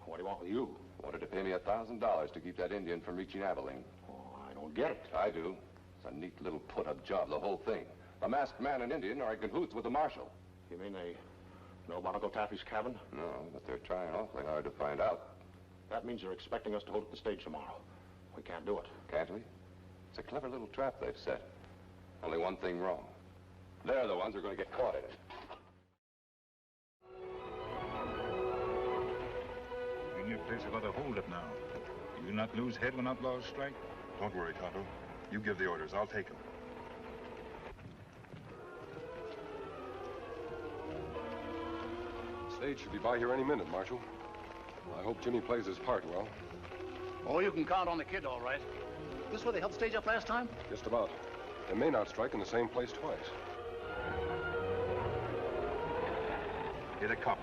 What do you want with you? Wanted to pay me $1,000 to keep that Indian from reaching Abilene. Oh, I don't get it. I do. It's a neat little put-up job, the whole thing. The masked man and Indian are in cahoots with the marshal. You mean they know about Uncle Taffy's cabin? No, but they're trying awfully hard to find out. That means they're expecting us to hold up the stage tomorrow. We can't do it. Can't we? It's a clever little trap they've set. Only one thing wrong. They're the ones who are going to get caught in it. In your place, I've got a hold up now. You do not lose head when outlaws strike. Don't worry, Tonto. You give the orders. I'll take them. Stage should be by here any minute, Marshal. I hope Jimmy plays his part well. Oh, you can count on the kid, all right. This where they held the stage up last time? Just about. They may not strike in the same place twice. Here they come.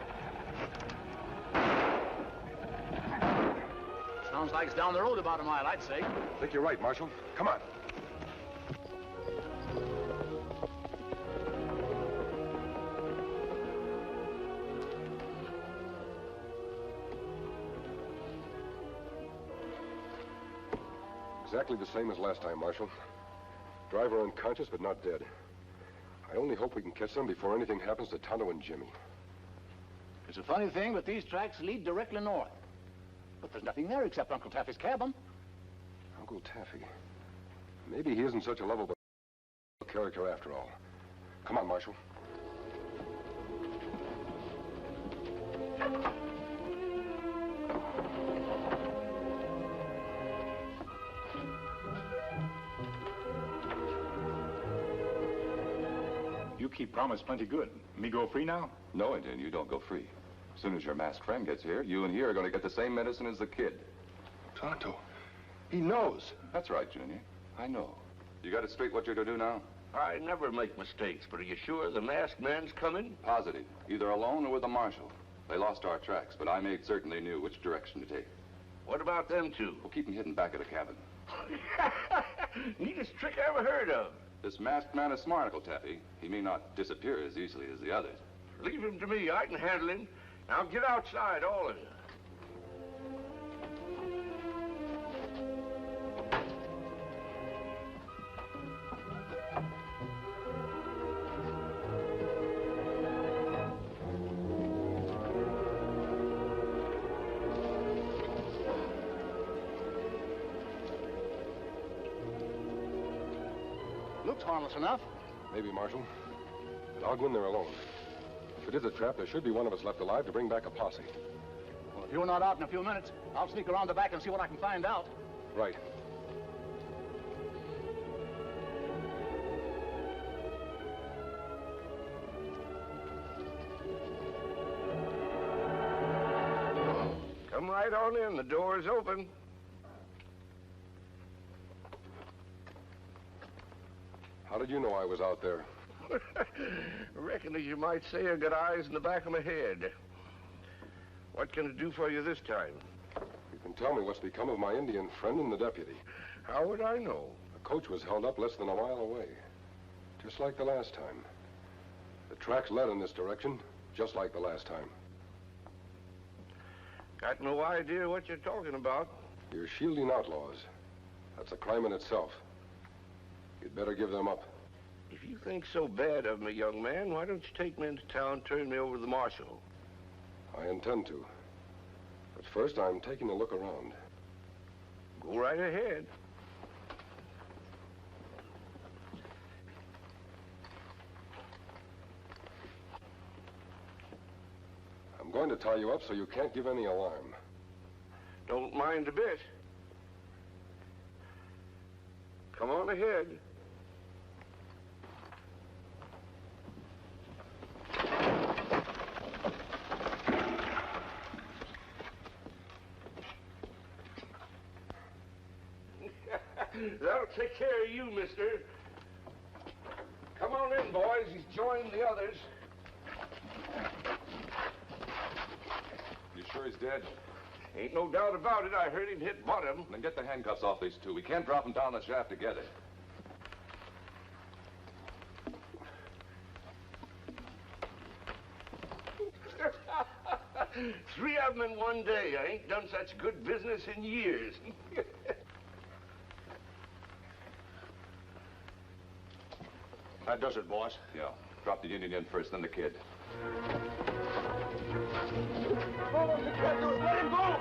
Sounds like it's down the road about a mile, I'd say. I think you're right, Marshal. Come on. Exactly the same as last time, Marshal. Driver unconscious, but not dead. I only hope we can catch them before anything happens to Tonto and Jimmy. It's a funny thing, but these tracks lead directly north. But there's nothing there except Uncle Taffy's cabin. Uncle Taffy? Maybe he isn't such a lovable character after all. Come on, Marshal. You keep promise plenty good. Me go free now? No, Indian, you don't go free. As soon as your masked friend gets here, you and he are going to get the same medicine as the kid. Tonto, he knows. That's right, Junior. I know. You got it straight what you're to do now? I never make mistakes, but are you sure the masked man's coming? Positive. Either alone or with a marshal. They lost our tracks, but I made certain they knew which direction to take. What about them two? We'll keep them hidden back at the cabin. Neatest trick I ever heard of. This masked man is smart, Uncle Taffy. He may not disappear as easily as the others. Leave him to me. I can handle him. Now get outside, all of you. Looks harmless enough. Maybe, Marshal. But I'll go in there alone. If it is a trap, there should be one of us left alive to bring back a posse. Well, if you're not out in a few minutes, I'll sneak around the back and see what I can find out. Right. Come right on in. The door's open. How did you know I was out there? Reckon, as you might say, I got eyes in the back of my head. What can I do for you this time? You can tell me what's become of my Indian friend and the deputy. How would I know? The coach was held up less than a mile away. Just like the last time. The tracks led in this direction, just like the last time. Got no idea what you're talking about. You're shielding outlaws. That's a crime in itself. You'd better give them up. If you think so bad of me, young man, why don't you take me into town, turn me over to the marshal? I intend to. But first, I'm taking a look around. Go right ahead. I'm going to tie you up so you can't give any alarm. Don't mind a bit. Come on ahead. That'll take care of you, mister. Come on in, boys. He's joined the others. You sure he's dead? Ain't no doubt about it. I heard him hit bottom. Then get the handcuffs off these two. We can't drop them down the shaft together. Three of them in one day. I ain't done such good business in years. That does it, boss. Yeah. Drop the Indian in first, then the kid. Let him go!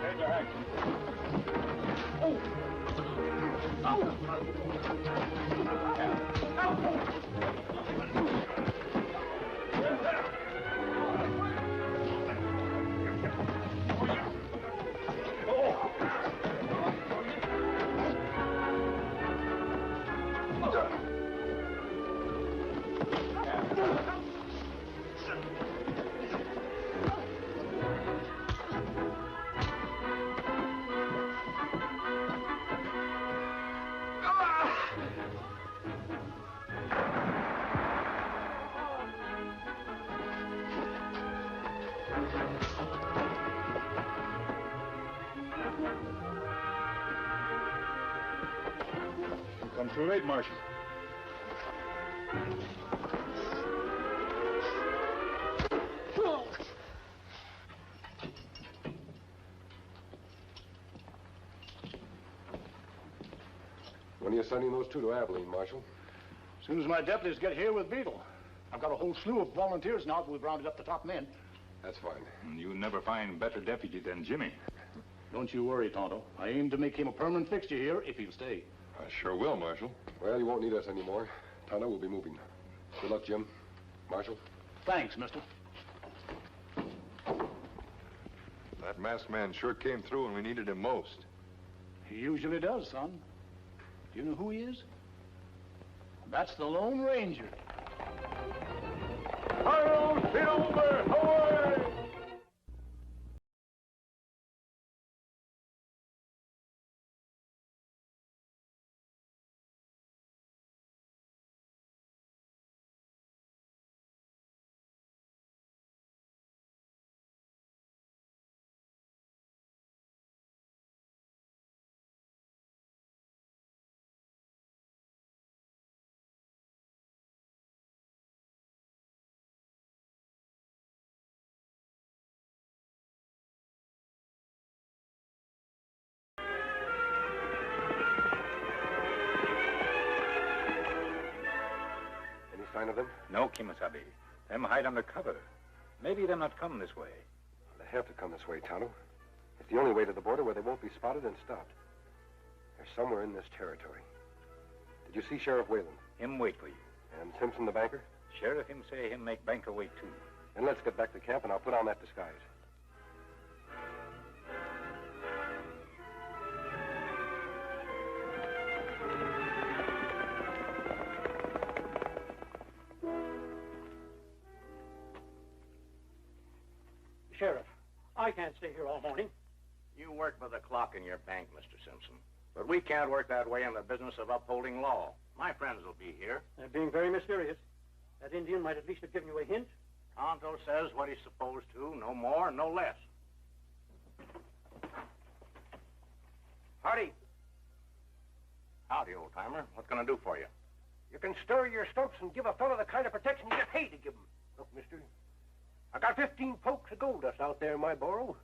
Come too late, Marshal. When are you sending those two to Abilene, Marshal? As soon as my deputies get here with Beetle. I've got a whole slew of volunteers now that we've rounded up the top men. That's fine. You'll never find better deputy than Jimmy. Don't you worry, Tonto. I aim to make him a permanent fixture here if he'll stay. I sure will, Marshal. Well, you won't need us anymore. Tonto will be moving. Good luck, Jim. Marshal? Thanks, mister. That masked man sure came through when we needed him most. He usually does, son. Do you know who he is? That's the Lone Ranger. Hail, Silver, away! Sign of them? No, Kimasabi. Them hide under cover. Maybe them not come this way. They have to come this way, Tonto. It's the only way to the border where they won't be spotted and stopped. They're somewhere in this territory. Did you see Sheriff Whalen? Him wait for you. And Simpson the banker? Sheriff him say him make banker wait too. Then let's get back to camp and I'll put on that disguise. Sheriff, I can't stay here all morning. You work by the clock in your bank, Mr. Simpson. But we can't work that way in the business of upholding law. My friends will be here. They're being very mysterious. That Indian might at least have given you a hint. Tonto says what he's supposed to, no more, no less. Howdy. Howdy, old-timer. What can I do for you? You can stir your stumps and give a fellow the kind of protection you get paid to give him. Look, mister, I got 15 pokes of gold dust out there in my burrow.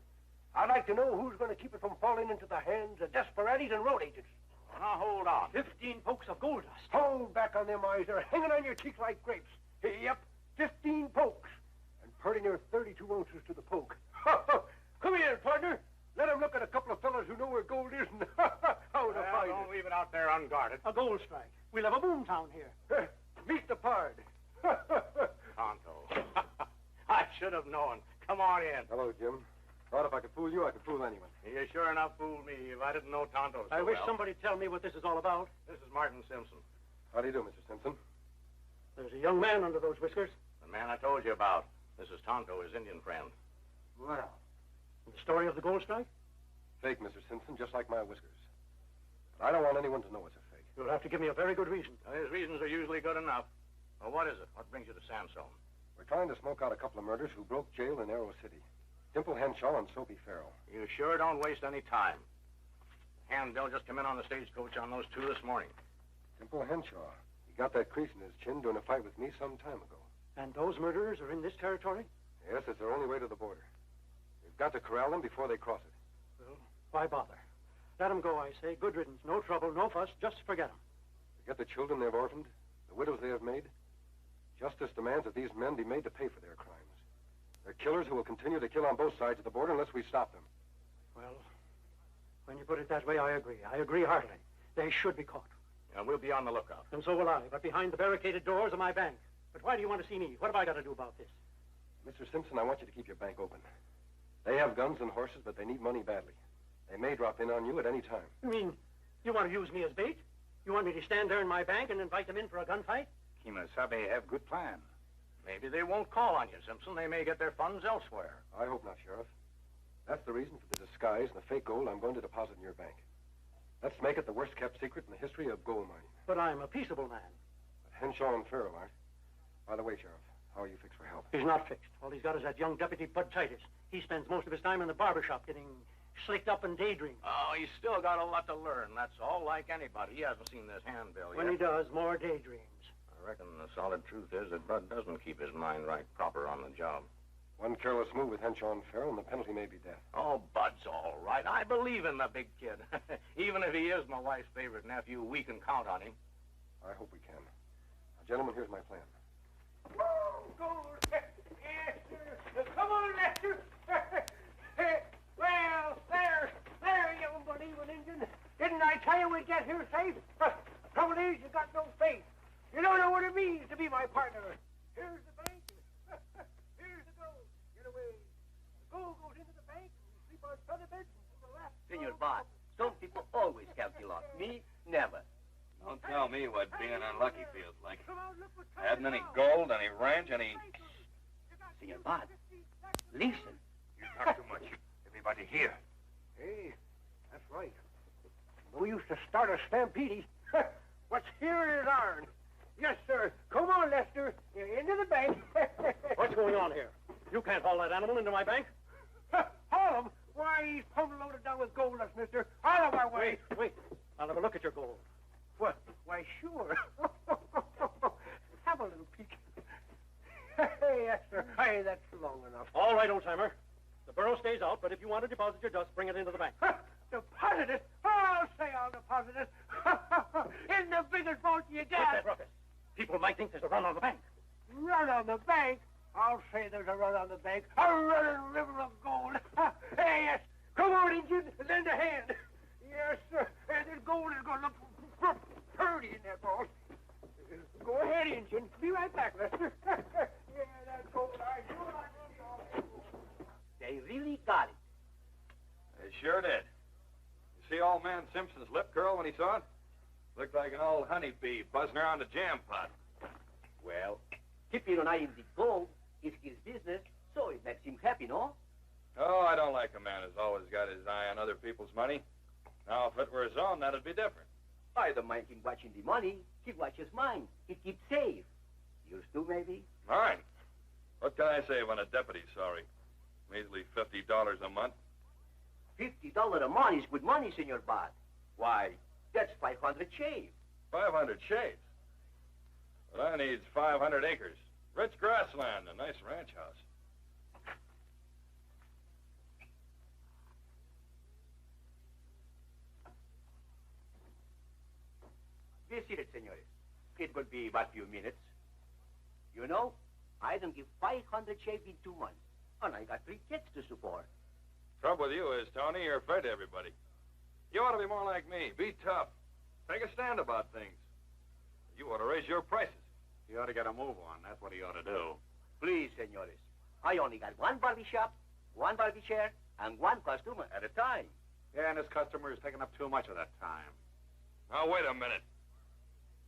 I'd like to know who's going to keep it from falling into the hands of desperados and road agents. Well, now, hold on. 15 pokes of gold dust. Hold back on them eyes. They're hanging on your cheeks like grapes. Yep, 15 pokes. And pretty near 32 ounces to the poke. Come here, partner. Let him look at a couple of fellas who know where gold is and how to find don't leave it out there unguarded. A gold strike. We'll have a boom town here. Meet the pard. Tonto. I should have known. Come on in. Hello, Jim. Thought if I could fool you, I could fool anyone. You sure enough fooled me if I didn't know Tonto so I wish well. somebody'd tell me what this is all about. This is Martin Simpson. How do you do, Mr. Simpson? There's a young man under those whiskers. The man I told you about. This is Tonto, his Indian friend. Well, the story of the gold strike? Fake, Mr. Simpson, just like my whiskers. But I don't want anyone to know it's a fake. You'll have to give me a very good reason. His reasons are usually good enough. Well, what is it? What brings you to Sandstone? We're trying to smoke out a couple of murders who broke jail in Arrow City. Dimple Henshaw and Soapy Farrell. You sure don't waste any time. Bill just come in on the stagecoach on those two this morning. Dimple Henshaw. He got that crease in his chin during a fight with me some time ago. And those murderers are in this territory? Yes, it's their only way to the border. We've got to corral them before they cross it. Well, why bother? Let them go, I say. Good riddance. No trouble, no fuss. Just forget them. Forget the children they've orphaned, the widows they have made. Justice demands that these men be made to pay for their crimes. They're killers who will continue to kill on both sides of the border unless we stop them. Well, when you put it that way, I agree. I agree heartily. They should be caught. Yeah, we'll be on the lookout. And so will I, but behind the barricaded doors of my bank. But why do you want to see me? What have I got to do about this? Mr. Simpson, I want you to keep your bank open. They have guns and horses, but they need money badly. They may drop in on you at any time. You mean you want to use me as bait? You want me to stand there in my bank and invite them in for a gunfight? Kimasabi have good plan. Maybe they won't call on you, Simpson. They may get their funds elsewhere. I hope not, Sheriff. That's the reason for the disguise and the fake gold I'm going to deposit in your bank. Let's make it the worst-kept secret in the history of gold mining. But I'm a peaceable man. But Henshaw and Farrell aren't. By the way, Sheriff, how are you fixed for help? He's not fixed. All he's got is that young deputy, Bud Titus. He spends most of his time in the barber shop getting slicked up and daydream. Oh, he's still got a lot to learn, that's all, like anybody. He hasn't seen this handbill yet. When he does, more daydreams. I reckon the solid truth is that Bud doesn't keep his mind right proper on the job. One careless move with Henshaw and Farrell, and the penalty may be death. Oh, Bud's all right. I believe in the big kid. Even if he is my wife's favorite nephew, we can count on him. I hope we can. Now, gentlemen, here's my plan. Woo! Gold! Yes, sir. Come on, Lester. Well, there, you unbelieving Indian. Didn't I tell you we'd get here safe? Trouble is, you got no faith. You don't know what it means to be my partner. Here's the bank. Here's the gold. Get away. The gold goes into the bank, and we sleep on feather beds to the left. Senor Bart, some people always calculate. Me, never. Don't tell me what being unlucky feels like. Hadn't any gold, any ranch, any... Senor Bart, listen. You talk too much. Everybody here. Hey, that's right. No use to start a stampede. What's here is ours. Yes, sir. Come on, Lester. Into the bank. What's going on here? You can't haul that animal into my bank. Haul him? Why, he's pumped loaded down with gold dust, mister. Out of our way. Wait. I'll have a look at your gold. What? Why, sure. Have a little peek. Hey, yes, sir. Hey, that's long enough. All right, old-timer. The borough stays out, but if you want to deposit your dust, bring it into the bank. Deposit it? Oh, say I'll deposit it. In the biggest vault you got. What's that ruckus? People might think there's a run on the bank. Run on the bank? I'll say there's a run on the bank. A running river of gold. Hey, yes. Come on, Injun, and lend a hand. Yes, sir. And this gold is going to look pretty in that vault. Go ahead, Injun. Be right back, Lester. Yeah, that gold, I do. They really got it. They sure did. You see old man Simpson's lip curl when he saw it? Looked like an old honeybee buzzing around a jam pot. Well, keeping an eye on the gold is his business, so it makes him happy, no? Oh, I don't like a man who's always got his eye on other people's money. Now, if it were his own, that'd be different. I don't mind him watching the money. He watches mine. He keeps safe. Yours too, maybe? Mine? What can I say when a deputy's sorry? Measly $50 a month. $50 a month is good money, Senor Bart. Why, that's 500 shave. 500 shaves? But I needs 500 acres. Rich grassland, a nice ranch house. Be seated, senores. It will be but few minutes. You know, I don't give 500 shave in 2 months. And I got 3 kids to support. Trouble with you is, Tony, you're afraid of everybody. You ought to be more like me. Be tough. Take a stand about things. You ought to raise your prices. You ought to get a move on. That's what he ought to do. Please, senores. I only got 1 barber shop, 1 barber chair, and 1 customer at a time. Yeah, and his customer is taking up too much of that time. Now, wait a minute.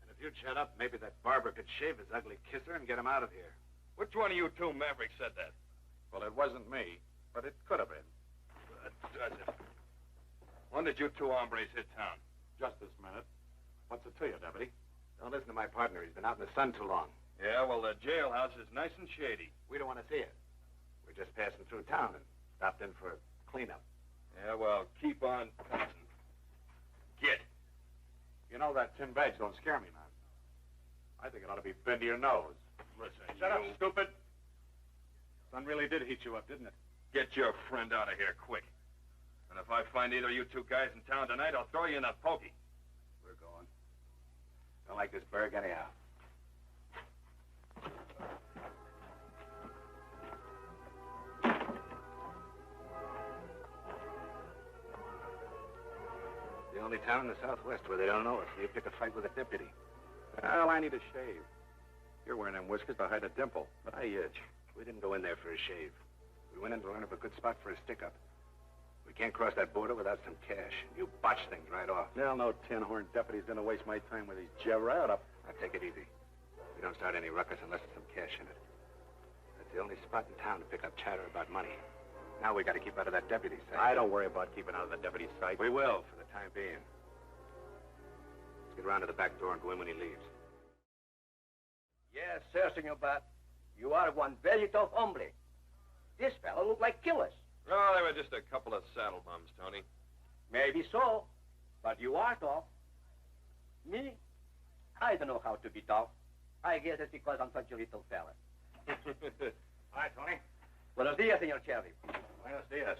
And if you'd shut up, maybe that barber could shave his ugly kisser and get him out of here. Which one of you two mavericks said that? Well, it wasn't me, but it could have been. That does it. When did you two hombres hit town? Just this minute. What's it to you, Deputy? Don't listen to my partner. He's been out in the sun too long. Yeah, well, the jailhouse is nice and shady. We don't want to see it. We're just passing through town and stopped in for a cleanup. Yeah, well, keep on passing. Get. You know that tin badge don't scare me, man. I think it ought to be pinned to your nose. Listen, Shut up, stupid. Sun really did heat you up, didn't it? Get your friend out of here, quick. And if I find either of you two guys in town tonight, I'll throw you in a pokey. We're going. Don't like this burg anyhow. The only town in the Southwest where they don't know it. You pick a fight with a deputy. Well, I need a shave. You're wearing them whiskers to hide a dimple, but I itch. We didn't go in there for a shave. We went in to learn of a good spot for a stick-up. We can't cross that border without some cash. You botched things right off. Well, no tin-horn deputy's gonna waste my time with these jabber up. Now, take it easy. We don't start any ruckus unless there's some cash in it. That's the only spot in town to pick up chatter about money. Now we got to keep out of that deputy's sight. I don't worry about keeping out of the deputy's sight. We will, for the time being. Let's get around to the back door and go in when he leaves. Yes, sir, Senor Bart. You are one very tough hombre. This fellow look like killers. Oh, they were just a couple of saddle bums, Tony. Maybe so, but you are tough. Me? I don't know how to be tough. I guess it's because I'm such a little fella. Hi, Tony. Buenos dias, Senor Sheriff. Buenos dias.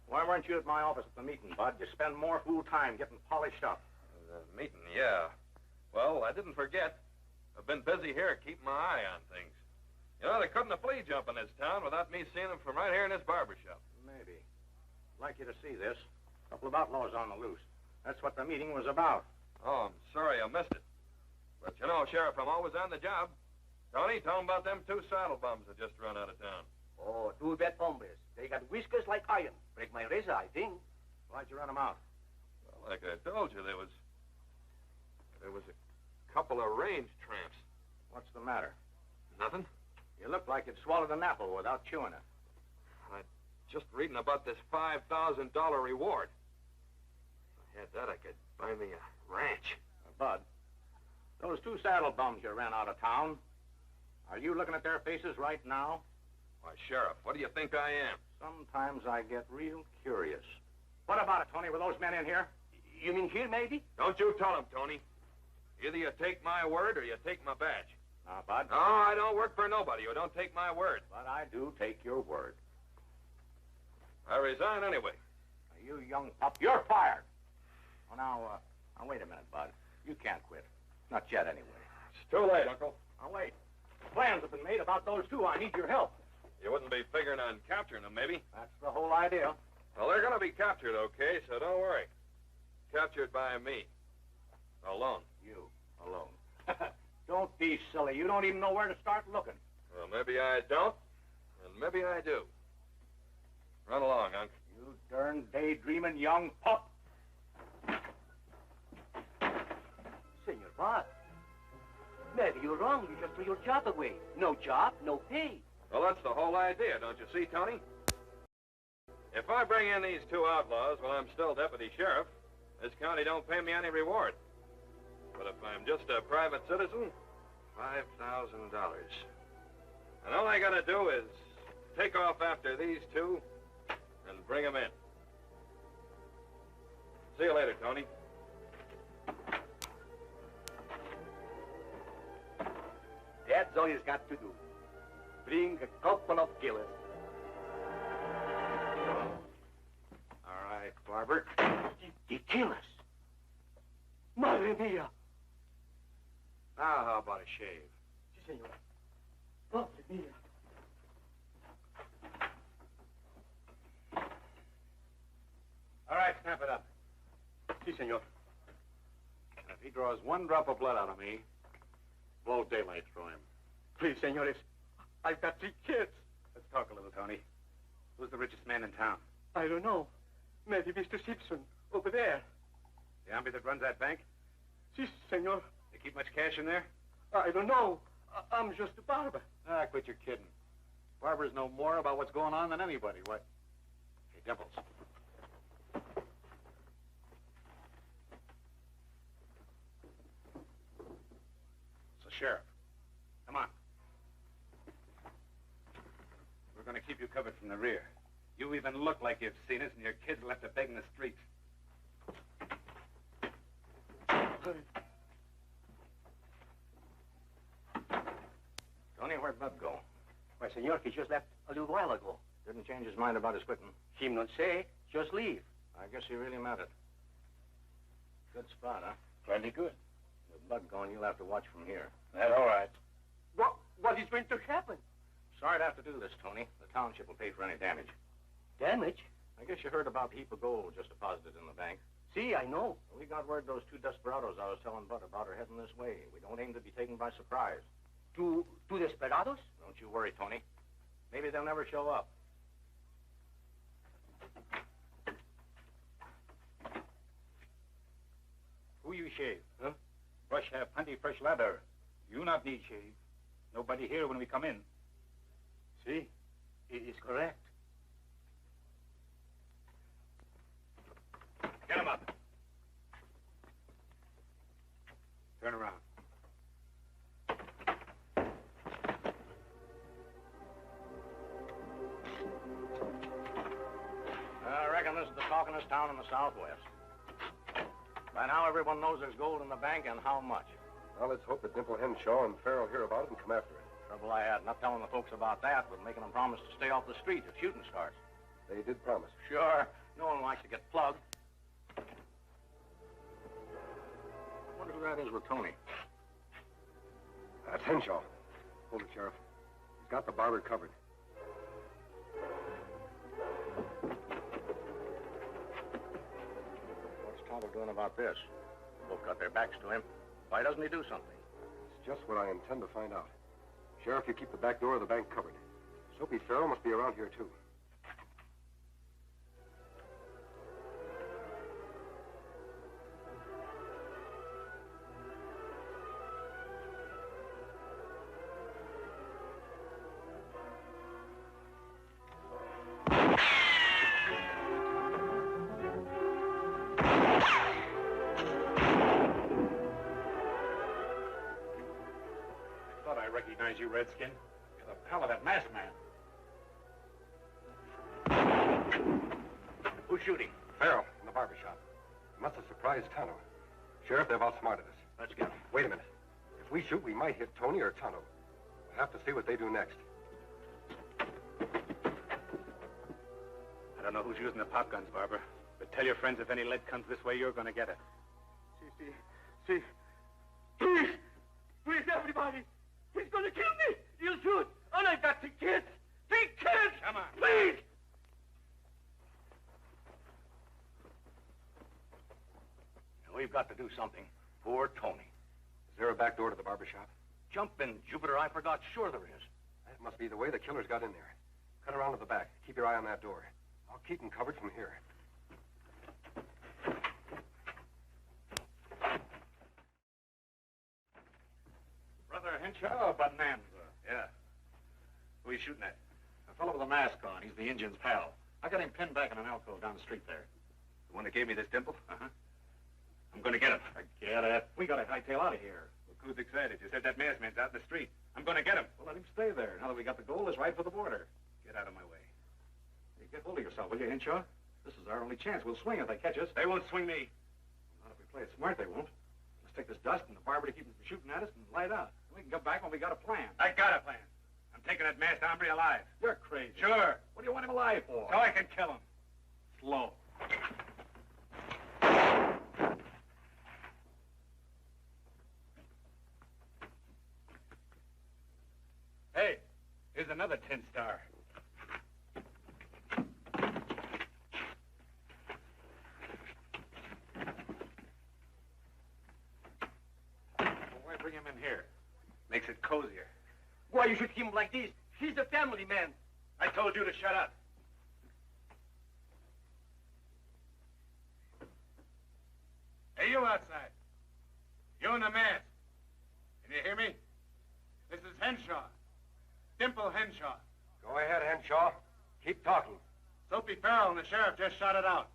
Why weren't you at my office at the meeting, Bud? You spend more fool time getting polished up. The meeting, yeah. Well, I didn't forget. I've been busy here keeping my eye on things. You know, they couldn't have flea jump in this town without me seeing them from right here in this barber shop. Maybe. I'd like you to see this. A couple of outlaws on the loose. That's what the meeting was about. Oh, I'm sorry I missed it. But you know, Sheriff, I'm always on the job. Tony, tell them about them two saddle bums that just run out of town. Oh, two bad hombres. They got whiskers like iron. Break my razor, I think. Why'd you run them out? Well, like I told you, there was a couple of range tramps. What's the matter? Nothing. You look like you'd swallowed an apple without chewing it. I'm just reading about this $5,000 reward. If I had that, I could buy me a ranch. Bud, those two saddle bums you ran out of town, are you looking at their faces right now? Why, Sheriff, what do you think I am? Sometimes I get real curious. What about it, Tony? Were those men in here? You mean here, maybe? Don't you tell them, Tony. Either you take my word or you take my badge. Now, Bud. No, I don't work for nobody who don't take my word. But I do take your word. I resign anyway. Now, you young pup, you're fired. Oh, now wait a minute, Bud. You can't quit. Not yet, anyway. It's too late, Uncle. Now, wait. Plans have been made about those two. I need your help. You wouldn't be figuring on capturing them, maybe? That's the whole idea. Well, they're going to be captured, okay, so don't worry. Captured by me. Alone. You, alone. Don't be silly. You don't even know where to start looking. Well, maybe I don't, and maybe I do. Run along, Unc. You darn daydreaming young pup. Senor Bud, maybe you're wrong. You just threw your job away. No job, no pay. Well, that's the whole idea, don't you see, Tony? If I bring in these two outlaws while I'm still deputy sheriff, this county don't pay me any reward. But if I'm just a private citizen, $5,000. And all I gotta do is take off after these two and bring them in. See you later, Tony. That's all you've got to do. Bring a couple of killers. All right, Barber. The killers? Madre mia. Now, how about a shave? Si, senor. Madre mia. All right, snap it up. Si, senor. And if he draws one drop of blood out of me, blow daylight through him. Please, senores. I've got 3 kids. Let's talk a little, Tony. Who's the richest man in town? I don't know. Maybe Mr. Simpson, over there. The hombre that runs that bank? Si, senor. You keep much cash in there? I don't know. I'm just a barber. Ah, quit your kidding. Barbers know more about what's going on than anybody. What? Hey, Dimples. So, Sheriff, come on. We're going to keep you covered from the rear. You even look like you've seen us, and your kids left to beg in the streets. Tony, where'd Bud go? Why, senor, he just left a little while ago. Didn't change his mind about his quitting. Him not say, just leave. I guess he really meant it. Good spot, huh? Plenty good. With Bud gone, you'll have to watch from here. That's all right. What is going to happen? Sorry to have to do this, Tony. The township will pay for any damage. Damage? I guess you heard about the heap of gold just deposited in the bank. See, I know. We got word those two desperados I was telling Bud about are heading this way. We don't aim to be taken by surprise. Two desperados? Don't you worry, Tony. Maybe they'll never show up. Who you shave? Huh? Brush have plenty fresh leather. You not need shave. Nobody here when we come in. See, it is correct. Get him up. Turn around. funnest town in the Southwest. By now, everyone knows there's gold in the bank and how much. Well, let's hope that Dimple Henshaw and Farrell hear about it and come after it. Trouble I had, not telling the folks about that, but making them promise to stay off the street if shooting starts. They did promise. Sure. No one likes to get plugged. I wonder who that is with Tony. That's Henshaw. Hold it, Sheriff. He's got the barber covered. What's Tonto doing about this? Both got their backs to him. Why doesn't he do something? It's just what I intend to find out. Sheriff, you keep the back door of the bank covered. Soapy Farrell must be around here, too. Recognize you, Redskin. You're the pal of that masked man. Who's shooting? Farrell, in the barber shop. He must have surprised Tonto. Sheriff, they've outsmarted us. Let's get them. Wait a minute. If we shoot, we might hit Tony or Tonto. We'll have to see what they do next. I don't know who's using the pop guns, Barber, but tell your friends if any lead comes this way, you're going to get it. See. Please! Please, everybody! He's gonna kill me! He'll shoot! And I've got 3 kids! 3 kids! Come on. Please! We've got to do something. Poor Tony. Is there a back door to the barber shop? Jumping Jupiter, I forgot. Sure there is. That must be the way the killers got in there. Cut around to the back. Keep your eye on that door. I'll keep them covered from here. Brother Henshaw, Bonanza. Yeah. Who are you shooting at? A fellow with a mask on. He's the Indian's pal. I got him pinned back in an alcove down the street there. The one that gave me this dimple? Uh-huh. I'm going to get him. Forget it. We got to hightail out of here. Look who's excited. You said that masked man's out in the street. I'm going to get him. Well, let him stay there. Now that we got the gold, let's ride for the border. Get out of my way. Hey, get hold of yourself, will you, Henshaw? This is our only chance. We'll swing if they catch us. They won't swing me. Not if we play it smart, they won't. Let's take this dust and the barber to keep them from shooting at us and light out. We can come back when we got a plan. I got a plan. I'm taking that masked hombre alive. You're crazy. Sure. What do you want him alive for? So I can kill him. Slow. Hey, here's another 10-star. Why bring him in here? Makes it cozier. Why you should keep him like this? He's a family man. I told you to shut up. Hey, you outside. You in the mask. Can you hear me? This is Henshaw. Dimple Henshaw. Go ahead, Henshaw. Keep talking. Soapy Farrell and the sheriff just shot it out.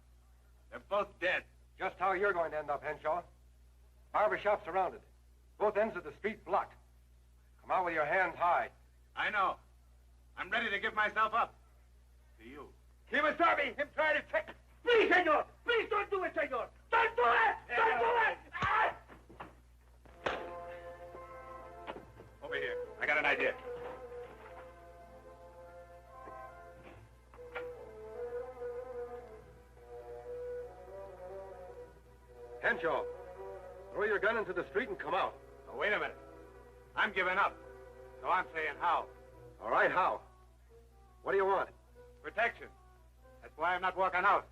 They're both dead. Just how you're going to end up, Henshaw. Barber shop surrounded. Both ends of the street blocked. Come out with your hands high. I know. I'm ready to give myself up. To you. He was starving. Him trying to take... Please, senor! Please don't do it, senor! Don't do it! Don't do it! Ah! Over here. I got an idea. Henshaw, throw your gun into the street and come out. Oh, wait a minute. I'm giving up. So I'm saying how. All right, how? What do you want? Protection. That's why I'm not walking out.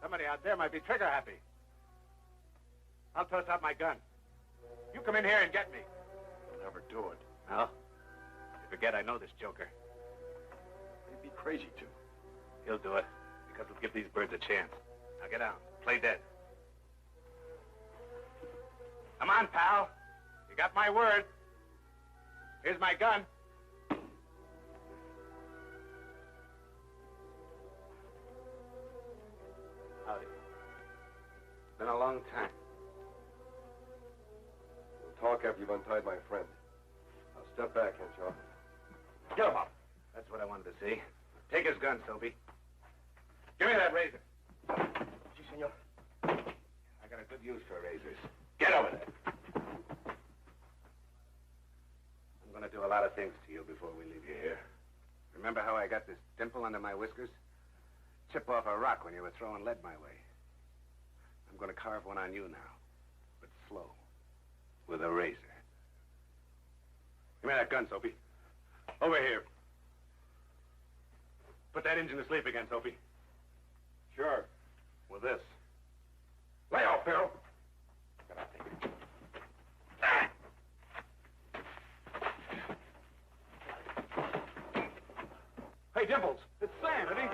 Somebody out there might be trigger happy. I'll toss out my gun. You come in here and get me. You'll never do it. No? You forget I know this joker. He'd be crazy to. He'll do it, because we'll give these birds a chance. Now get down. Play dead. Come on, pal. You got my word. Here's my gun. Howdy. Been a long time. We'll talk after you've untied my friend. Now step back, Henshaw. Get him up. That's what I wanted to see. Take his gun, Soapy. Give me that razor. senor. I got a good use for razors. Get over there. I'm going to do a lot of things to you before we leave you here. Remember how I got this dimple under my whiskers? Chip off a rock when you were throwing lead my way. I'm going to carve one on you now, but slow, with a razor. Give me that gun, Soapy. Over here. Put that engine to sleep again, Soapy. Sure. With this. Lay off, Bill. Get out there. Hey, Dimples, it's Sam, isn't he?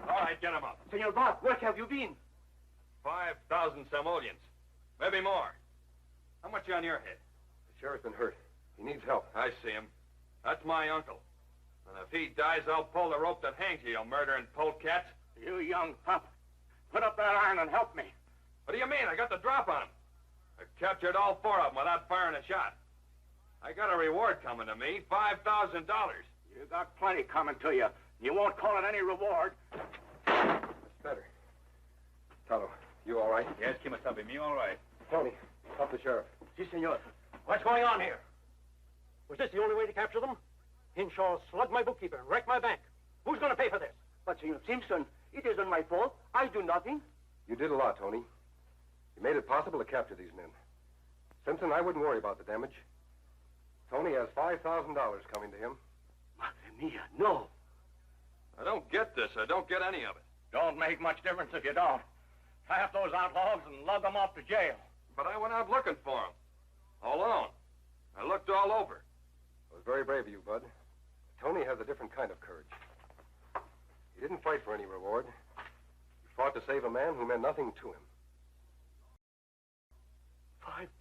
All right, get him up. Senor Bob, where have you been? 5,000 simoleons. Maybe more. How much on your head? The sheriff's been hurt. He needs help. I see him. That's my uncle. And if he dies, I'll pull the rope that hangs you, you murdering polecat. You young pup. Put up that iron and help me. What do you mean? I got the drop on him. I captured all 4 of them without firing a shot. I got a reward coming to me, $5,000. You got plenty coming to you. You won't call it any reward. That's better. Tonto, you all right? Yes, Kimasabi, me all right. Tony, help the sheriff. Si, senor. What's going on here? Was this the only way to capture them? Hinshaw slugged my bookkeeper and wrecked my bank. Who's going to pay for this? But, Senor Simpson, it isn't my fault. I do nothing. You did a lot, Tony. You made it possible to capture these men. Simpson, I wouldn't worry about the damage. Tony has $5,000 coming to him. Madre mia, no. I don't get this. I don't get any of it. Don't make much difference if you don't. Tie up those outlaws and lug them off to jail. But I went out looking for them. Alone. I looked all over. It was very brave of you, Bud. Tony has a different kind of courage. He didn't fight for any reward. He fought to save a man who meant nothing to him.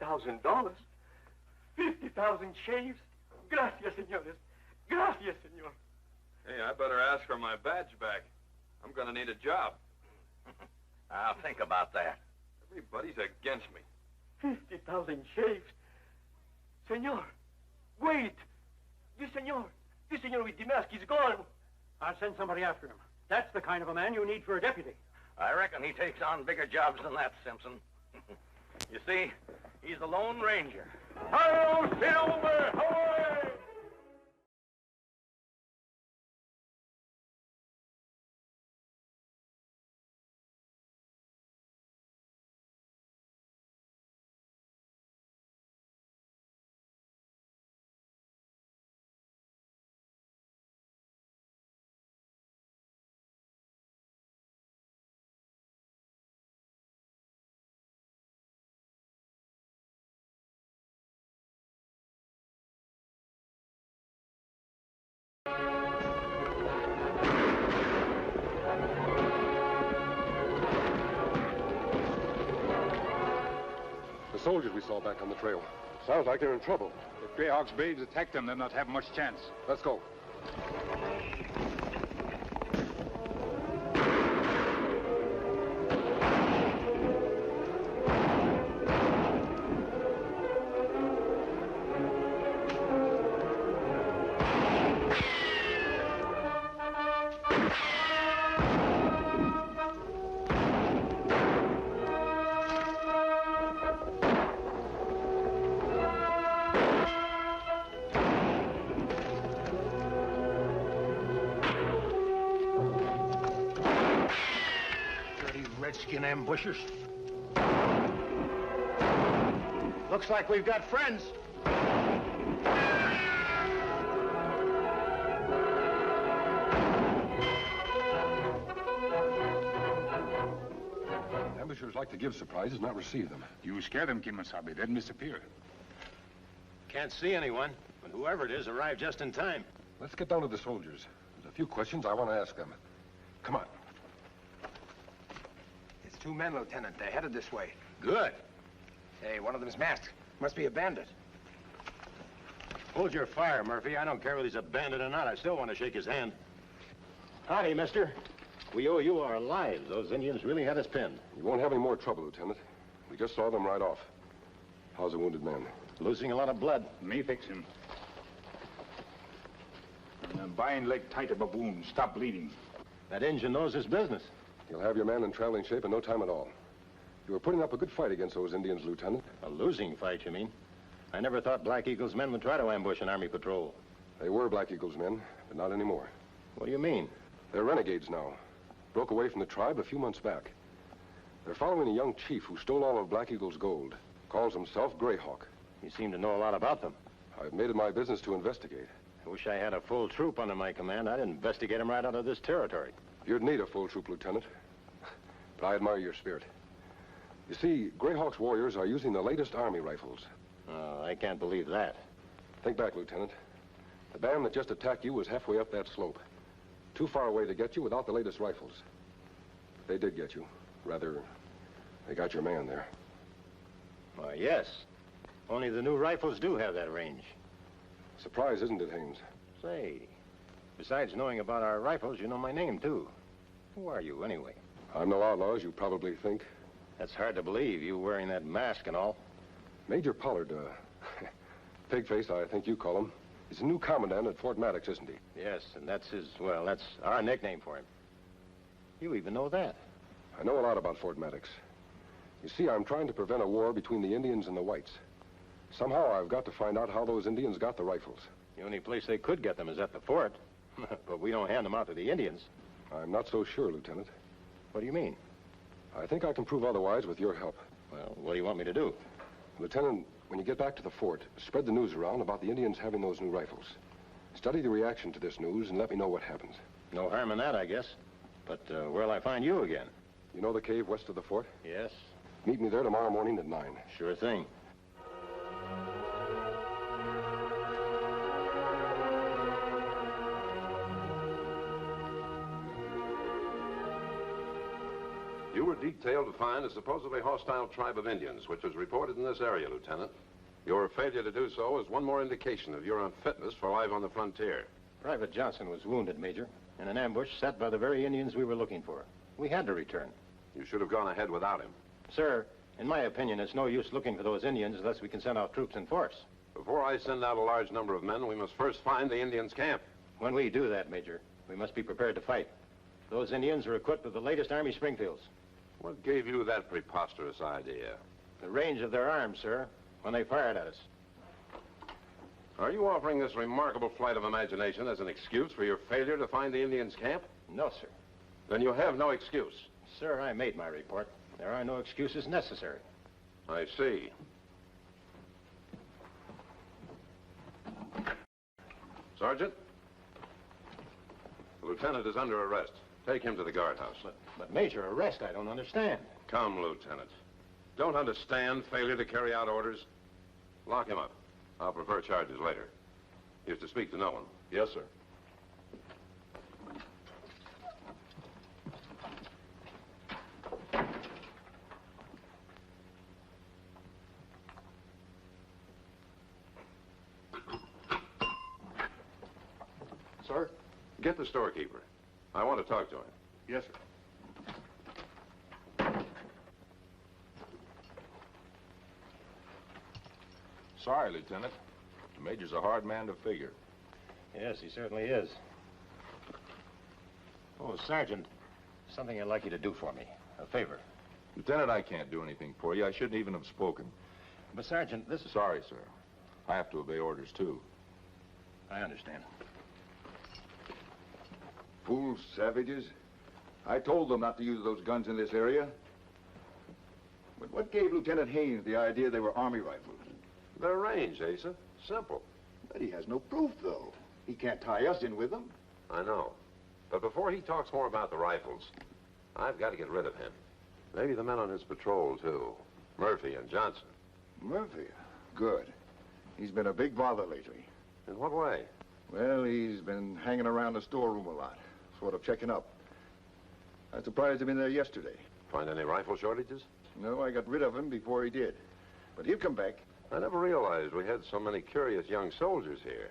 $5,000? 50,000 shaves? Gracias, senores. Gracias, senor. Hey, I better ask for my badge back. I'm going to need a job. I'll think about that. Everybody's against me. 50,000 shaves? Senor, wait. This senor with the mask is gone. I'll send somebody after him. That's the kind of a man you need for a deputy. I reckon he takes on bigger jobs than that, Simpson. You see, he's the Lone Ranger. Hi-yo, Silver! Away! The soldiers we saw back on the trail. Sounds like they're in trouble. If Greyhawk's braves attack them, they'll not have much chance. Let's go. Redskin ambushers. Looks like we've got friends. Ambushers like to give surprises, not receive them. You scare them, Kimasabi, then disappear. Can't see anyone, but whoever it is arrived just in time. Let's get down to the soldiers. There's a few questions I want to ask them. Come on. It's 2 men, Lieutenant. They're headed this way. Good. Hey, one of them's masked. Must be a bandit. Hold your fire, Murphy. I don't care whether he's a bandit or not. I still want to shake his hand. Howdy, mister. We owe you our lives. Those Indians really had us pinned. You won't have any more trouble, Lieutenant. We just saw them right off. How's the wounded man? Losing a lot of blood. Me fix him. Bind leg tight up a wound. Stop bleeding. That Injun knows his business. You'll have your man in traveling shape in no time at all. You were putting up a good fight against those Indians, Lieutenant. A losing fight, you mean? I never thought Black Eagle's men would try to ambush an Army patrol. They were Black Eagle's men, but not anymore. What do you mean? They're renegades now. Broke away from the tribe a few months back. They're following a young chief who stole all of Black Eagle's gold. Calls himself Greyhawk. You seem to know a lot about them. I've made it my business to investigate. I wish I had a full troop under my command. I'd investigate them right out of this territory. You'd need a full troop, Lieutenant. But I admire your spirit. You see, Greyhawk's warriors are using the latest Army rifles. Oh, I can't believe that. Think back, Lieutenant. The band that just attacked you was halfway up that slope. Too far away to get you without the latest rifles. But they did get you. Rather, they got your man there. Why, yes. Only the new rifles do have that range. Surprise, isn't it, Haynes? Say, besides knowing about our rifles, you know my name, too. Who are you, anyway? I'm no outlaw, as you probably think. That's hard to believe, you wearing that mask and all. Major Pollard, Pigface, I think you call him. He's a new commandant at Fort Maddox, isn't he? Yes, and that's his, well, that's our nickname for him. You even know that. I know a lot about Fort Maddox. You see, I'm trying to prevent a war between the Indians and the whites. Somehow I've got to find out how those Indians got the rifles. The only place they could get them is at the fort. But we don't hand them out to the Indians. I'm not so sure, Lieutenant. What do you mean? I think I can prove otherwise with your help. Well, what do you want me to do? Lieutenant, when you get back to the fort, spread the news around about the Indians having those new rifles. Study the reaction to this news and let me know what happens. No harm in that, I guess. But where'll I find you again? You know the cave west of the fort? Yes. Meet me there tomorrow morning at 9. Sure thing. You were detailed to find a supposedly hostile tribe of Indians, which was reported in this area, Lieutenant. Your failure to do so is one more indication of your unfitness for life on the frontier. Private Johnson was wounded, Major, in an ambush set by the very Indians we were looking for. We had to return. You should have gone ahead without him. Sir, in my opinion, it's no use looking for those Indians unless we can send out troops in force. Before I send out a large number of men, we must first find the Indians' camp. When we do that, Major, we must be prepared to fight. Those Indians are equipped with the latest Army Springfields. What gave you that preposterous idea? The range of their arms, sir, when they fired at us. Are you offering this remarkable flight of imagination as an excuse for your failure to find the Indians' camp? No, sir. Then you have no excuse. Sir, I made my report. There are no excuses necessary. I see. Sergeant, the lieutenant is under arrest. Take him to the guardhouse. But Major, arrest, I don't understand. Come, Lieutenant. Don't understand failure to carry out orders? Lock him up. I'll prefer charges later. He is to speak to no one. Yes, sir. Sir? Get the storekeeper. I want to talk to him. Yes, sir. Sorry, Lieutenant. The Major's a hard man to figure. Yes, he certainly is. Oh, Sergeant, something I'd like you to do for me. A favor. Lieutenant, I can't do anything for you. I shouldn't even have spoken. But, Sergeant, this is... Sorry, sir. I have to obey orders, too. I understand. Fools, savages. I told them not to use those guns in this area. But what gave Lieutenant Haynes the idea they were Army rifles? Their range, Asa. Simple. But he has no proof, though. He can't tie us in with them. I know. But before he talks more about the rifles, I've got to get rid of him. Maybe the men on his patrol, too. Murphy and Johnson. Murphy? Good. He's been a big bother lately. In what way? Well, he's been hanging around the storeroom a lot, sort of checking up. I was surprised him in there yesterday. Find any rifle shortages? No, I got rid of him before he did. But he'll come back. I never realized we had so many curious young soldiers here.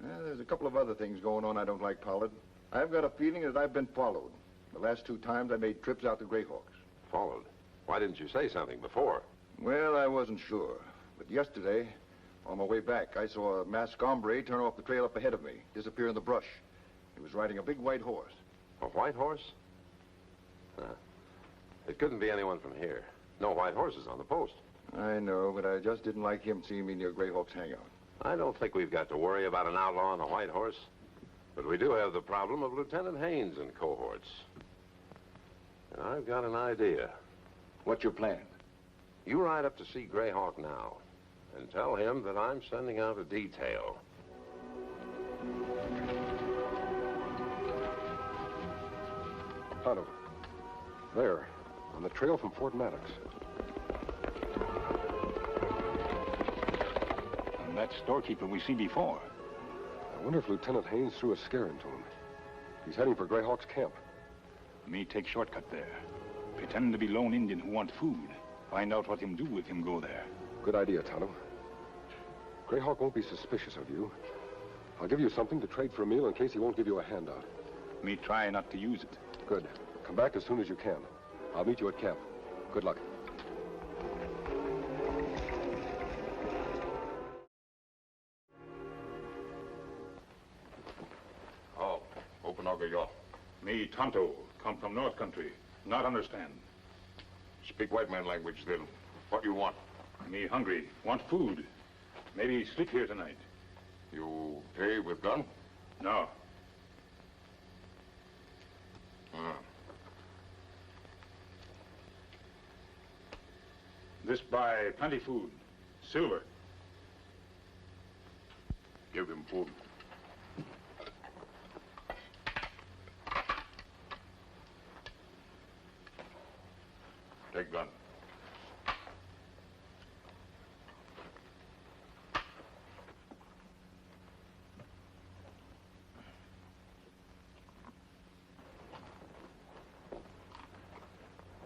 Well, there's a couple of other things going on I don't like, Pollard. I've got a feeling that I've been followed. The last 2 times I made trips out to Greyhawks. Followed? Why didn't you say something before? Well, I wasn't sure. But yesterday, on my way back, I saw a masked hombre turn off the trail up ahead of me, disappear in the brush. He was riding a big white horse. A white horse? It couldn't be anyone from here. No white horses on the post. I know, but I just didn't like him seeing me near Greyhawk's hangout. I don't think we've got to worry about an outlaw on a white horse. But we do have the problem of Lieutenant Haynes and cohorts. And I've got an idea. What's your plan? You ride up to see Greyhawk now and tell him that I'm sending out a detail. Tonto. There, on the trail from Fort Maddox. And that storekeeper we see before. I wonder if Lieutenant Haynes threw a scare into him. He's heading for Greyhawk's camp. Me take shortcut there. Pretend to be lone Indian who want food. Find out what him do if him go there. Good idea, Tonto. Greyhawk won't be suspicious of you. I'll give you something to trade for a meal in case he won't give you a handout. Me try not to use it. Good. Come back as soon as you can. I'll meet you at camp. Good luck. Oh, open your. Me, Tonto, come from North Country. Not understand. Speak white man language, then. What you want? Me hungry. Want food. Maybe sleep here tonight. You pay with gun? No. This buy plenty food. Silver. Give him food. Take gun.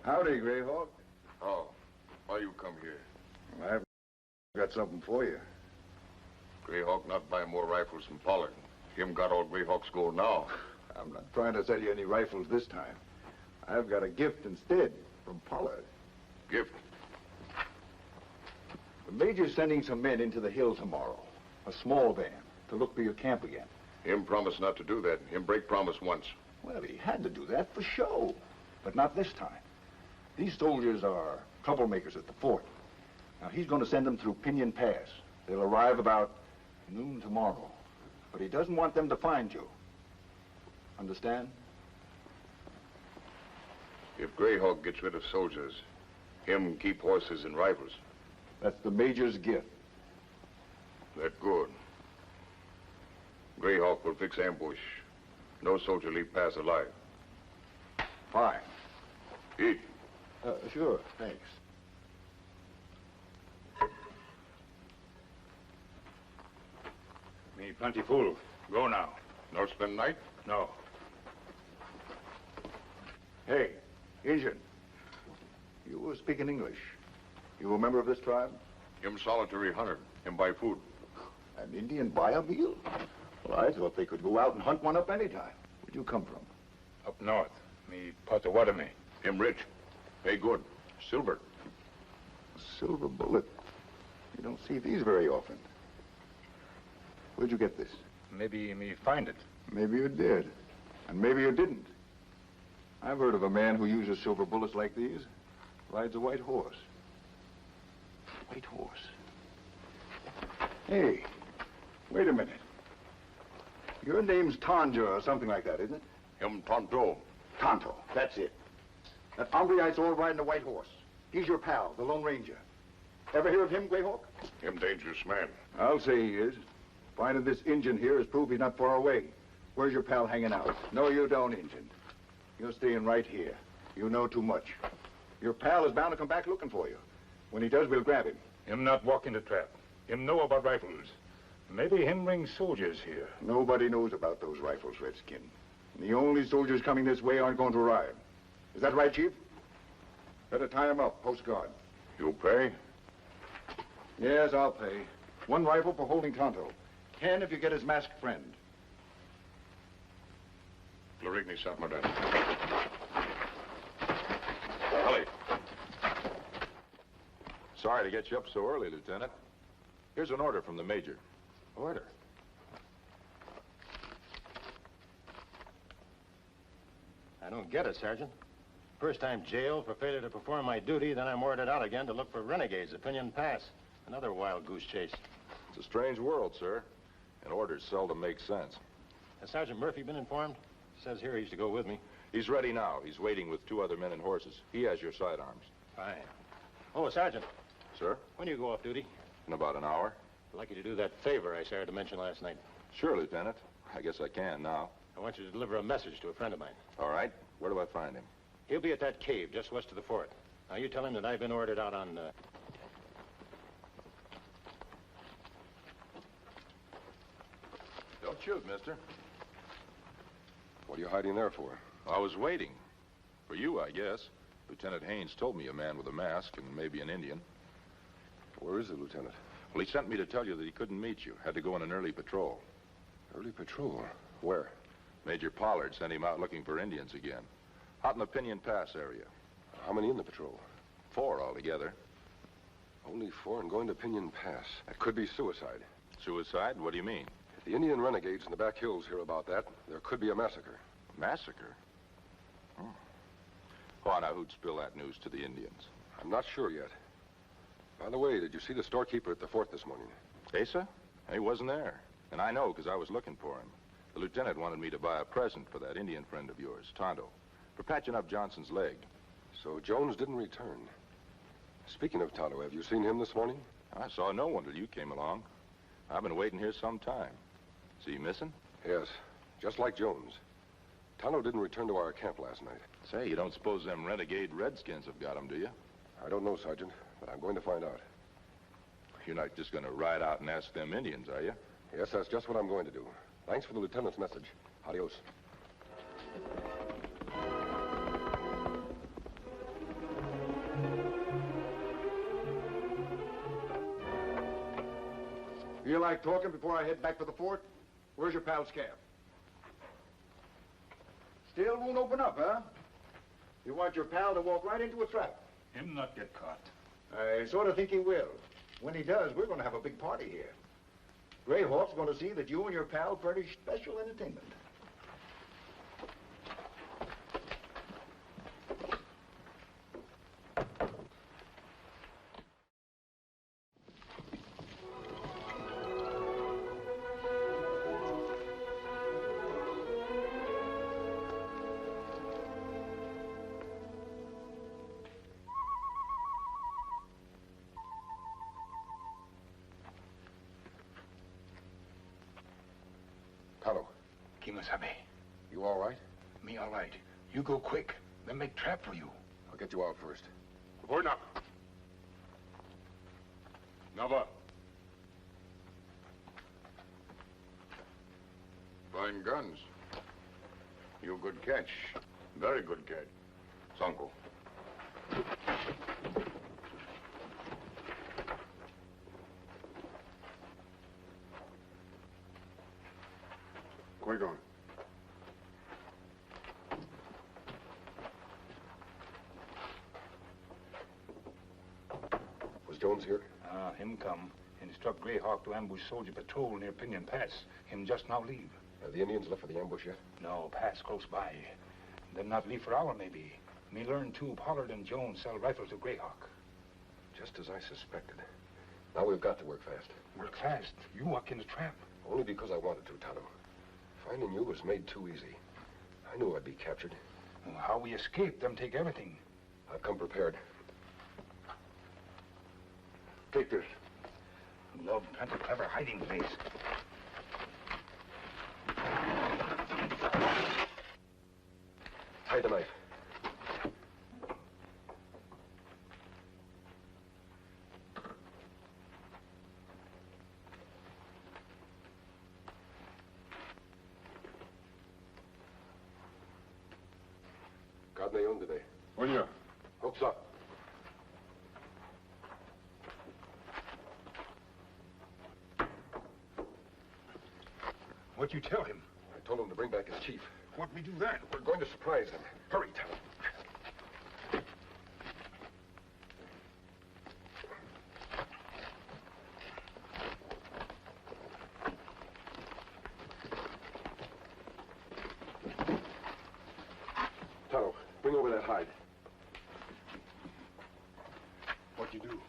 Howdy, Greyhawk. Oh, why you come here? Well, I've got something for you. Greyhawk not buy more rifles from Pollard. Him got all Greyhawk's gold now. I'm not trying to sell you any rifles this time. I've got a gift instead from Pollard. Gift? The Major's sending some men into the hill tomorrow. A small band to look for your camp again. Him promised not to do that. Him break promise once. Well, he had to do that for show. But not this time. These soldiers are troublemakers at the fort. Now, he's going to send them through Pinyon Pass. They'll arrive about noon tomorrow. But he doesn't want them to find you. Understand? If Greyhawk gets rid of soldiers, him keep horses and rifles. That's the Major's gift. That good. Greyhawk will fix ambush. No soldier leave pass alive. Fine. Eat. Sure, thanks. Me plenty full. Go now. No spend night? No. Hey, Injun. You were speaking English. You a member of this tribe? Him solitary hunter. Him buy food. An Indian buy a meal? Well, I thought they could go out and hunt one up any time. Where'd you come from? Up north. Me Potawatomi. Him rich. Pay good. Silver. Silver bullet. You don't see these very often. Where'd you get this? Maybe me find it. Maybe you did. And maybe you didn't. I've heard of a man who uses silver bullets like these. Rides a white horse. White horse. Hey, wait a minute. Your name's Tanja or something like that, isn't it? Him Tonto. Tonto, that's it. That hombre I saw riding a white horse. He's your pal, the Lone Ranger. Ever hear of him, Greyhawk? Him dangerous man. I'll say he is. Finding this Injun here is proof he's not far away. Where's your pal hanging out? No, you don't, Injun. You're staying right here. You know too much. Your pal is bound to come back looking for you. When he does, we'll grab him. Him not walk in the trap. Him know about rifles. Maybe him bring soldiers here. Nobody knows about those rifles, Redskin. The only soldiers coming this way aren't going to arrive. Is that right, Chief? Better tie him up, post guard. You pay? Yes, I'll pay. 1 rifle for holding Tonto. 10 if you get his masked friend. Larigny, South Madras. Ellie. Sorry to get you up so early, Lieutenant. Here's an order from the Major. Order? I don't get it, Sergeant. First time jail for failure to perform my duty, then I'm ordered out again to look for renegades at Pinyon Pass. Another wild goose chase. It's a strange world, sir. And orders seldom make sense. Has Sergeant Murphy been informed? Says here he's to go with me. He's ready now. He's waiting with 2 other men and horses. He has your sidearms. Fine. Oh, Sergeant. Sir? When do you go off duty? In about an hour. I'd like you to do that favor I started to mention last night. Sure, Lieutenant. I guess I can now. I want you to deliver a message to a friend of mine. All right. Where do I find him? He'll be at that cave just west of the fort. Now, you tell him that I've been ordered out on... Don't shoot, mister. What are you hiding there for? I was waiting. For you, I guess. Lieutenant Haynes told me a man with a mask and maybe an Indian. Where is the lieutenant? Well, he sent me to tell you that he couldn't meet you. Had to go on an early patrol. Early patrol? Where? Major Pollard sent him out looking for Indians again. Out in the Pinyon Pass area. How many in the patrol? 4 altogether. Only 4 and going to Pinyon Pass. That could be suicide. Suicide? What do you mean? If the Indian renegades in the back hills hear about that, there could be a massacre. Massacre? Oh. Oh, now who'd spill that news to the Indians? I'm not sure yet. By the way, did you see the storekeeper at the fort this morning? Asa? He wasn't there. And I know, because I was looking for him. The lieutenant wanted me to buy a present for that Indian friend of yours, Tonto, for patching up Johnson's leg. So Jones didn't return. Speaking of Tonto, have you seen him this morning? I saw no one till you came along. I've been waiting here some time. Is he missing? Yes, just like Jones. Tonto didn't return to our camp last night. Say, you don't suppose them renegade redskins have got him, do you? I don't know, Sergeant, but I'm going to find out. You're not just going to ride out and ask them Indians, are you? Yes, that's just what I'm going to do. Thanks for the lieutenant's message. Adios. You like talking before I head back for the fort? Where's your pal's cab? Still won't open up, huh? You want your pal to walk right into a trap. Him not get caught. I sort of think he will. When he does, we're going to have a big party here. Greyhawk's going to see that you and your pal furnish special entertainment. Tonto. Kimasabe. You all right? Me all right. You go quick. Then make trap for you. I'll get you out first. Vornak. Nava. Fine guns. You good catch. Very good catch. Sonko. Quick on. Was Jones here? Him come. Instruct Greyhawk to ambush soldier patrol near Pinyon Pass. Him just now leave. Have the Indians left for the ambush yet? No, pass close by. Them not leave for hour, maybe. Me learn, too, Pollard and Jones sell rifles to Greyhawk. Just as I suspected. Now we've got to work fast. Work fast. You walk in the trap. Only because I wanted to, Tonto. Finding you was made too easy. I knew I'd be captured. Well, how we escape, them take everything. I've come prepared. Take this. Love, plenty clever hiding place. Hide the knife. God may own today. Oye. Hooks up. What'd you tell him? I told him to bring back his chief. What we do then? We're going to surprise them. Hurry, Tonto. Tonto, bring over that hide. What you do?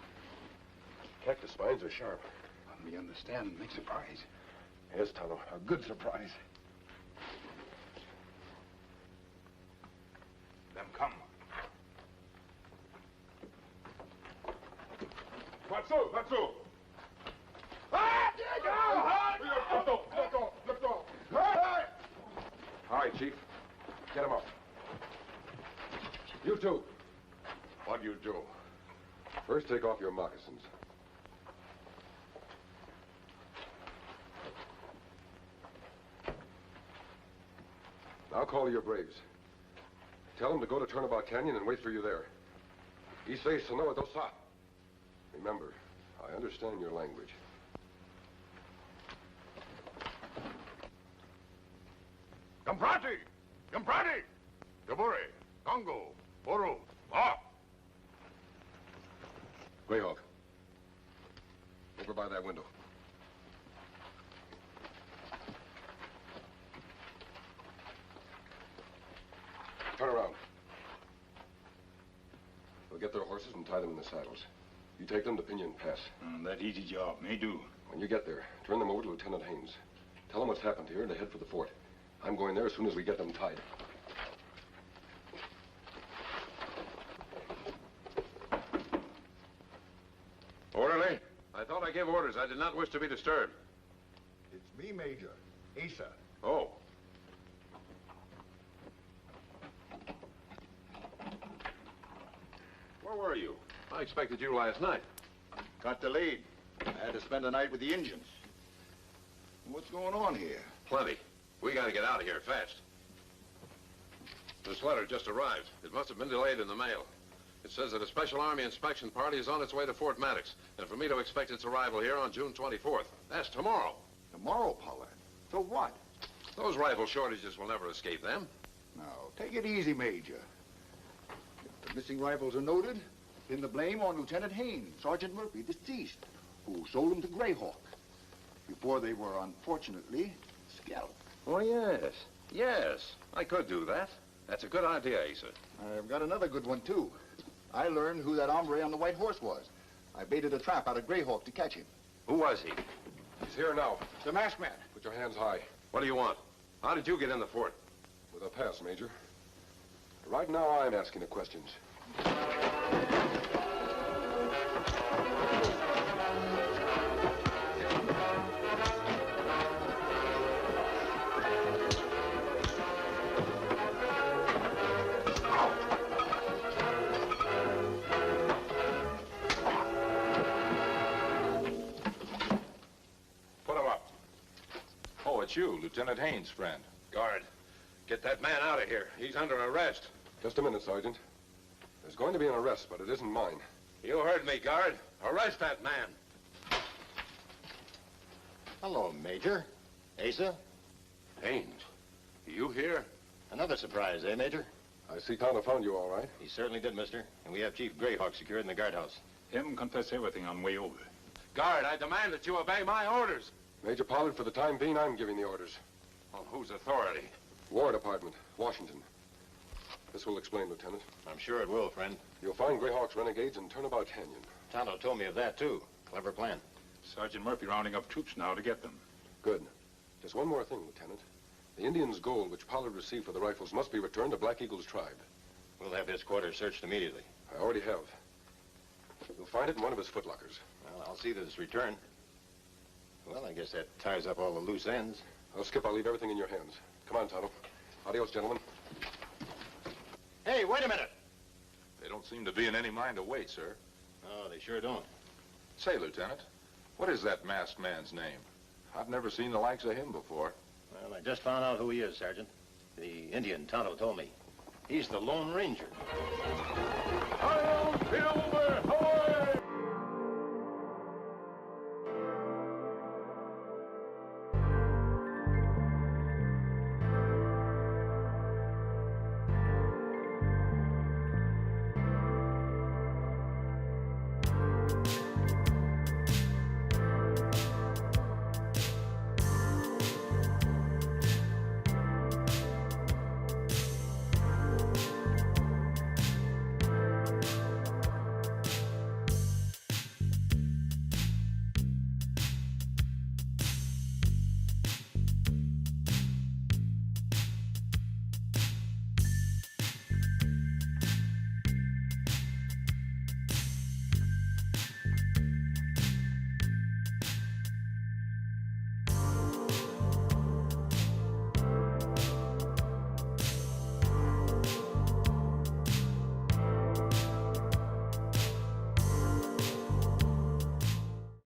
Cactus spines are sharp. Let me understand. Make surprise. Yes, Tonto. A good surprise. Them come. Fatso! Fatso! All right, Chief. Get him up. You two. What do you do? First, take off your moccasins. Now call your braves. Tell them to go to Turnabout Canyon and wait for you there. Issei Sanoa Dosa. Remember, I understand your language. Comprati! Comprati! Gabore! Congo! Boro! Ah! Greyhawk. Over by that window. Turn around. We'll get their horses and tie them in the saddles. You take them to Pinyon Pass. That easy job. May do. When you get there, turn them over to Lieutenant Haynes. Tell them what's happened here and to head for the fort. I'm going there as soon as we get them tied. Orderly, I thought I gave orders. I did not wish to be disturbed. It's me, Major. Asa. Oh. Where were you? I expected you last night. Got delayed. I had to spend the night with the Indians. What's going on here? Plenty. We got to get out of here fast. This letter just arrived. It must have been delayed in the mail. It says that a special Army inspection party is on its way to Fort Maddox, and for me to expect its arrival here on June 24th. That's tomorrow. Tomorrow, Pollard? For what? Those rifle shortages will never escape them. Now, take it easy, Major. If the missing rifles are noted, pin the blame on Lieutenant Haynes, Sergeant Murphy, deceased, who sold them to Greyhawk before they were, unfortunately, scalped. Oh, yes. Yes. I could do that. That's a good idea, Asa. I've got another good one, too. I learned who that hombre on the white horse was. I baited a trap out of Greyhawk to catch him. Who was he? He's here now. The masked man. Put your hands high. What do you want? How did you get in the fort? With a pass, Major. Right now, I'm asking the questions. It's you, Lieutenant Haynes' friend. Guard, get that man out of here. He's under arrest. Just a minute, Sergeant. There's going to be an arrest, but it isn't mine. You heard me, guard. Arrest that man. Hello, Major. Asa? Haynes, you here? Another surprise, eh, Major? I see Tonto found you all right. He certainly did, mister. And we have Chief Greyhawk secured in the guardhouse. Him confess everything on way over. Guard, I demand that you obey my orders. Major Pollard, for the time being, I'm giving the orders. On whose authority? War Department, Washington. This will explain, Lieutenant. I'm sure it will, friend. You'll find Greyhawk's renegades in Turnabout Canyon. Tonto told me of that, too. Clever plan. Sergeant Murphy rounding up troops now to get them. Good. Just one more thing, Lieutenant. The Indians' gold which Pollard received for the rifles must be returned to Black Eagle's tribe. We'll have his quarters searched immediately. I already have. You'll find it in one of his footlockers. Well, I'll see that it's returned. Well, I guess that ties up all the loose ends. Oh, Skip, I'll leave everything in your hands. Come on, Tonto. Adios, gentlemen. Hey, wait a minute. They don't seem to be in any mind to wait, sir. Oh, they sure don't. Say, Lieutenant, what is that masked man's name? I've never seen the likes of him before. Well, I just found out who he is, Sergeant. The Indian Tonto told me. He's the Lone Ranger. I'll silver,